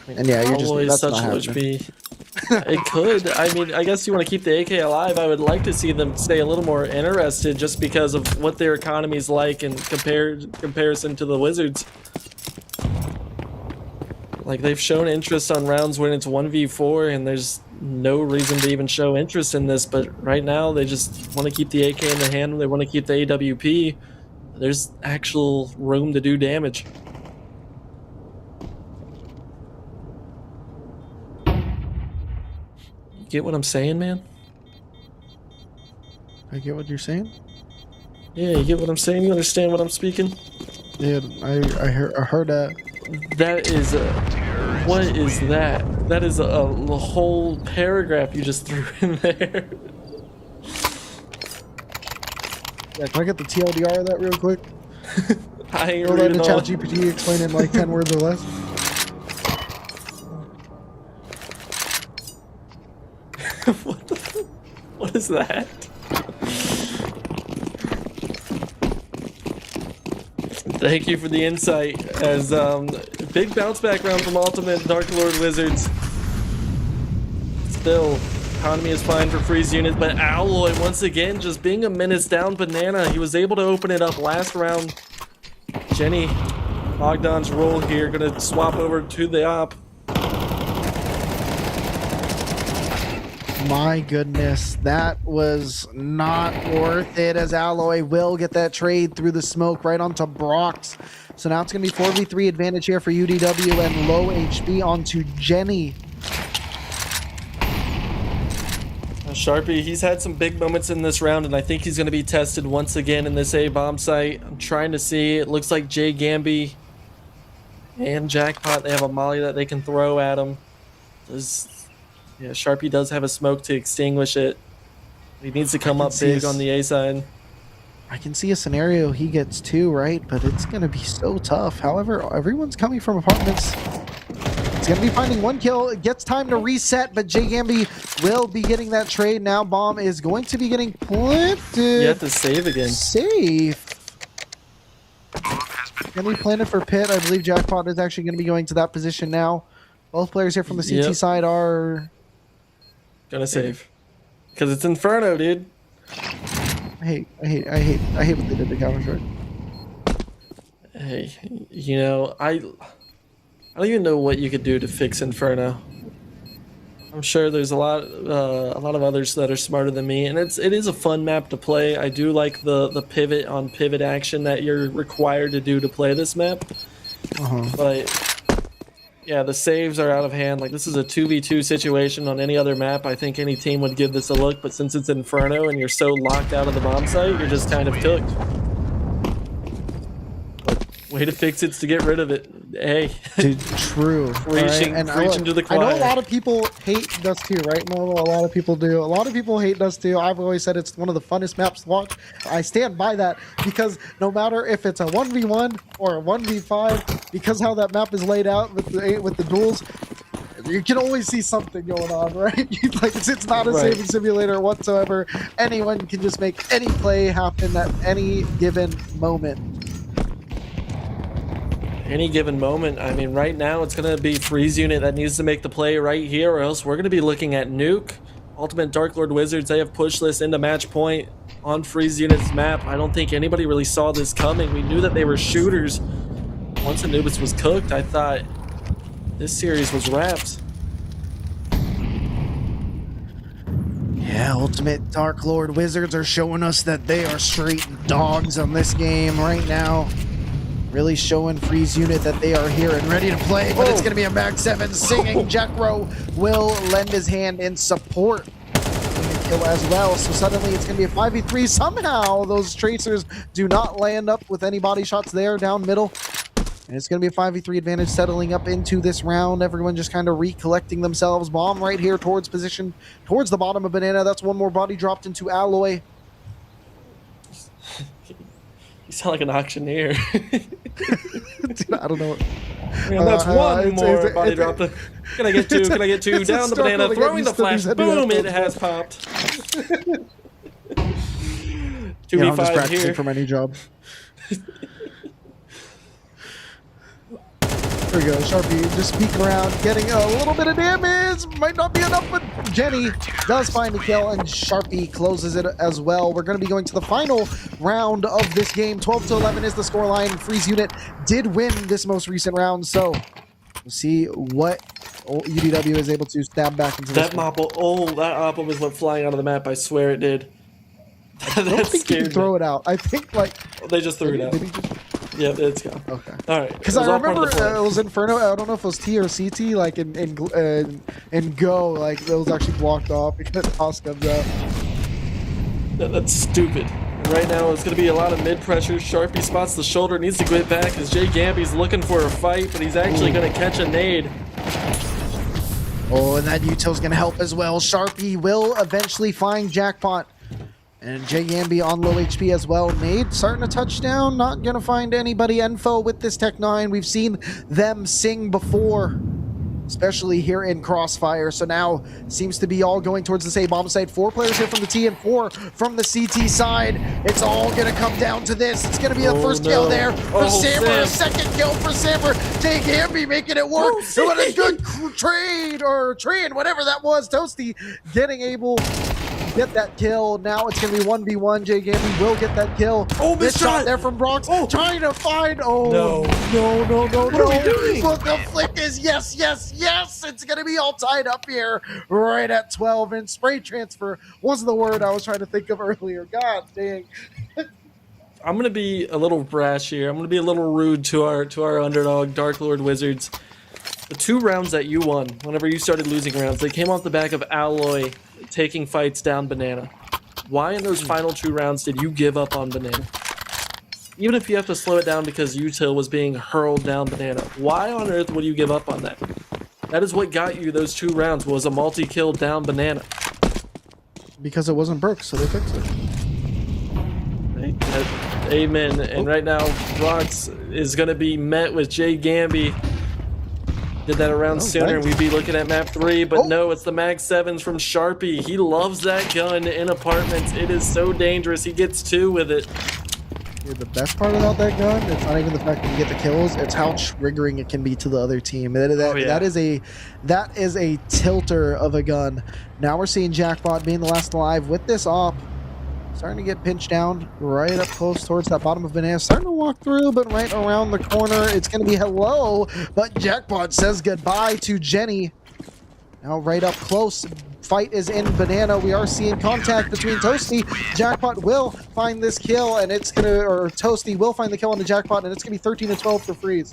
Speaker 4: And yeah, you're just,
Speaker 5: Alloy is
Speaker 4: that's
Speaker 5: such
Speaker 4: not
Speaker 5: low
Speaker 4: happening.
Speaker 5: HP. It could. I mean, I guess you want to keep the AK alive. I would like to see them stay a little more interested just because of what their economy's like in comparison to the Wizards. Like, they've shown interest on rounds when it's 1v4, and there's no reason to even show interest in this, but right now they just want to keep the AK in the hand. They want to keep the AWP. There's actual room to do damage. You get what I'm saying, man?
Speaker 4: I get what you're saying.
Speaker 5: Yeah, you get what I'm saying? You understand what I'm speaking?
Speaker 4: Yeah, I heard that.
Speaker 5: That is a... What is that? That is a whole paragraph you just threw in there.
Speaker 4: Yeah, can I get the TLDR of that real quick?
Speaker 5: I ain't
Speaker 4: Or let
Speaker 5: reading
Speaker 4: the
Speaker 5: all...
Speaker 4: chat GPT explain it in like 10 words or less.
Speaker 5: What is that? Thank you for the insight. As big bounce back round from Ultimate Dark Lord Wizards. Still, economy is fine for freeze units, but Alloy once again just being a minutes down banana. He was able to open it up last round. Jenny, Bogdan's role here, gonna swap over to the op.
Speaker 4: My goodness, that was not worth it, as Alloy will get that trade through the smoke right onto Brox. So now it's going to be 4v3 advantage here for UDW and low HP onto Jenny.
Speaker 5: Sharpie, he's had some big moments in this round, and I think he's going to be tested once again in this A-bomb site. I'm trying to see. It looks like Jay Gamby and Jackpot, they have a molly that they can throw at him. Yeah, Sharpie does have a smoke to extinguish it. He needs to come up big on the A side.
Speaker 4: I can see a scenario he gets two, right? But it's going to be so tough. However, everyone's coming from apartments. It's going to be finding one kill. It gets time to reset, but Jay Gamby will be getting that trade. Now bomb is going to be getting planted.
Speaker 5: You have to save again.
Speaker 4: Safe. Going to be planted for Pit. I believe Jackpot is actually going to be going to that position now. Both players here from the CT side are...
Speaker 5: Gonna save. Because it's Inferno, dude.
Speaker 4: I hate what they did to Counter-Strike.
Speaker 5: Hey, you know, I don't even know what you could do to fix Inferno. I'm sure there's a lot of others that are smarter than me, and it is a fun map to play. I do like the pivot on pivot action that you're required to do to play this map. But yeah, the saves are out of hand. Like, this is a 2v2 situation on any other map. I think any team would give this a look, but since it's Inferno and you're so locked out of the bomb site, you're just kind of cooked. But way to fix it's to get rid of it. Hey.
Speaker 4: Dude, true.
Speaker 5: Preaching to the choir.
Speaker 4: I know a lot of people hate Dust 2, right, Mo? A lot of people do. A lot of people hate Dust 2. I've always said it's one of the funnest maps to watch. I stand by that because no matter if it's a 1v1 or a 1v5, because how that map is laid out with the duels, you can always see something going on, right? Like, it's not a saving simulator whatsoever. Anyone can just make any play happen at any given moment.
Speaker 5: Any given moment. I mean, right now it's going to be Freeze Unit that needs to make the play right here, or else we're going to be looking at Nuke. Ultimate Dark Lord Wizards, they have pushed this into match point on Freeze Unit's map. I don't think anybody really saw this coming. We knew that they were shooters. Once Anubis was cooked, I thought this series was wrapped.
Speaker 4: Yeah, Ultimate Dark Lord Wizards are showing us that they are straight dogs on this game right now. Really showing Freeze Unit that they are here and ready to play, but it's going to be a Mag 7 singing. Jackro will lend his hand in support kill as well. So suddenly it's going to be a 5v3. Somehow those tracers do not land up with any body shots there down middle. And it's going to be a 5v3 advantage settling up into this round. Everyone just kind of recollecting themselves. Bomb right here towards position, towards the bottom of Banana. That's one more body dropped into Alloy.
Speaker 5: You sound like an auctioneer.
Speaker 4: Dude, I don't know.
Speaker 5: Man, that's one more body drop. Can I get two? Can I get two? Down the Banana, throwing the flash. Boom! It has popped. 2v5
Speaker 4: I'm just practicing
Speaker 5: here.
Speaker 4: for my new job. There we go, Sharpie just peek around, getting a little bit of damage. Might not be enough, but Jenny does find the kill, and Sharpie closes it as well. We're going to be going to the final round of this game. 12-11 is the scoreline. Freeze Unit did win this most recent round, so we'll see what UDW is able to stab back into this
Speaker 5: That
Speaker 4: one.
Speaker 5: Mopple, oh, that Optimus went flying out of the map. I swear it did.
Speaker 4: I don't think you can throw it out. I think, like...
Speaker 5: They just threw it out. Yeah, it's gone.
Speaker 4: Okay.
Speaker 5: All right.
Speaker 4: Because I remember it was Inferno. I don't know if it was T or CT. Like in Go, like it was actually blocked off because toss comes out.
Speaker 5: That's stupid. Right now, it's going to be a lot of mid pressure. Sharpie spots the shoulder, needs to get back as Jay Gamby's looking for a fight, but he's actually going to catch a nade.
Speaker 4: Oh, and that util's going to help as well. Sharpie will eventually find Jackpot. And Jay Gamby on low HP as well. Nade starting a touchdown. Not going to find anybody. Info with this Tech 9. We've seen them sing before, especially here in Crossfire. So now seems to be all going towards the same bomb site. 4 players here from the T and 4 from the CT side. It's all going to come down to this. It's going to be the first kill there for Sammer. A second kill for Sammer. Jay Gamby making it work. What a good trade, whatever that was. Toasty getting able get that kill. Now it's going to be 1v1. Jay Gamby will get that kill.
Speaker 5: Oh,
Speaker 4: this
Speaker 5: shot
Speaker 4: shot there from Brox.
Speaker 5: Oh.
Speaker 4: Trying to find. Oh,
Speaker 5: No.
Speaker 4: no.
Speaker 5: What are we doing?
Speaker 4: But the flick is yes. It's going to be all tied up here right at 12. And spray transfer wasn't the word I was trying to think of earlier. God dang.
Speaker 5: I'm going to be a little brash here. I'm going to be a little rude to our underdog, Dark Lord Wizards. The 2 rounds that you won, whenever you started losing rounds, they came off the back of Alloy taking fights down Banana. Why in those final 2 rounds did you give up on Banana? Even if you have to slow it down because Util was being hurled down Banana, why on earth would you give up on that? That is what got you those 2 rounds, was a multi-kill down Banana.
Speaker 4: Because it wasn't Burke, so they fixed it.
Speaker 5: Right? Amen. And right now, Brox is going to be met with Jay Gamby. Did that around sooner,
Speaker 4: nice.
Speaker 5: we'd be looking at map 3, but no, it's the Mag 7s from Sharpie. He loves that gun in apartments. It is so dangerous. He gets 2 with it.
Speaker 4: Dude, the best part about that gun, it's not even the fact that you get the kills, it's how triggering it can be to the other team. That is a tilter of a gun. Now we're seeing Jackpot being the last alive with this op. Starting to get pinched down right up close towards that bottom of Banana. Starting to walk through, but right around the corner, it's going to be hello. But Jackpot says goodbye to Jenny. Now right up close. Fight is in Banana. We are seeing contact between Toasty. Jackpot will find this kill, and it's going to, or Toasty will find the kill on the Jackpot, and it's going to be 13-12 for Freeze.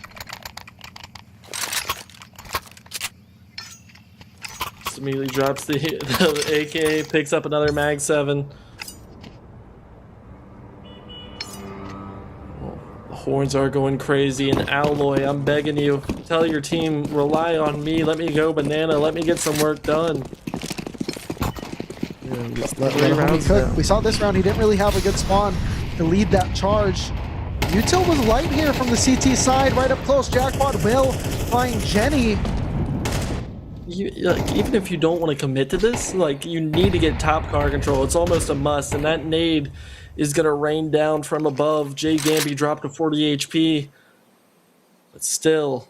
Speaker 5: Just immediately drops the AK, picks up another Mag 7. Horns are going crazy, and Alloy, I'm begging you, tell your team, rely on me, let me go Banana, let me get some work done.
Speaker 4: Let him cook. We saw this round, he didn't really have a good spawn to lead that charge. Util was light here from the CT side, right up close. Jackpot will find Jenny.
Speaker 5: Even if you don't want to commit to this, like, you need to get top car control. It's almost a must, and that nade is going to rain down from above. Jay Gamby dropped to 40 HP. But still.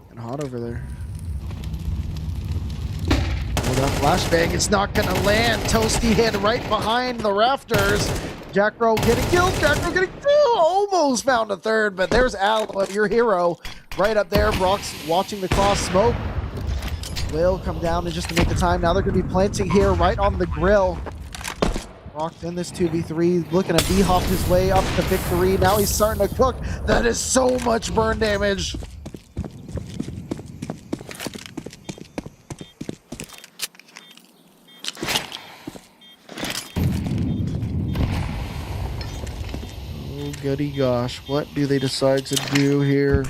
Speaker 4: And hot over there. Oh, that flashbang, it's not going to land. Toasty hit right behind the rafters. Jackro getting killed. Jackro getting killed. Almost found a third, but there's Alloy, your hero, right up there. Brock's watching the cross smoke. Will come down in just to make the time. Now they're going to be planting here right on the grill. Brock in this 2v3, looking to B-hop his way up to victory. Now he's starting to cook. That is so much burn damage. goody gosh. What do they decide to do here?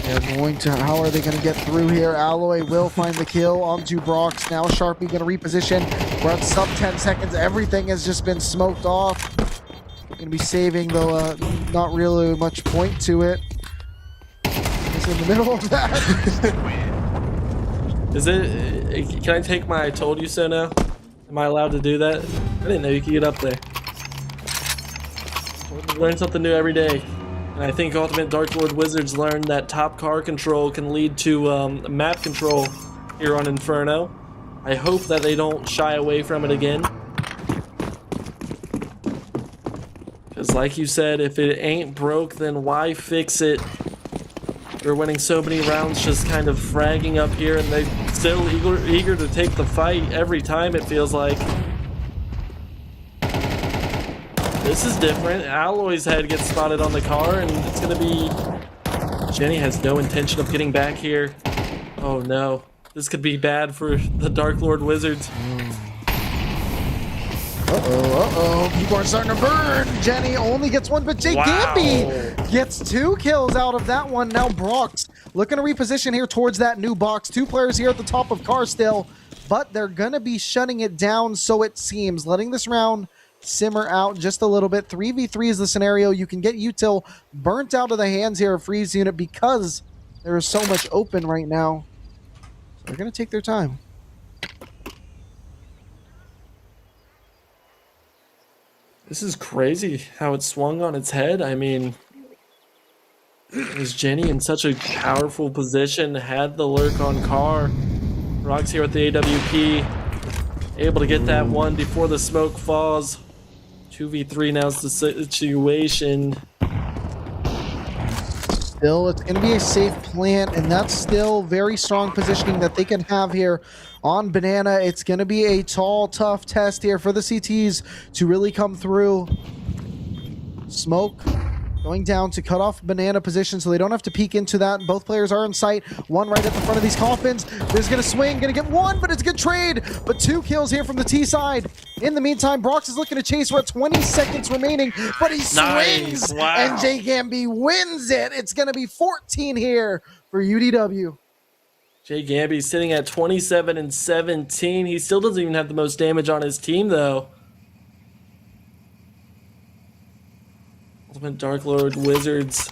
Speaker 4: They're going to, how are they going to get through here? Alloy will find the kill onto Brox. Now Sharpie going to reposition. We're at sub 10 seconds. Everything has just been smoked off. Going to be saving, though, not really much point to it. It's in the middle of that.
Speaker 5: Is it? Can I take my "I told you so" now? Am I allowed to do that? I didn't know you could get up there. Learn something new every day. And I think Ultimate Dark Lord Wizards learned that top car control can lead to map control here on Inferno. I hope that they don't shy away from it again. Because like you said, if it ain't broke, then why fix it? They're winning so many rounds just kind of fragging up here, and they're still eager to take the fight every time, it feels like. This is different. Alloy's head gets spotted on the car, and it's going to be... Jenny has no intention of getting back here. Oh no. This could be bad for the Dark Lord Wizards.
Speaker 4: People are starting to burn. Jenny only gets one, but Jay Gamby gets 2 kills out of that one. Now Brox looking to reposition here towards that new box. 2 players here at the top of car still, but they're going to be shutting it down, so it seems. Letting this round simmer out just a little bit. 3v3 is the scenario. You can get Util burnt out of the hands here of Freeze Unit because there is so much open right now. So they're going to take their time.
Speaker 5: This is crazy how it swung on its head. I mean, was Jenny in such a powerful position, had the lurk on car. Brox here with the AWP, able to get that one before the smoke falls. 2v3 now's the situation.
Speaker 4: Still, it's going to be a safe plant, and that's still very strong positioning that they can have here on Banana. It's going to be a tall, tough test here for the CTs to really come through. Smoke going down to cut off Banana position so they don't have to peek into that. Both players are in sight. One right at the front of these coffins. There's going to swing, going to get one, but it's a good trade. But 2 kills here from the T side. In the meantime, Brox is looking to chase. We're at 20 seconds remaining, but he swings, and Jay Gamby wins it. It's going to be 14 here for UDW.
Speaker 5: Jay Gamby sitting at 27 and 17. He still doesn't even have the most damage on his team, though. Ultimate Dark Lord Wizards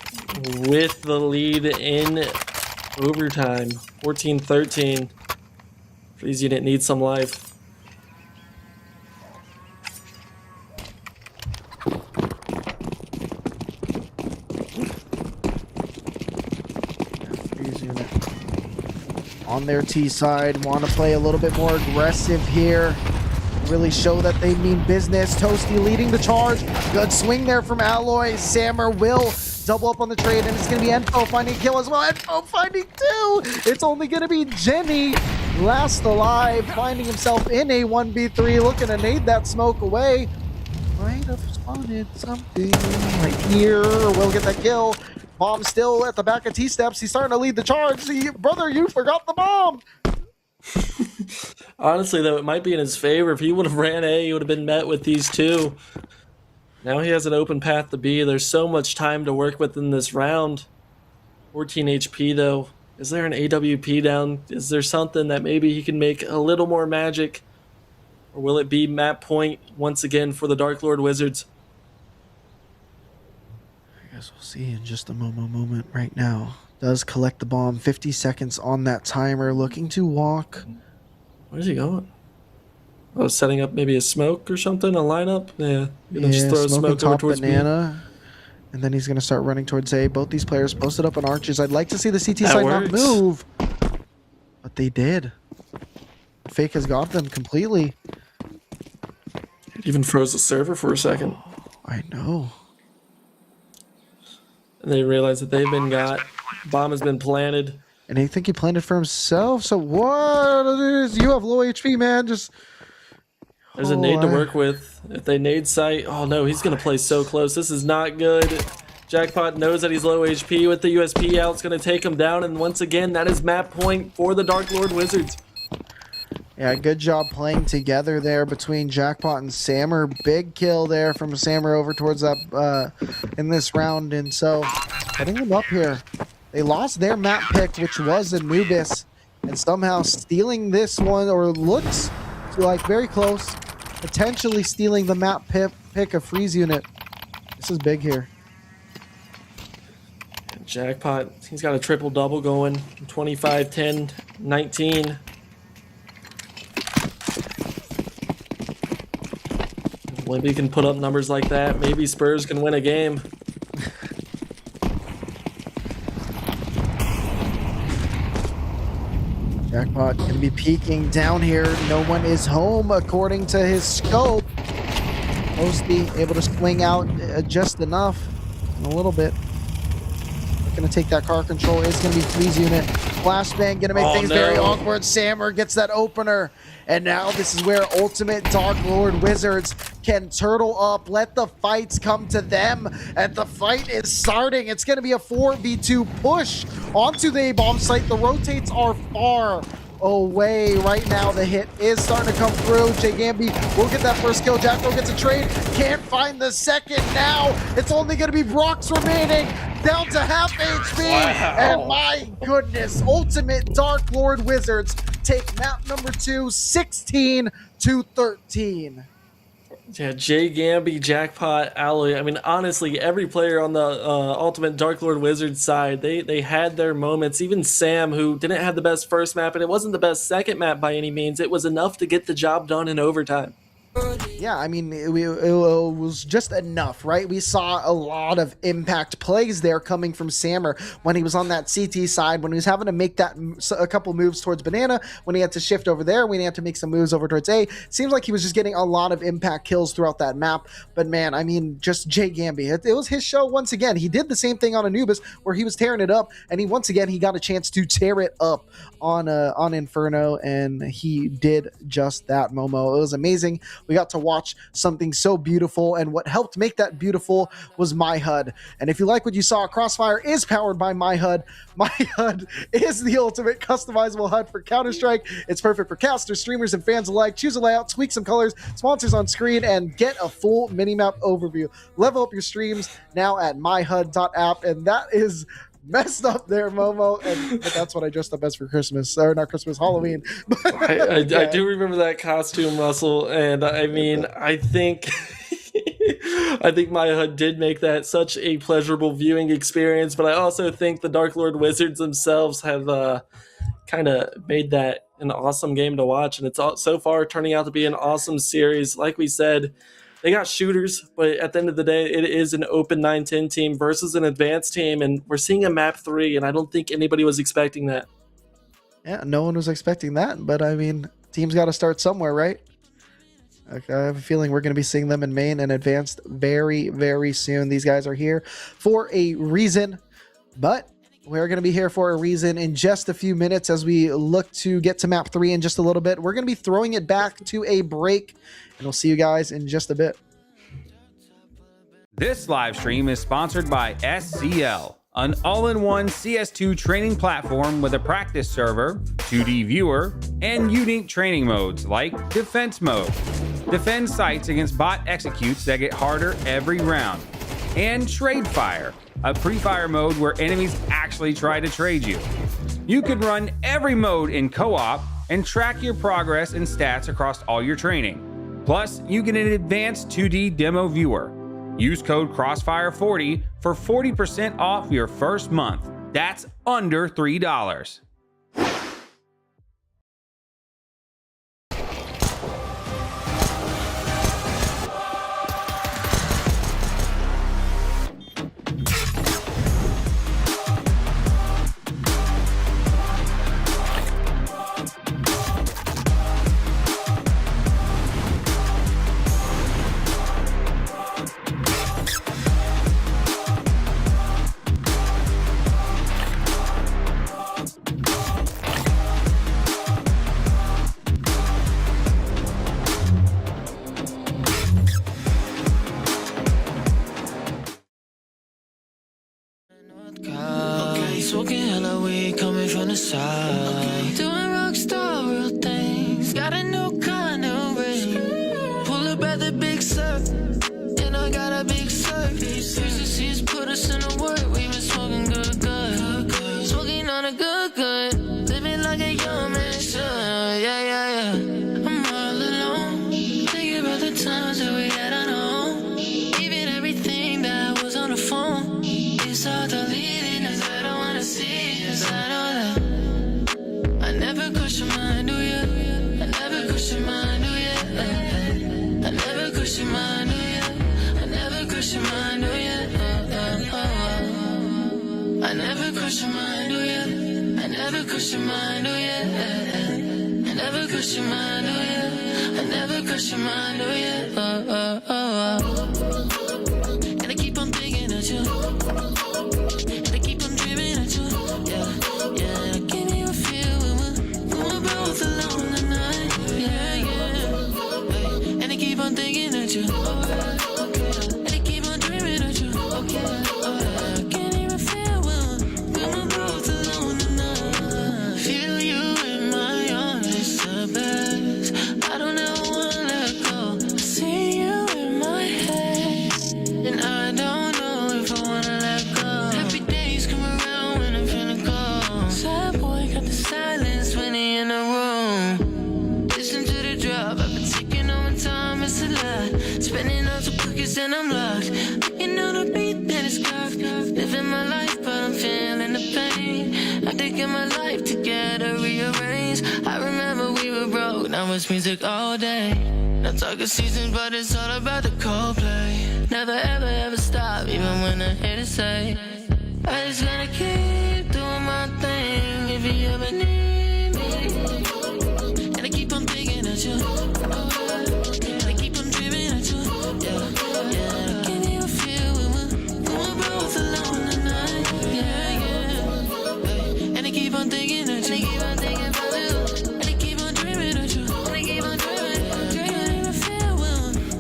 Speaker 5: with the lead in overtime. 14-13. Freeze Unit needs some life.
Speaker 4: Freeze Unit on their T side, want to play a little bit more aggressive here. Really show that they mean business. Toasty leading the charge. Good swing there from Alloy. Sammer will double up on the trade, and it's going to be Enfo finding a kill as well. Enfo finding 2. It's only going to be Jenny last alive, finding himself in a 1v3, looking to nade that smoke away. Might have spotted something right here. Will get that kill. Bomb still at the back of T-steps. He's starting to lead the charge. See, brother, you forgot the bomb.
Speaker 5: Honestly, though, it might be in his favor. If he would have ran A, he would have been met with these 2. Now he has an open path to B. There's so much time to work with in this round. 14 HP, though. Is there an AWP down? Is there something that maybe he can make a little more magic? Or will it be map point once again for the Dark Lord Wizards?
Speaker 4: I guess we'll see in just a moment right now. Does collect the bomb. 50 seconds on that timer. Looking to walk.
Speaker 5: Where's he going? Oh, setting up maybe a smoke or something, a lineup? Yeah, gonna just throw a smoke over towards Banana.
Speaker 4: And then he's going to start running towards A. Both these players posted up on arches. I'd like to see the CT side not move. But they did. Fake has got them completely.
Speaker 5: It even froze the server for a second.
Speaker 4: I know.
Speaker 5: And they realize that they've been got. Bomb has been planted.
Speaker 4: And I think he planted for himself. So what is you have low HP, man. Just
Speaker 5: there's a nade to work with. If they nade sight, oh no, he's gonna play so close. This is not good. Jackpot knows that he's low HP with the USP out. It's gonna take him down, and once again, that is map point for the Dark Lord Wizards.
Speaker 4: Yeah, good job playing together there between Jackpot and Sammer. Big kill there from Sammer over towards that in this round. And so putting them up here. They lost their map pick, which was Anubis, and somehow stealing this one, or looks like very close, potentially stealing the map pick of Freeze Unit. This is big here.
Speaker 5: Jackpot, he's got a triple-double going. 25, 10, 19. Maybe he can put up numbers like that. Maybe Spurs can win a game.
Speaker 4: Jackpot going to be peeking down here. No one is home according to his scope. Mostly able to swing out just enough. A little bit. Going to take that car control. Is going to be Freeze Unit. Flashbang going to make things very awkward. Sammer gets that opener. And now this is where Ultimate Dark Lord Wizards can turtle up. Let the fights come to them. And the fight is starting. It's going to be a 4v2 push onto the A-bomb site. The rotates are far away right now. The hit is starting to come through. Jay Gamby will get that first kill. Jacko gets a trade. Can't find the second now. It's only going to be Brox remaining. Down to half HP.
Speaker 5: Wow.
Speaker 4: And my goodness, Ultimate Dark Lord Wizards take map number 2, 16-13.
Speaker 5: Yeah, Jay Gamby, Jackpot, Alloy. I mean, honestly, every player on the Ultimate Dark Lord Wizards side, they had their moments. Even Sam, who didn't have the best first map, and it wasn't the best second map by any means. It was enough to get the job done in overtime.
Speaker 4: Yeah, I mean, it was just enough, right? We saw a lot of impact plays there coming from Sammer when he was on that CT side, when he was having to make a couple moves towards Banana, when he had to shift over there, when he had to make some moves over towards A. Seems like he was just getting a lot of impact kills throughout that map. But man, I mean, just Jay Gamby, it was his show once again. He did the same thing on Anubis where he was tearing it up, and he got a chance to tear it up on Inferno, and he did just that, Momo. It was amazing. We got to watch something so beautiful, and what helped make that beautiful was myhud. And if you like what you saw, Crossfire is powered by myhud. myhud is the ultimate customizable HUD for Counter-Strike. It's perfect for casters, streamers, and fans alike. Choose a layout, tweak some colors, sponsors on screen, and get a full minimap overview. Level up your streams now at myhud.app, and that is messed up there, Momo, but that's what I dressed up as for Christmas, or not Christmas, Halloween.
Speaker 5: I do remember that costume, Russell, and I mean, I think myhud did make that such a pleasurable viewing experience, but I also think the Dark Lord Wizards themselves have kind of made that an awesome game to watch, and it's so far turning out to be an awesome series. Like we said, they got shooters, but at the end of the day, it is an open 9-10 team versus an advanced team, and we're seeing a map 3, and I don't think anybody was expecting that.
Speaker 4: Yeah, no one was expecting that, but I mean, teams got to start somewhere, right? Okay, I have a feeling we're going to be seeing them in main and advanced very, very soon. These guys are here for a reason, but we're going to be here for a reason in just a few minutes as we look to get to map 3 in just a little bit. We're going to be throwing it back to a break, and we'll see you guys in just a bit.
Speaker 3: This live stream is sponsored by SCL, an all-in-one CS2 training platform with a practice server, 2D viewer, and unique training modes like Defense Mode. Defend sites against bot executes that get harder every round. And Trade Fire, a pre-fire mode where enemies actually try to trade you. You can run every mode in co-op and track your progress and stats across all your training. Plus, you get an advanced 2D demo viewer. Use code Crossfire40 for 40% off your first month. That's under $3.
Speaker 6: Smoking hella weed coming from the side. Doing rockstar real things. Got a
Speaker 1: cross your mind, oh yeah. I never cross your mind, oh yeah. I never cross your mind, oh yeah. I never cross your mind, oh yeah. I never cross your mind, oh yeah. I never cross your mind, oh yeah. I never cross your mind, oh yeah. I never cross your mind, oh yeah. And I keep on thinking of you. And I keep on dreaming of you. Yeah, yeah. Give me a feel when we're both alone tonight. Yeah, yeah. Hey. And I keep on thinking of you. And I keep on dreaming of you. Can't even feel when we're both alone tonight. Feel you in my arms, it's the best. I don't ever wanna let go. I see you in my head, and I don't know if I wanna let go. Happy days come around when I'm feeling cold. Sad boy got the silence when he in the room. Listen to the drop, I've been taking all my time, it's a lot. Spending out some cookies and I'm locked. Looking on the beat that is cocked. Living my life, but I'm feeling the pain. I'm taking my life together, rearrange. I remember we were broke, now it's music all day. Not talking seasons, but it's all about the Coldplay. Never ever ever stop, even when I hear to say I just gotta keep doing my thing if you ever need me. And I keep on thinking of you. And I keep on dreaming of you. Yeah, yeah. Can you feel when we're both alone tonight? Yeah, yeah. Hey. And I keep on thinking of you. And I keep on thinking about you. And I keep on dreaming of you. And I keep on dreaming. Can't even feel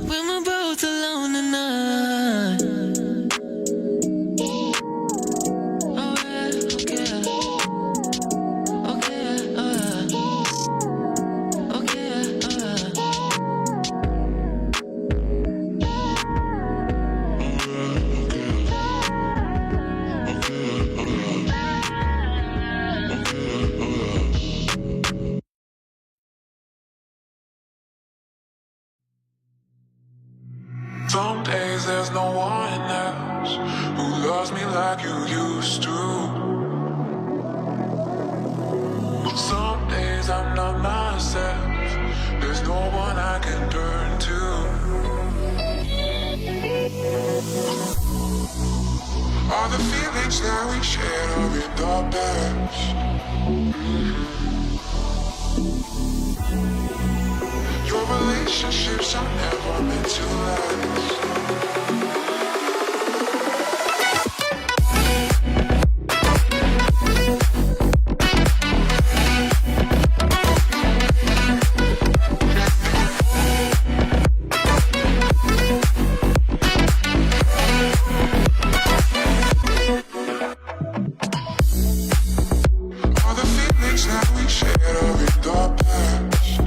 Speaker 1: when we're both alone tonight. Oh yeah, okay. Okay, okay,
Speaker 7: Some days there's no one else who loves me like you used to. Some days I'm not myself. There's no one I can turn to. All the feelings that we shared are in the past. Your relationships are never meant to last. All the feelings that we shared are in the past.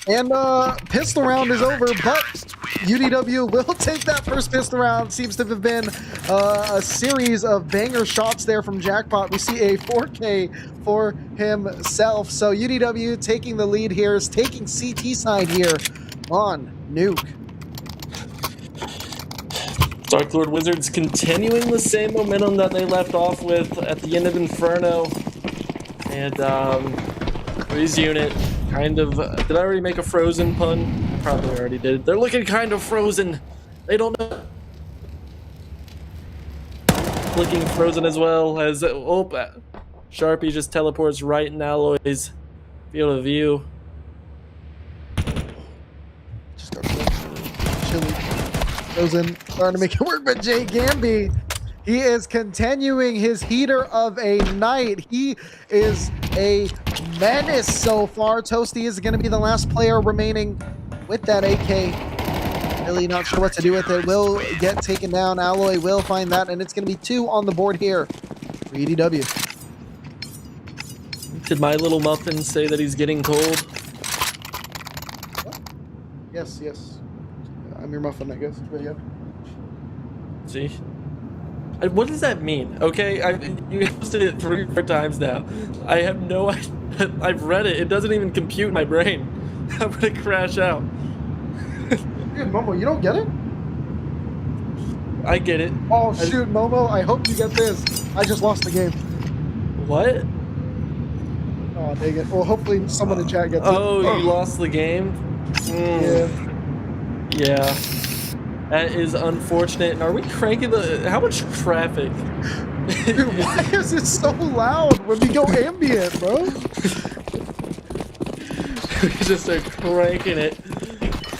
Speaker 4: And pistol round is over, but UDW will take that first pistol round. Seems to have been a series of banger shots there from Jackpot. We see a 4K for himself. So UDW taking the lead here, is taking CT side here on Nuke.
Speaker 5: Dark Lord Wizards continuing the same momentum that they left off with at the end of Inferno. And Freeze Unit kind of... did I already make a Frozen pun? I probably already did. They're looking kind of frozen. They don't know. Looking frozen as well as... oh, Sharpie just teleports right in Alloy's field of view.
Speaker 4: Just got chilly. Frozen, starting to make it work, but Jay Gamby, he is continuing his heater of a night. He is a menace so far. Toasty is going to be the last player remaining with that AK. Really not sure what to do with it. Will get taken down. Alloy will find that, and it's going to be 2 on the board here for EDW.
Speaker 5: Did my little muffin say that he's getting cold?
Speaker 4: What? Yes, yes. I'm your muffin, I guess. But yeah.
Speaker 5: See? What does that mean? Okay, you posted it 3 or 4 times now. I have no idea. I've read it. It doesn't even compute in my brain. I'm gonna crash out.
Speaker 4: Dude, Momo, you don't get it?
Speaker 5: I get it.
Speaker 4: Oh, shoot, Momo. I hope you get this. I just lost the game.
Speaker 5: What?
Speaker 4: Oh, dang it. Well, hopefully someone in chat gets it.
Speaker 5: Oh, you lost the game?
Speaker 4: Yeah.
Speaker 5: Yeah. That is unfortunate. And are we cranking the... how much traffic?
Speaker 4: Dude, why is it so loud when we go ambient, bro?
Speaker 5: We just are cranking it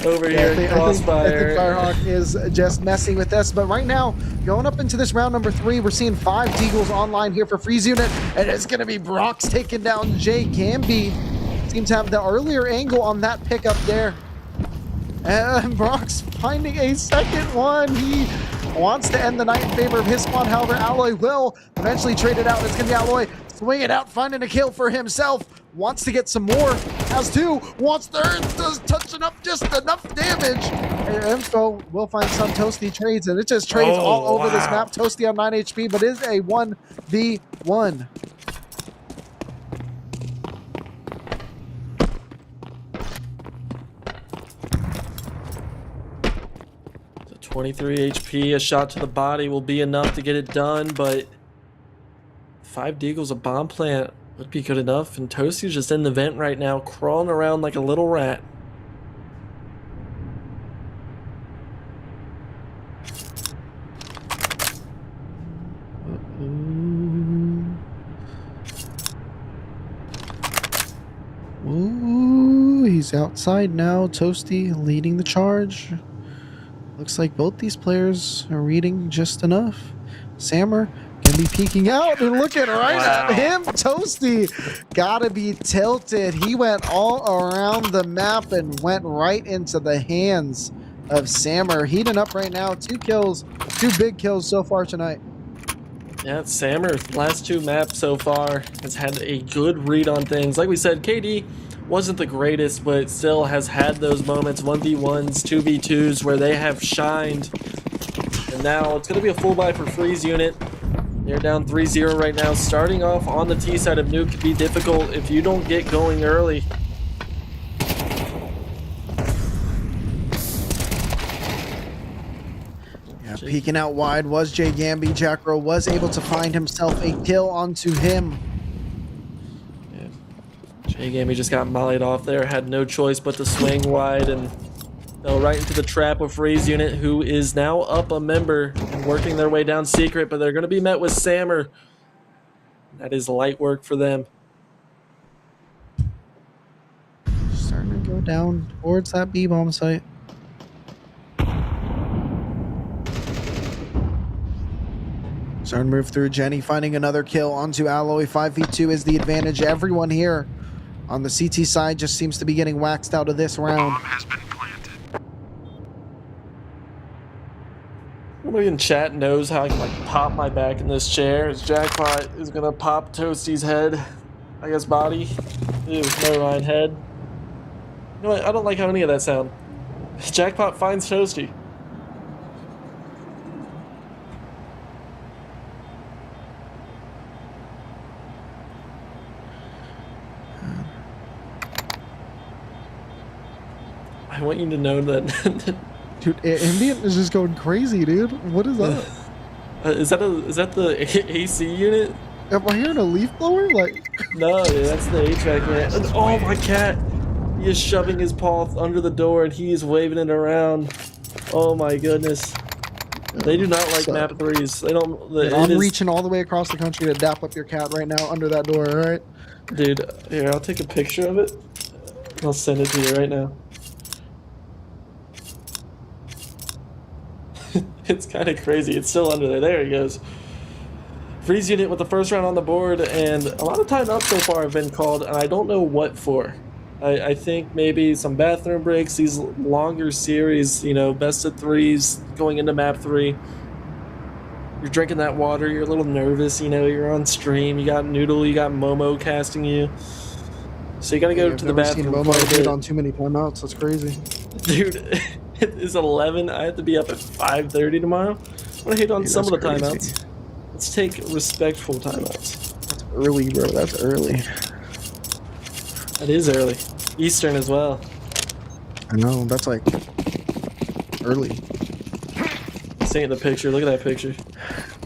Speaker 5: over here at Crossfire.
Speaker 4: I think Firehawk is just messing with us. But right now, going up into this round number 3, we're seeing 5 Deagles online here for Freeze Unit. And it's going to be Brox taking down Jay Gamby. Seems to have the earlier angle on that pickup there. And Brox finding a second one. He wants to end the night in favor of his squad. However, Alloy will eventually trade it out. It's going to be Alloy swing it out, finding a kill for himself. Wants to get some more. Has 2. Wants third. Does touching up just enough damage. And Info will find some Toasty trades. And it just trades all over this map. Toasty on 9 HP, but it is a 1v1.
Speaker 5: 23 HP, a shot to the body will be enough to get it done, but 5 Deagles, a bomb plant would be good enough, and Toasty's just in the vent right now, crawling around like a little rat.
Speaker 4: Ooh, he's outside now. Toasty leading the charge. Looks like both these players are reading just enough. Sammer can be peeking out and looking right at him. Toasty gotta be tilted. He went all around the map and went right into the hands of Sammer. Heating up right now. 2 kills, 2 big kills so far tonight.
Speaker 5: Yeah, Sammer's last 2 maps so far has had a good read on things. Like we said, KD wasn't the greatest, but still has had those moments, 1v1s, 2v2s, where they have shined. And now it's going to be a full buy for Freeze Unit. They're down 3-0 right now. Starting off on the T side of Nuke can be difficult if you don't get going early.
Speaker 4: Yeah, peeking out wide was Jay Gamby. Jackro was able to find himself a kill onto him.
Speaker 5: Jay Gamby just got mollied off there, had no choice but to swing wide and fell right into the trap of Freeze Unit, who is now up a member and working their way down secret, but they're going to be met with Sammer. That is light work for them.
Speaker 4: Starting to go down towards that B-bomb site. Starting to move through. Jenny finding another kill onto Alloy. 5v2 is the advantage. Everyone here on the CT side just seems to be getting waxed out of this round.
Speaker 5: Nobody in chat knows how I can like pop my back in this chair. As Jackpot is gonna pop Toasty's head, I guess body. Ew, never mind, head. You know what? I don't like how any of that sound. Jackpot finds Toasty. I want you to know that.
Speaker 4: Dude, Ambient is just going crazy, dude. What is that?
Speaker 5: Is that the AC unit?
Speaker 4: Am I hearing a leaf blower? Like,
Speaker 5: No, that's the HVAC unit. And, oh, my cat! He is shoving his paw under the door and he is waving it around. Oh my goodness. They do not like
Speaker 4: So-
Speaker 5: map 3s. They don't.
Speaker 4: dude,
Speaker 5: It
Speaker 4: I'm
Speaker 5: is-
Speaker 4: reaching all the way across the country to dap up your cat right now under that door, all right?
Speaker 5: Dude, here, I'll take a picture of it. I'll send it to you right now. It's kind of crazy. It's still under there. There he goes. Freeze unit with the first round on the board, and a lot of timeouts so far have been called, and I don't know what for. I think maybe some bathroom breaks, these longer series, you know, best of 3s going into map 3. You're drinking that water, you're a little nervous, you know, you're on stream, you got Noodle, you got Momo casting you. So you gotta go
Speaker 4: I've
Speaker 5: to the
Speaker 4: never seen
Speaker 5: bathroom
Speaker 4: Momo
Speaker 5: quite a
Speaker 4: hit
Speaker 5: bit.
Speaker 4: on too many timeouts. That's crazy.
Speaker 5: Dude, it is 11. I have to be up at 5:30 tomorrow. I'm gonna hit on
Speaker 4: Dude,
Speaker 5: some of the
Speaker 4: that's crazy.
Speaker 5: timeouts. Let's take respectful timeouts.
Speaker 4: That's early, bro. That's early.
Speaker 5: That is early. Eastern as well.
Speaker 4: I know. That's like early.
Speaker 5: Seeing at the picture. Look at that picture.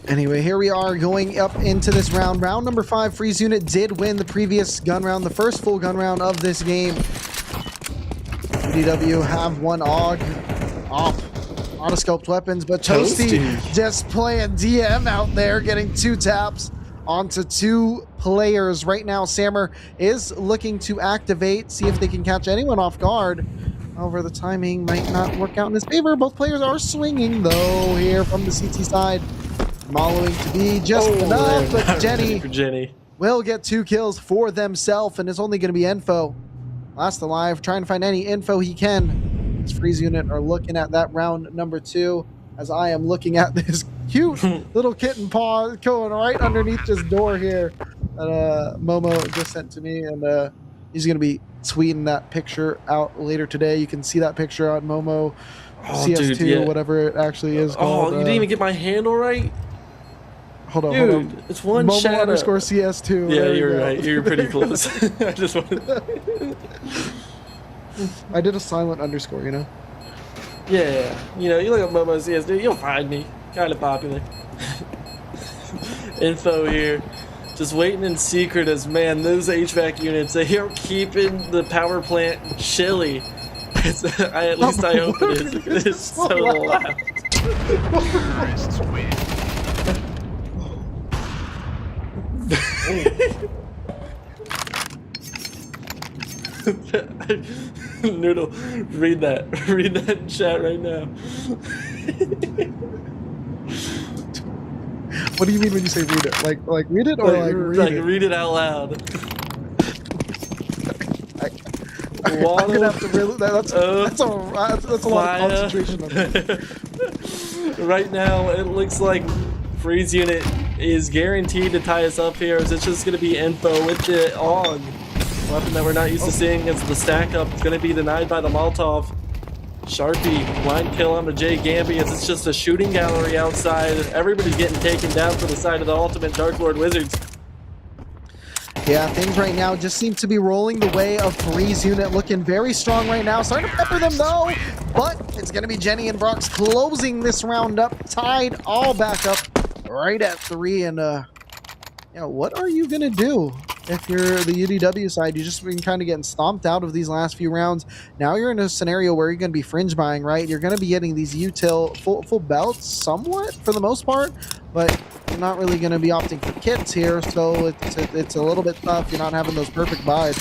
Speaker 4: Anyway, here we are going up into this round. Round number 5, Freeze Unit did win the previous gun round, the first full gun round of this game. DW have one AUG off autoscoped weapons, but Toasty just playing DM out there, getting 2 taps onto 2 players. Right now, Sammer is looking to activate, see if they can catch anyone off guard. However, the timing might not work out in his favor. Both players are swinging, though, here from the CT side. Following to be just enough, but Jenny
Speaker 5: For Jenny.
Speaker 4: will get 2 kills for themselves, and it's only going to be Info. Last alive, trying to find any info he can. This Freeze Unit are looking at that round number 2, as I am looking at this cute little kitten paw going right underneath this door here that Momo just sent to me, and he's going to be tweeting that picture out later today. You can see that picture on Momo CS2,
Speaker 5: dude, yeah.
Speaker 4: whatever it actually is called.
Speaker 5: Oh, you didn't even get my handle right?
Speaker 4: Hold on,
Speaker 5: Dude,
Speaker 4: hold on.
Speaker 5: it's one
Speaker 4: Momo
Speaker 5: shadow.
Speaker 4: underscore CS2.
Speaker 5: Yeah,
Speaker 4: There we
Speaker 5: you're
Speaker 4: go.
Speaker 5: right. You're pretty close. I just wanted.
Speaker 4: I did a silent underscore, you know?
Speaker 5: Yeah, you know, you look at Momo CS2, you'll find me. Kind of popular. Info here. Just waiting in secret as, man, those HVAC units, they are keeping the power plant chilly. At least I hope it is. It is so loud. Noodle, read that. Read that in chat right now.
Speaker 4: What do you mean when you say read it? Like read it or like read it?
Speaker 5: Read it out loud.
Speaker 4: I'm gonna have to really, that's a lot of concentration.
Speaker 5: Right now, it looks like Freeze Unit is guaranteed to tie us up here, as it's just going to be Info with the AUG. Weapon that we're not used to seeing as the stack up. It's going to be denied by the Molotov. Sharpie, blind kill on the J Gambi as it's just a shooting gallery outside. Everybody's getting taken down for the side of the ultimate Dark Lord Wizards.
Speaker 4: Yeah, things right now just seem to be rolling the way of Freeze Unit, looking very strong right now. Starting to pepper them though, but it's going to be Jenny and Brox closing this round up, tied all back up right at 3. And yeah, what are you going to do if you're the UDW side? You've just been kind of getting stomped out of these last few rounds. Now you're in a scenario where you're going to be fringe buying, right? You're going to be getting these util full belts somewhat for the most part, but you're not really going to be opting for kits here, so it's a little bit tough. You're not having those perfect buys.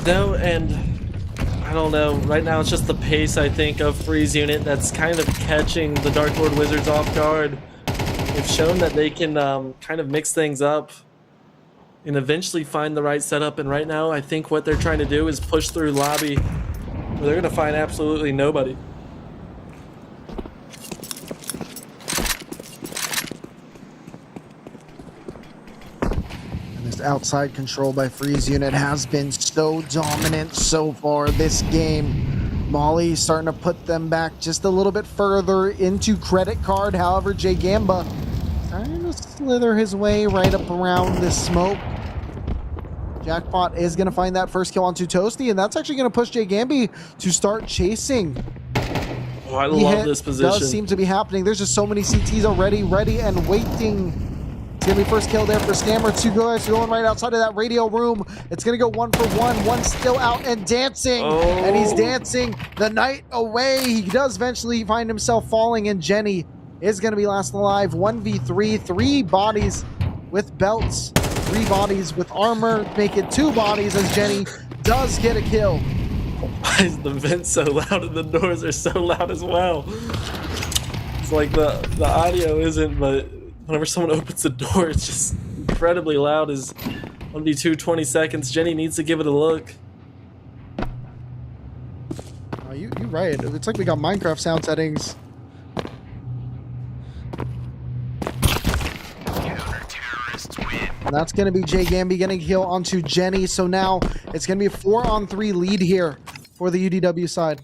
Speaker 5: No, and I don't know. Right now, it's just the pace, I think, of Freeze Unit that's kind of catching the Dark Lord Wizards off guard. They've shown that they can kind of mix things up and eventually find the right setup. And right now, I think what they're trying to do is push through lobby, where they're going to find absolutely nobody.
Speaker 4: And this outside control by Freeze Unit has been so dominant so far this game. Molly starting to put them back just a little bit further into credit card. However, Jay Gamba trying to slither his way right up around this smoke. Jackpot is going to find that first kill onto Toasty, and that's actually going to push Jay Gamby to start chasing.
Speaker 5: Oh, I love this position.
Speaker 4: Does seem to be happening. There's just so many CTs already ready and waiting. It's going to be first kill there for Stammer. Two guys going right outside of that radio room. It's going to go 1 for 1. One still out and dancing.
Speaker 5: Oh.
Speaker 4: And he's dancing the night away. He does eventually find himself falling, and Jenny is going to be last alive. 1v3. 3 bodies with belts. 3 bodies with armor. Make it 2 bodies as Jenny does get a kill.
Speaker 5: Why is the vent so loud and the doors are so loud as well? It's like the audio isn't, but whenever someone opens the door, it's just incredibly loud. Is 1v2, 20 seconds. Jenny needs to give it a look.
Speaker 4: You're right. It's like we got Minecraft sound settings. And that's going to be Jay Gamby getting a kill onto Jenny. So now it's going to be a 4-on-3 lead here for the UDW side.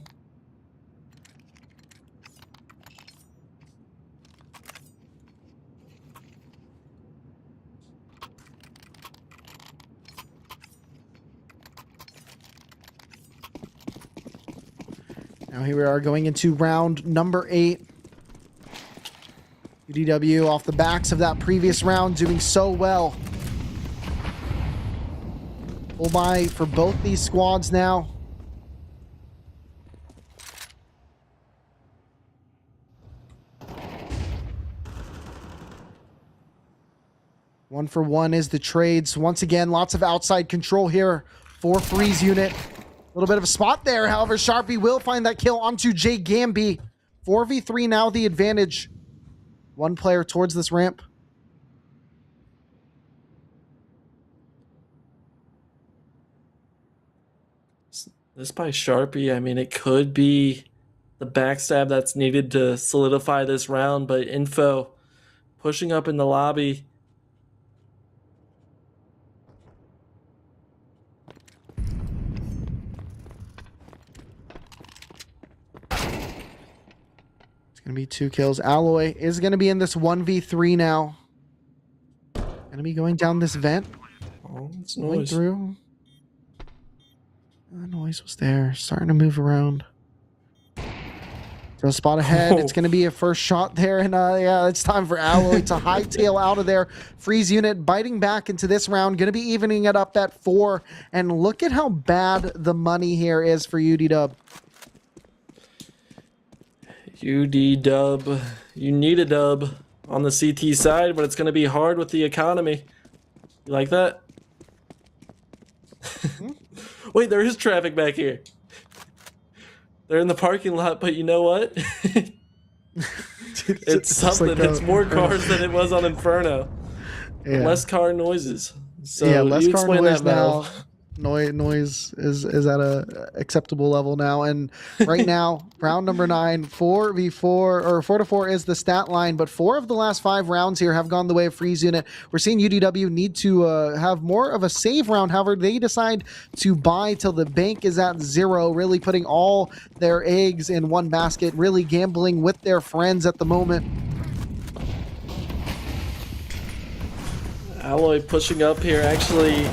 Speaker 4: Now here we are going into round number 8. UDW off the backs of that previous round doing so well. Full buy for both these squads now. One for one is the trades. Once again, lots of outside control here for Freeze unit. A little bit of a spot there. However, Sharpie will find that kill onto Jay Gamby. 4v3 now the advantage. One player towards this ramp.
Speaker 5: This by Sharpie, I mean, it could be the backstab that's needed to solidify this round, but Info pushing up in the lobby.
Speaker 4: Gonna be 2 kills. Alloy is gonna be in this 1v3 now. Gonna be going down this vent.
Speaker 5: Oh, it's
Speaker 4: Going
Speaker 5: noise.
Speaker 4: through. The noise was there. Starting to move around. So spot ahead. It's gonna be a first shot there, and yeah, it's time for Alloy to hightail out of there. Freeze unit biting back into this round. Gonna be evening it up at 4. And look at how bad the money here is for UD-Dub.
Speaker 5: UD dub. You need a dub on the CT side, but it's going to be hard with the economy. You like that? Wait, there is traffic back here. They're in the parking lot, but you know what? It's something.
Speaker 4: Like
Speaker 5: it's more cars than it was on Inferno.
Speaker 4: Yeah.
Speaker 5: Less car noises. So
Speaker 4: Yeah, less
Speaker 5: you
Speaker 4: car
Speaker 5: explain
Speaker 4: noise
Speaker 5: that, Val.
Speaker 4: now. Noise is at a acceptable level now, and right now round number 9, 4v4 or 4-4 is the stat line, but 4 of the last 5 rounds here have gone the way of Freeze unit. We're seeing UDW need to have more of a save round. However, they decide to buy till the bank is at 0, really putting all their eggs in one basket, really gambling with their friends at the moment.
Speaker 5: Alloy pushing up here, actually.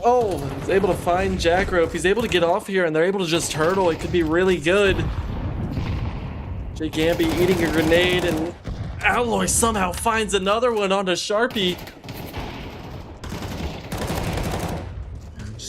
Speaker 5: Oh, he's able to find Jackrope. He's able to get off here, and they're able to just hurdle. It could be really good. Jay Gamby eating a grenade, and Alloy somehow finds another one onto Sharpie.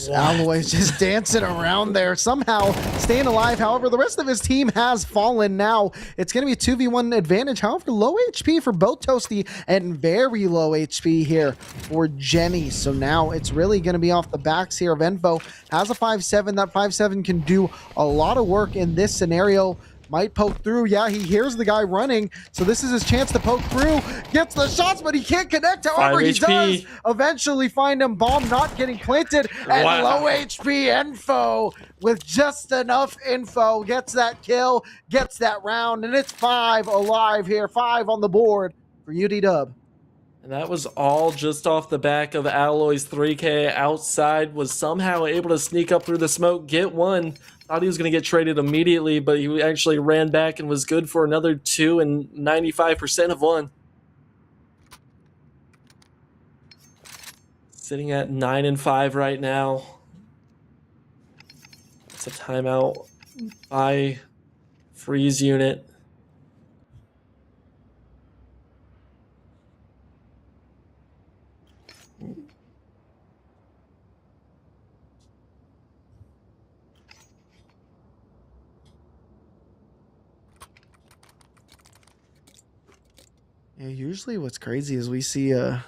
Speaker 4: Alloy's just dancing around there, somehow staying alive. However, the rest of his team has fallen now. It's going to be a 2v1 advantage. However, low HP for both Toasty and very low HP here for Jenny. So now it's really going to be off the backs here of Info. Has a 5-7. That 5-7 can do a lot of work in this scenario. Might poke through. Yeah, he hears the guy running, so this is his chance to poke through. Gets the shots, but he can't connect. However, he does eventually find him. Bomb not getting planted, and low HP Info with just enough info gets that kill, gets that round, and it's 5 alive here. 5 on the board for UD-Dub.
Speaker 5: And that was all just off the back of Alloy's 3K outside, was somehow able to sneak up through the smoke, get one. Thought he was going to get traded immediately, but he actually ran back and was good for another 2 and 95% of one. Sitting at 9 and 5 right now. It's a timeout by Freeze unit.
Speaker 4: Yeah, usually what's crazy is we see the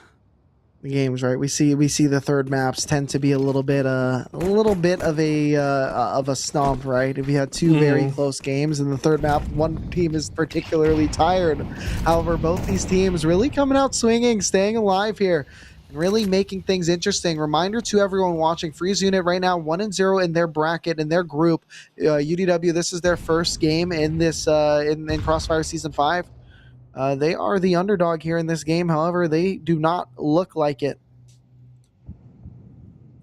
Speaker 4: games, right? We see the third maps tend to be a little bit of a stomp, right? If you had two very close games in the third map, one team is particularly tired. However, both these teams really coming out swinging, staying alive here, and really making things interesting. Reminder to everyone watching: Freeze unit right now 1-0 in their bracket, in their group. UDW, this is their first game in this in Crossfire Season 5. They are the underdog here in this game. However, they do not look like it.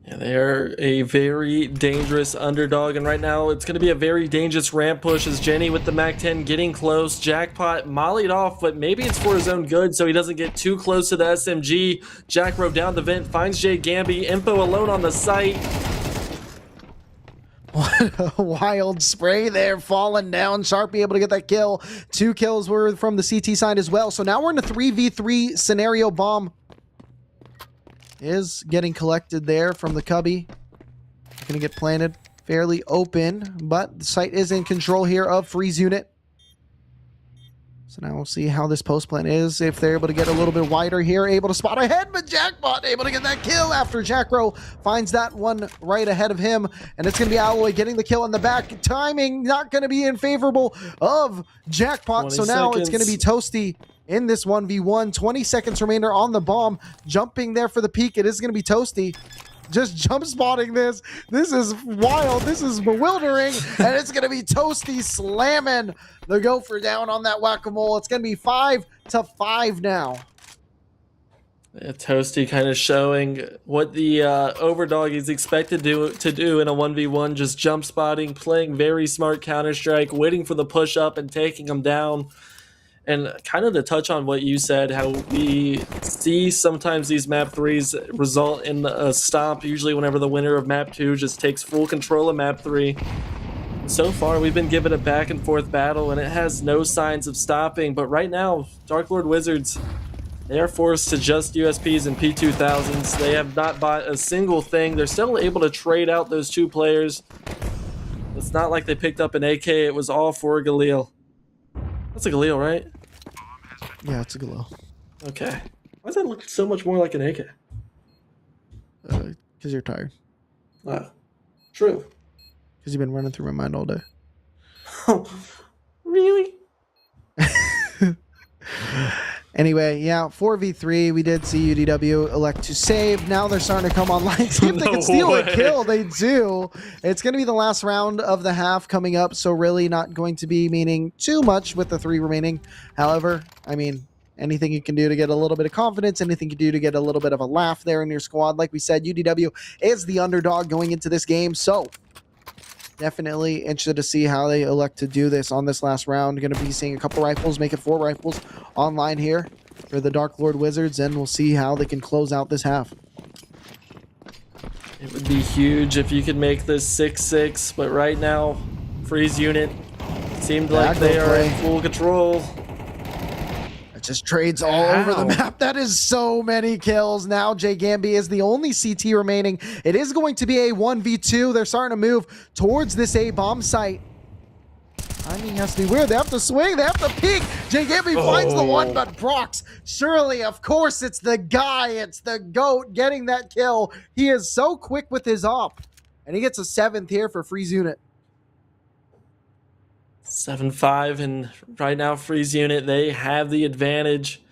Speaker 5: Yeah, they are a very dangerous underdog, and right now it's going to be a very dangerous ramp push as Jenny with the MAC-10 getting close. Jackpot mollied off, but maybe it's for his own good so he doesn't get too close to the SMG. Jackro down the vent, finds Jay Gamby. Info alone on the site.
Speaker 4: What a wild spray there, falling down. Sharpie able to get that kill. 2 kills were from the CT side as well. So now we're in a 3v3 scenario. Bomb is getting collected there from the cubby. Gonna get planted fairly open, but the site is in control here of Freeze unit. So now we'll see how this post plan is, if they're able to get a little bit wider here, able to spot ahead, but Jackpot able to get that kill after Jackro finds that one right ahead of him, and it's going to be Alloy getting the kill in the back. Timing not going to be in favorable of Jackpot, so now it's going to be Toasty in this 1v1. 20 seconds remainder on the bomb, jumping there for the peak. It is going to be Toasty. Just jump spotting this. This is wild. This is bewildering. And it's going to be Toasty slamming the Gopher down on that whack-a-mole. It's going to be 5-5 now.
Speaker 5: Yeah, Toasty kind of showing what the overdog is expected to do in a 1v1. Just jump spotting, playing very smart Counter-Strike, waiting for the push-up and taking them down. And kind of to touch on what you said, how we see sometimes these map 3s result in a stomp, usually whenever the winner of map 2 just takes full control of map 3. So far, we've been given a back and forth battle, and it has no signs of stopping. But right now, Dark Lord Wizards, they are forced to just USPs and P2000s. They have not bought a single thing. They're still able to trade out those 2 players. It's not like they picked up an AK. It was all for Galil. That's a Galil, right?
Speaker 4: Yeah, it's a Galil.
Speaker 5: Okay. Why does that look so much more like an AK?
Speaker 4: Because you're tired.
Speaker 5: True.
Speaker 4: Because you've been running through my mind all day.
Speaker 5: Oh, really?
Speaker 4: Anyway, yeah, 4v3. We did see UDW elect to save. Now they're starting to come online. See if they can steal a kill. They do. It's going to be the last round of the half coming up, so really not going to be meaning too much with the 3 remaining. However, I mean, anything you can do to get a little bit of confidence, anything you can do to get a little bit of a laugh there in your squad. Like we said, UDW is the underdog going into this game, so definitely interested to see how they elect to do this on this last round. Going to be seeing a couple rifles, make it 4 rifles online here for the Dark Lord Wizards, and we'll see how they can close out this half.
Speaker 5: It would be huge if you could make this 6-6, but right now, Freeze unit seemed like they are in full control.
Speaker 4: It just trades all over the map. That is so many kills. Now Jay Gamby is the only CT remaining. It is going to be a 1v2. They're starting to move towards this A bomb site. Timing has to be weird. They have to swing. They have to peek. Jay Gamby finds the one, but Brox, surely, of course, it's the guy. It's the GOAT getting that kill. He is so quick with his op. And he gets a 7th here for Freeze unit.
Speaker 5: 7-5, and right now Freeze unit, they have the advantage.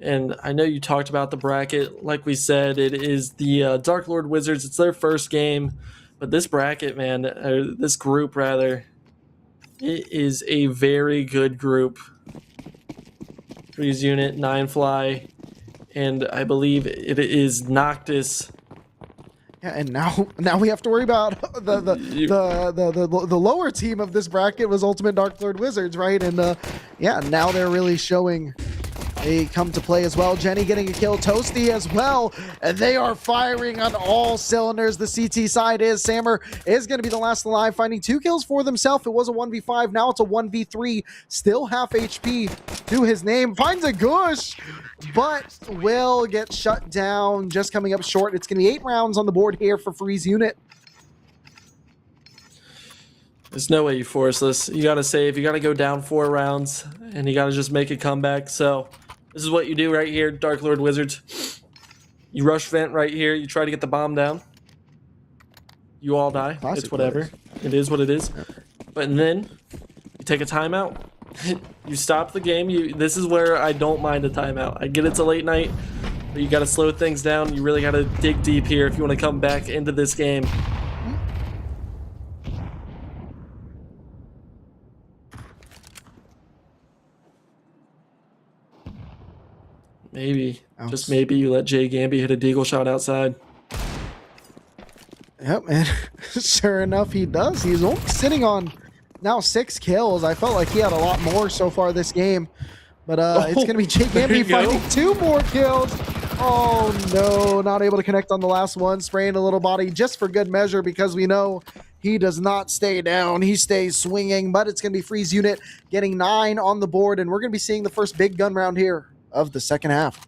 Speaker 5: And I know you talked about the bracket. Like we said, it is the Dark Lord Wizards. It's their first game, but this bracket, man, this group rather, it is a very good group. Freeze unit, 9fly, and I believe it is Noctis.
Speaker 4: Yeah, and now we have to worry about the lower team of this bracket was Ultimate Dark Lord Wizards, right? And yeah, now they're really showing they come to play as well. Jenny getting a kill, Toasty as well, and they are firing on all cylinders. The CT side is Sammer is going to be the last alive, finding 2 kills for themselves. It was a 1v5, now it's a 1v3. Still half HP to his name. Finds a Gush, but will get shut down. Just coming up short. It's going to be 8 rounds on the board here for Freeze Unit.
Speaker 5: There's no way you force this. You got to save. You got to go down 4 rounds, and you got to just make a comeback. So this is what you do right here, Dark Lord Wizards. You rush vent right here. You try to get the bomb down. You all die.
Speaker 4: Classic
Speaker 5: it's whatever.
Speaker 4: players.
Speaker 5: It is what it is. But then you take a timeout. You stop the game. This is where I don't mind a timeout. I get it's a late night, but you got to slow things down. You really got to dig deep here if you want to come back into this game. Maybe, just maybe, you let Jay Gamby hit a deagle shot outside.
Speaker 4: Yep, and sure enough, he does. He's only sitting on now 6 kills. I felt like he had a lot more so far this game. But it's going to be Jay Gamby finding 2 more kills. Oh, no, not able to connect on the last one. Spraying a little body just for good measure because we know he does not stay down. He stays swinging, but it's going to be Freeze Unit getting 9 on the board, and we're going to be seeing the first big gun round here of the second half.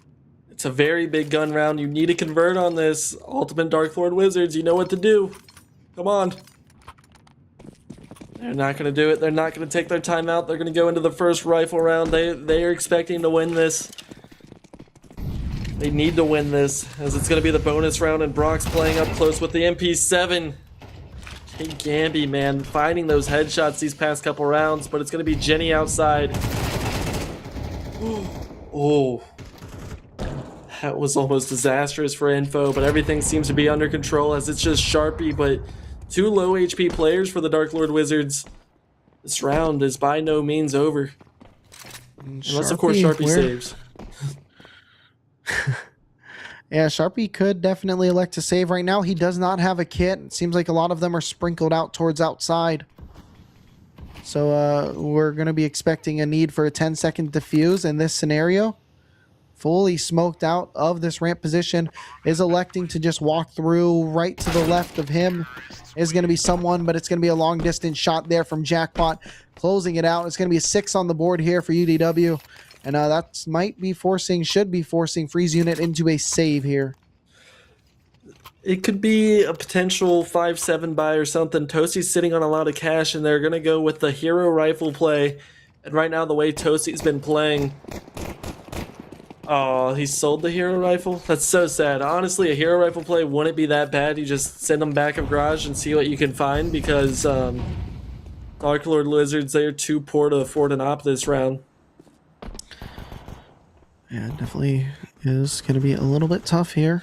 Speaker 5: It's a very big gun round. You need to convert on this. Ultimate Dark Lord Wizards, you know what to do. Come on. They're not going to do it. They're not going to take their time out. They're going to go into the first rifle round. They are expecting to win this. They need to win this, as it's going to be the bonus round, and Brock's playing up close with the MP7. Jay Gamby, man, finding those headshots these past couple rounds, but it's going to be Jenny outside. Oh, that was almost disastrous for info, but everything seems to be under control as it's just Sharpie, but 2 low HP players for the Dark Lord Wizards. This round is by no means over. Unless, of course, Sharpie saves.
Speaker 4: Yeah, Sharpie could definitely elect to save right now. He does not have a kit. It seems like a lot of them are sprinkled out towards outside. So we're going to be expecting a need for a 10-second defuse in this scenario. Fully smoked out of this ramp position, is electing to just walk through. Right to the left of him is going to be someone, but it's going to be a long distance shot there from Jackpot, closing it out. It's going to be a 6 on the board here for UDW, and that should be forcing Freeze Unit into a save here.
Speaker 5: It could be a potential 5-7 buy or something. Toasty's sitting on a lot of cash, and they're going to go with the hero rifle play. And right now, the way Toasty's been playing... Oh, he sold the hero rifle? That's so sad. Honestly, a hero rifle play wouldn't be that bad. You just send them back of garage and see what you can find, because Dark Lord Lizards, they are too poor to afford an op this round.
Speaker 4: Yeah, it definitely is going to be a little bit tough here.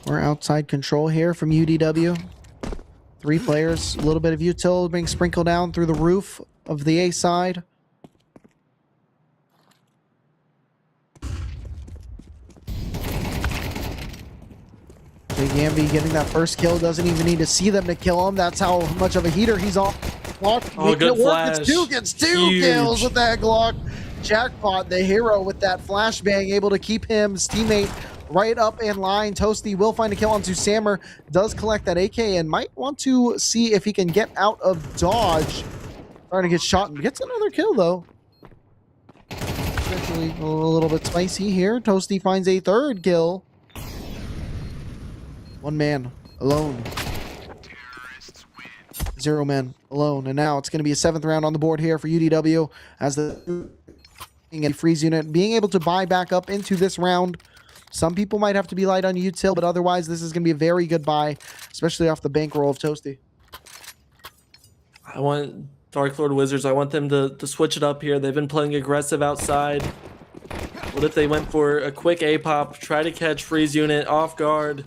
Speaker 4: We're outside control here from UDW. 3 players, a little bit of util being sprinkled down through the roof of the A side. Jay Gamby getting that first kill, doesn't even need to see them to kill him. That's how much of a heater he's on. Glock making it work. Gets two
Speaker 5: Huge.
Speaker 4: kills with that Glock. Jackpot, the hero, with that flashbang, able to keep his teammate right up in line. Toasty will find a kill onto Sammer, does collect that AK, and might want to see if he can get out of dodge. Starting to get shot and gets another kill, though. Potentially a little bit spicy here. Toasty finds a 3rd kill. 1 man alone. 0 men alone. And now it's going to be a 7th round on the board here for UDW as the Freeze Unit being able to buy back up into this round. Some people might have to be light on util, but otherwise this is going to be a very good buy, especially off the bankroll of Toasty.
Speaker 5: I want Dark Lord Wizards, I want them to switch it up here. They've been playing aggressive outside. What if they went for a quick A-pop, try to catch Freeze Unit off guard?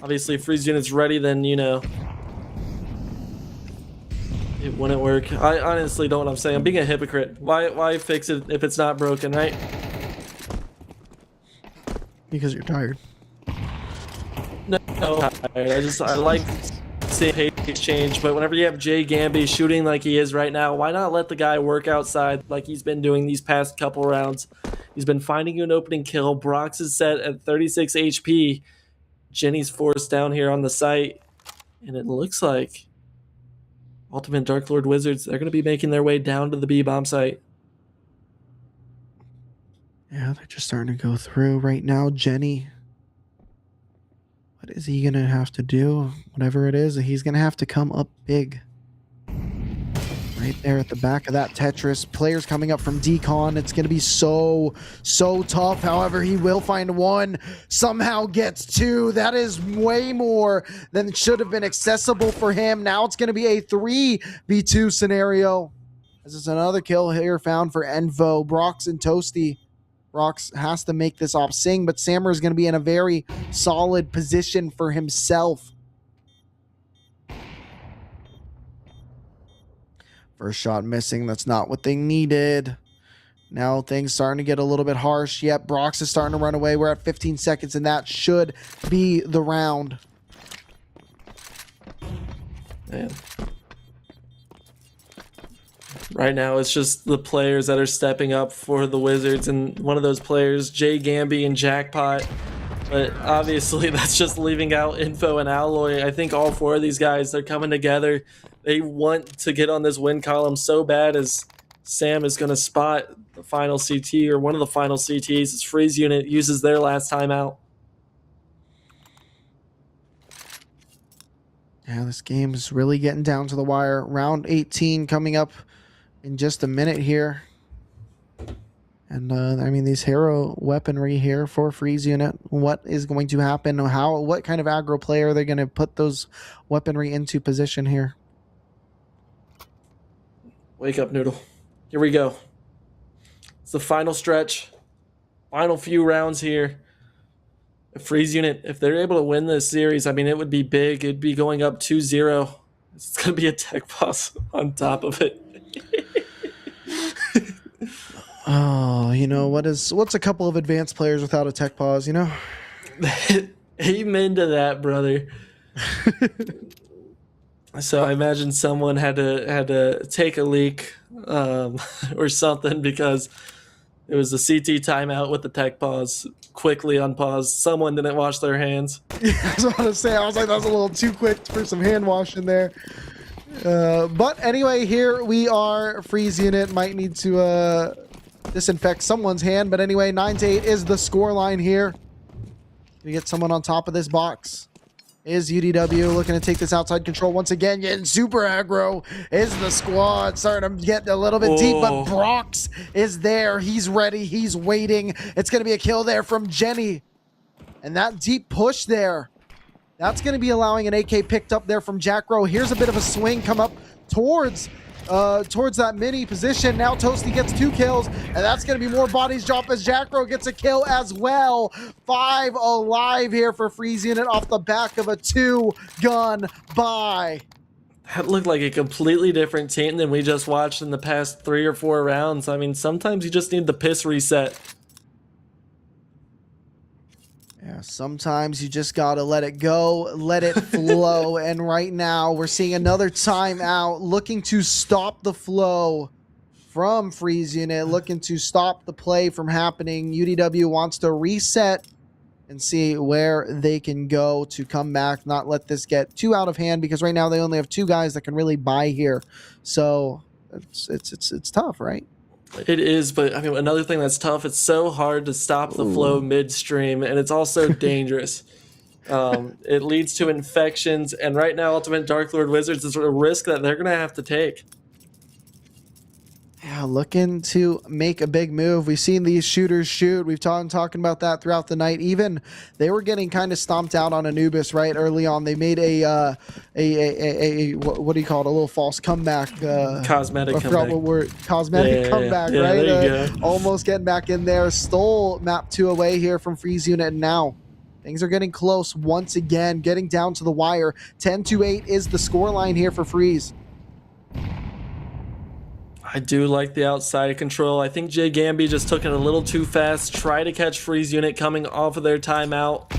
Speaker 5: Obviously, if Freeze Unit's ready, then, you know, It wouldn't work. I honestly don't know what I'm saying. I'm being a hypocrite. Why fix it if it's not broken, right?
Speaker 4: Because you're tired.
Speaker 5: No, I like seeing pace change, but whenever you have Jay Gamby shooting like he is right now, why not let the guy work outside like he's been doing these past couple rounds? He's been finding you an opening kill. Brox is set at 36 HP. Jenny's forced down here on the site, and it looks like Ultimate Dark Lord Wizards, they're going to be making their way down to the B-bomb site.
Speaker 4: Yeah, they're just starting to go through right now. Jenny, what is he going to have to do? Whatever it is, he's going to have to come up big. Right there at the back of that Tetris. Players coming up from Decon. It's going to be so tough. However, he will find one. Somehow gets two. That is way more than should have been accessible for him. Now it's going to be a 3v2 scenario. This is another kill here found for Envo, Brox, and Toasty. Brox has to make this off Sing, but Sammer is going to be in a very solid position for himself. First shot missing. That's not what they needed. Now things starting to get a little bit harsh. Yep, Brox is starting to run away. We're at 15 seconds, and that should be the round.
Speaker 5: Man. Right now, it's just the players that are stepping up for the Wizards, and one of those players, Jay Gamby and Jackpot. But obviously, that's just leaving out Info and Alloy. I think all four of these guys, they're coming together. They want to get on this win column so bad as Sam is going to spot the final CT, or one of the final CTs. His freeze unit uses their last timeout.
Speaker 4: Yeah, this game is really getting down to the wire. Round 18 coming up in just a minute here. And, I mean, these hero weaponry here for freeze unit. What is going to happen? What kind of aggro player are they going to put those weaponry into position here?
Speaker 5: Wake up, Noodle. Here we go. It's the final stretch. Final few rounds here. A freeze unit, if they're able to win this series, I mean, it would be big. It'd be going up 2-0. It's going to be a tech boss on top of it.
Speaker 4: Oh, you know, what's a couple of advanced players without a tech pause, you know?
Speaker 5: Amen to that, brother. So I imagine someone had to take a leak or something, because it was a CT timeout with the tech pause. Quickly unpause. Someone didn't wash their hands.
Speaker 4: Yeah, I was about to say, I was like, that was a little too quick for some hand washing there. But anyway, here we are. Freeze unit might need to disinfect someone's hand. But anyway, 9-8 is the score line here. We get someone on top of this box. Is UDW looking to take this outside control once again? Getting super aggro is the squad. Starting to get a little bit deep, but Brox is there. He's ready. He's waiting. It's going to be a kill there from Jenny. And that deep push there, that's going to be allowing an AK picked up there from Jackro. Here's a bit of a swing come up towards that mini position. Now Toasty gets 2 kills, and that's going to be more bodies drop as Jackro gets a kill as well. 5 alive here for freeze unit off the back of a 2-gun buy.
Speaker 5: That looked like a completely different team than we just watched in the past 3 or 4 rounds. I mean, sometimes you just need the piss reset.
Speaker 4: Yeah, sometimes you just gotta let it go, let it flow. And right now we're seeing another timeout, looking to stop the flow from freeze unit, looking to stop the play from happening. UDW wants to reset and see where they can go to come back, not let this get too out of hand, because right now they only have 2 guys that can really buy here. So it's tough, right?
Speaker 5: It is, but I mean, another thing that's tough, it's so hard to stop the flow midstream, and it's also dangerous. It leads to infections, and right now Ultimate Dark Lord Wizards is a risk that they're going to have to take.
Speaker 4: Yeah, looking to make a big move. We've seen these shooters shoot. We've talking about that throughout the night. Even they were getting kind of stomped out on Anubis right early on. They made a what do you call it? A little false comeback.
Speaker 5: Cosmetic
Speaker 4: comeback. Cosmetic comeback, right? Almost getting back in there. Stole map 2 away here from freeze unit, and now things are getting close once again, getting down to the wire. 10-8 is the scoreline here for freeze.
Speaker 5: I do like the outside control. I think Jay Gamby just took it a little too fast. Try to catch Freeze Unit coming off of their timeout.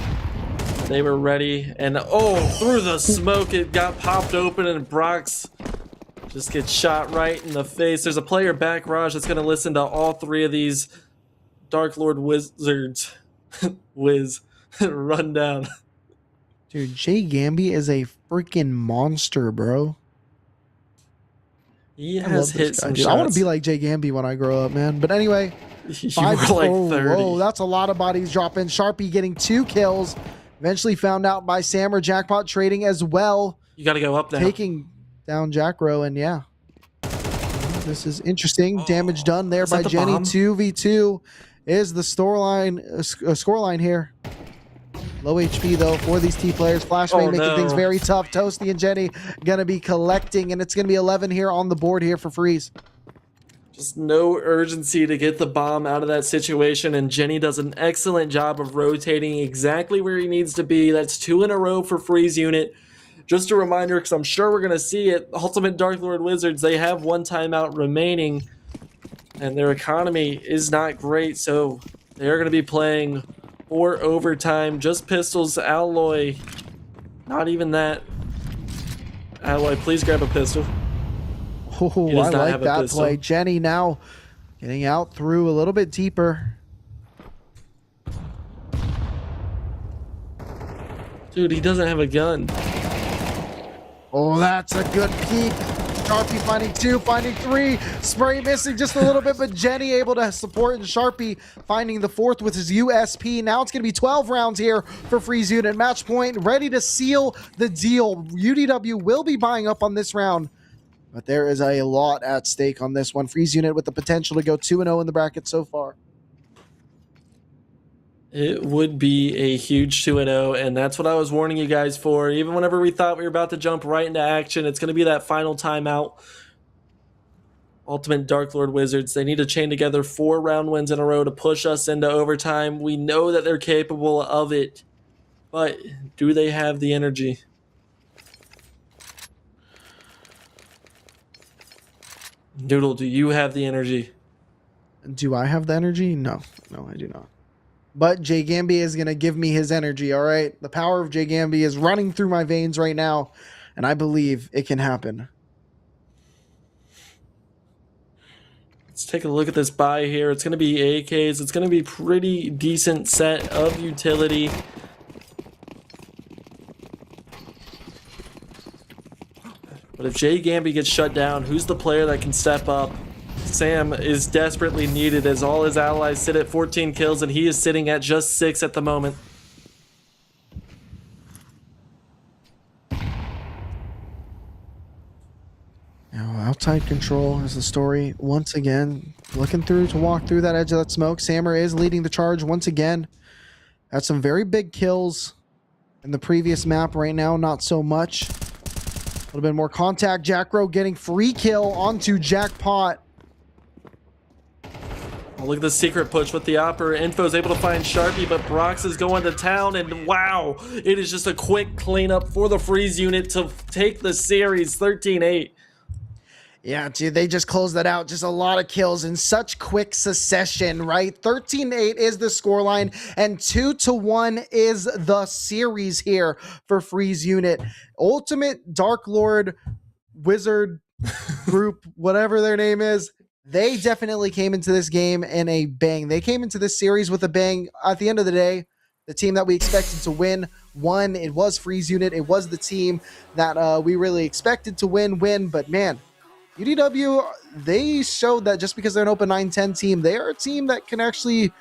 Speaker 5: They were ready, and oh, through the smoke, it got popped open, and Brox just gets shot right in the face. There's a player back, Raj, that's going to listen to all three of these Dark Lord Wizards run down.
Speaker 4: Dude, Jay Gamby is a freaking monster, bro.
Speaker 5: He
Speaker 4: I
Speaker 5: has
Speaker 4: love
Speaker 5: hit
Speaker 4: this guy,
Speaker 5: some
Speaker 4: dude.
Speaker 5: shots.
Speaker 4: I want to be like Jay Gamby when I grow up, man. But anyway,
Speaker 5: You were like 30.
Speaker 4: Whoa, that's a lot of bodies dropping. Sharpie getting 2 kills. Eventually found out by Sam or Jackpot Trading as well.
Speaker 5: You got to go up now.
Speaker 4: Taking down Jackro, and yeah. This is interesting. Damage done there
Speaker 5: Is
Speaker 4: by
Speaker 5: that the
Speaker 4: Jenny.
Speaker 5: bomb?
Speaker 4: 2v2 is the scoreline here. Low HP though for these T players. Flashbang making things very tough. Toasty and Jenny gonna be collecting, and it's gonna be 11 here on the board here for Freeze.
Speaker 5: Just no urgency to get the bomb out of that situation, and Jenny does an excellent job of rotating exactly where he needs to be. That's 2 in a row for Freeze Unit. Just a reminder, because I'm sure we're going to see it, Ultimate Dark Lord Wizards, they have 1 timeout remaining, and their economy is not great, so they're going to be playing for overtime. Just pistols. Alloy, not even that. Alloy, please grab a pistol.
Speaker 4: Oh,
Speaker 5: He does
Speaker 4: I
Speaker 5: not
Speaker 4: like
Speaker 5: have a
Speaker 4: that
Speaker 5: pistol.
Speaker 4: play. Jenny now getting out through a little bit deeper.
Speaker 5: Dude, he doesn't have a gun.
Speaker 4: Oh, that's a good peek. Sharpie finding 2, finding 3. Spray missing just a little bit, but Jenny able to support, and Sharpie finding the 4th with his USP. Now it's going to be 12 rounds here for Freeze Unit. Match point, ready to seal the deal. UDW will be buying up on this round, but there is a lot at stake on this one. Freeze Unit with the potential to go 2-0 in the bracket so far.
Speaker 5: It would be a huge 2-0, and that's what I was warning you guys for. Even whenever we thought we were about to jump right into action, it's going to be that final timeout. Ultimate Dark Lord Wizards, they need to chain together 4 round wins in a row to push us into overtime. We know that they're capable of it, but do they have the energy? Doodle, do you have the energy?
Speaker 4: Do I have the energy? No, I do not. But Jay Gamby is going to give me his energy, all right? The power of Jay Gamby is running through my veins right now, and I believe it can happen.
Speaker 5: Let's take a look at this buy here. It's going to be AKs. It's going to be pretty decent set of utility. But if Jay Gamby gets shut down, who's the player that can step up? Sam is desperately needed as all his allies sit at 14 kills and he is sitting at just 6 at the moment.
Speaker 4: Now, outside control is the story once again. Looking through to walk through that edge of that smoke. Sammer is leading the charge once again. Had some very big kills in the previous map. Right now, not so much. A little bit more contact. Jackro getting free kill onto Jackpot.
Speaker 5: Oh, look at the secret push with the Opera. Info's able to find Sharpie, but Brox is going to town, and wow, it is just a quick cleanup for the Freeze Unit to take the series 13-8.
Speaker 4: Yeah, dude, they just closed that out. Just a lot of kills in such quick succession, right? 13-8 is the scoreline, and 2-1 is the series here for Freeze Unit. Ultimate Dark Lord Wizard group, whatever their name is, they definitely came into this game in a bang. They came into this series with a bang. At the end of the day, the team that we expected to win won. It was Freeze Unit. It was the team that we really expected to win. But man, UDW, they showed that just because they're an open 9-10 team, they are a team that can actually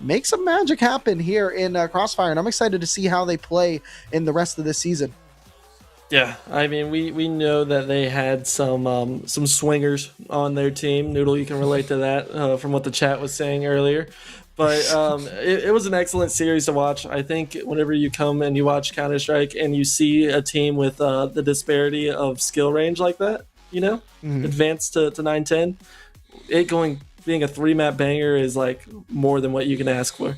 Speaker 4: make some magic happen here in Crossfire. And I'm excited to see how they play in the rest of this season.
Speaker 5: Yeah, I mean, we know that they had some swingers on their team. Noodle, you can relate to that from what the chat was saying earlier. But it was an excellent series to watch. I think whenever you come and you watch Counter-Strike and you see a team with the disparity of skill range like that, you know, advanced to 9-10, being a 3-map banger is like more than what you can ask for.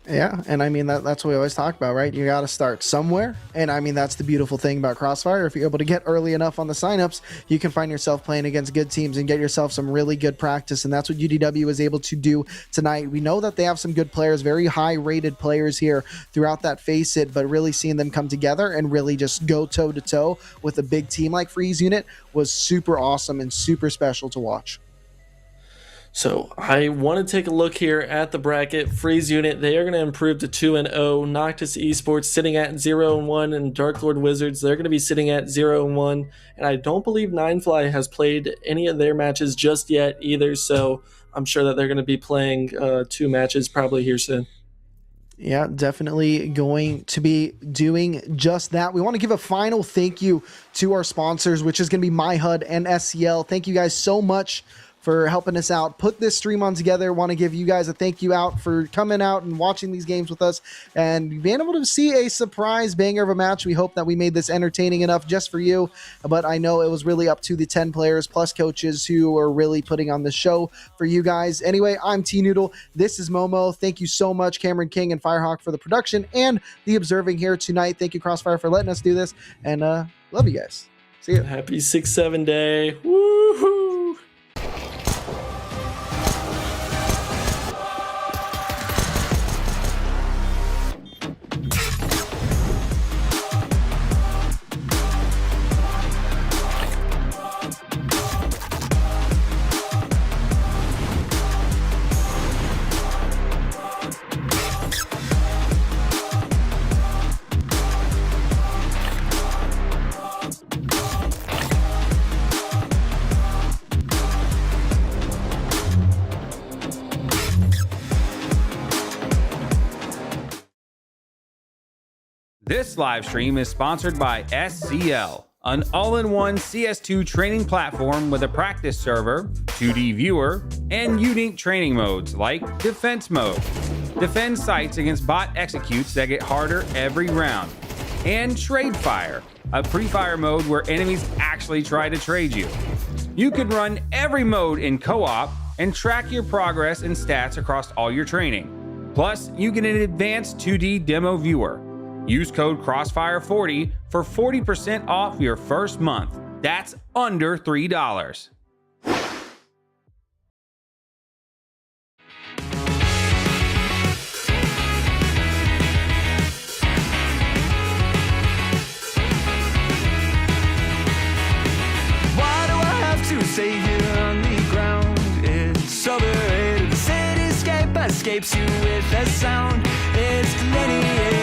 Speaker 4: Yeah, and I mean that's what we always talk about, right? You got to start somewhere, and I mean that's the beautiful thing about Crossfire. If you're able to get early enough on the signups, you can find yourself playing against good teams and get yourself some really good practice, and that's what UDW was able to do tonight. We know that they have some good players, very high-rated players here throughout that face it, but really seeing them come together and really just go toe-to-toe with a big team like Freeze Unit was super awesome and super special to watch.
Speaker 5: So I want to take a look here at the bracket. Freeze Unit, they are going to improve to 2-0. Noctis Esports sitting at 0-1, and Dark Lord Wizards, they're going to be sitting at 0-1. And I don't believe Ninefly has played any of their matches just yet either, so I'm sure that they're going to be playing 2 matches probably here soon.
Speaker 4: Yeah, definitely going to be doing just that. We want to give a final thank you to our sponsors, which is going to be MyHud and SCL. Thank you guys so much for helping us out, put this stream on together. Want to give you guys a thank you out for coming out and watching these games with us and being able to see a surprise banger of a match. We hope that we made this entertaining enough just for you, but I know it was really up to the 10 players plus coaches who are really putting on the show for you guys. Anyway, I'm T-Noodle. This is Momo. Thank you so much, Cameron King and Firehawk, for the production and the observing here tonight. Thank you, Crossfire, for letting us do this, and love you guys. See ya.
Speaker 5: Happy 6-7 day. Woohoo!
Speaker 3: This live stream is sponsored by SCL, an all-in-one CS2 training platform with a practice server, 2D viewer, and unique training modes like Defense Mode. Defend sites against bot executes that get harder every round. And Trade Fire, a pre-fire mode where enemies actually try to trade you. You can run every mode in co-op and track your progress and stats across all your training. Plus, you get an advanced 2D demo viewer. Use code Crossfire40 for 40% off your first month. That's under $3.
Speaker 6: Why do I have to stay here on the ground? It's overrated. The cityscape escapes you with a sound. It's delineated.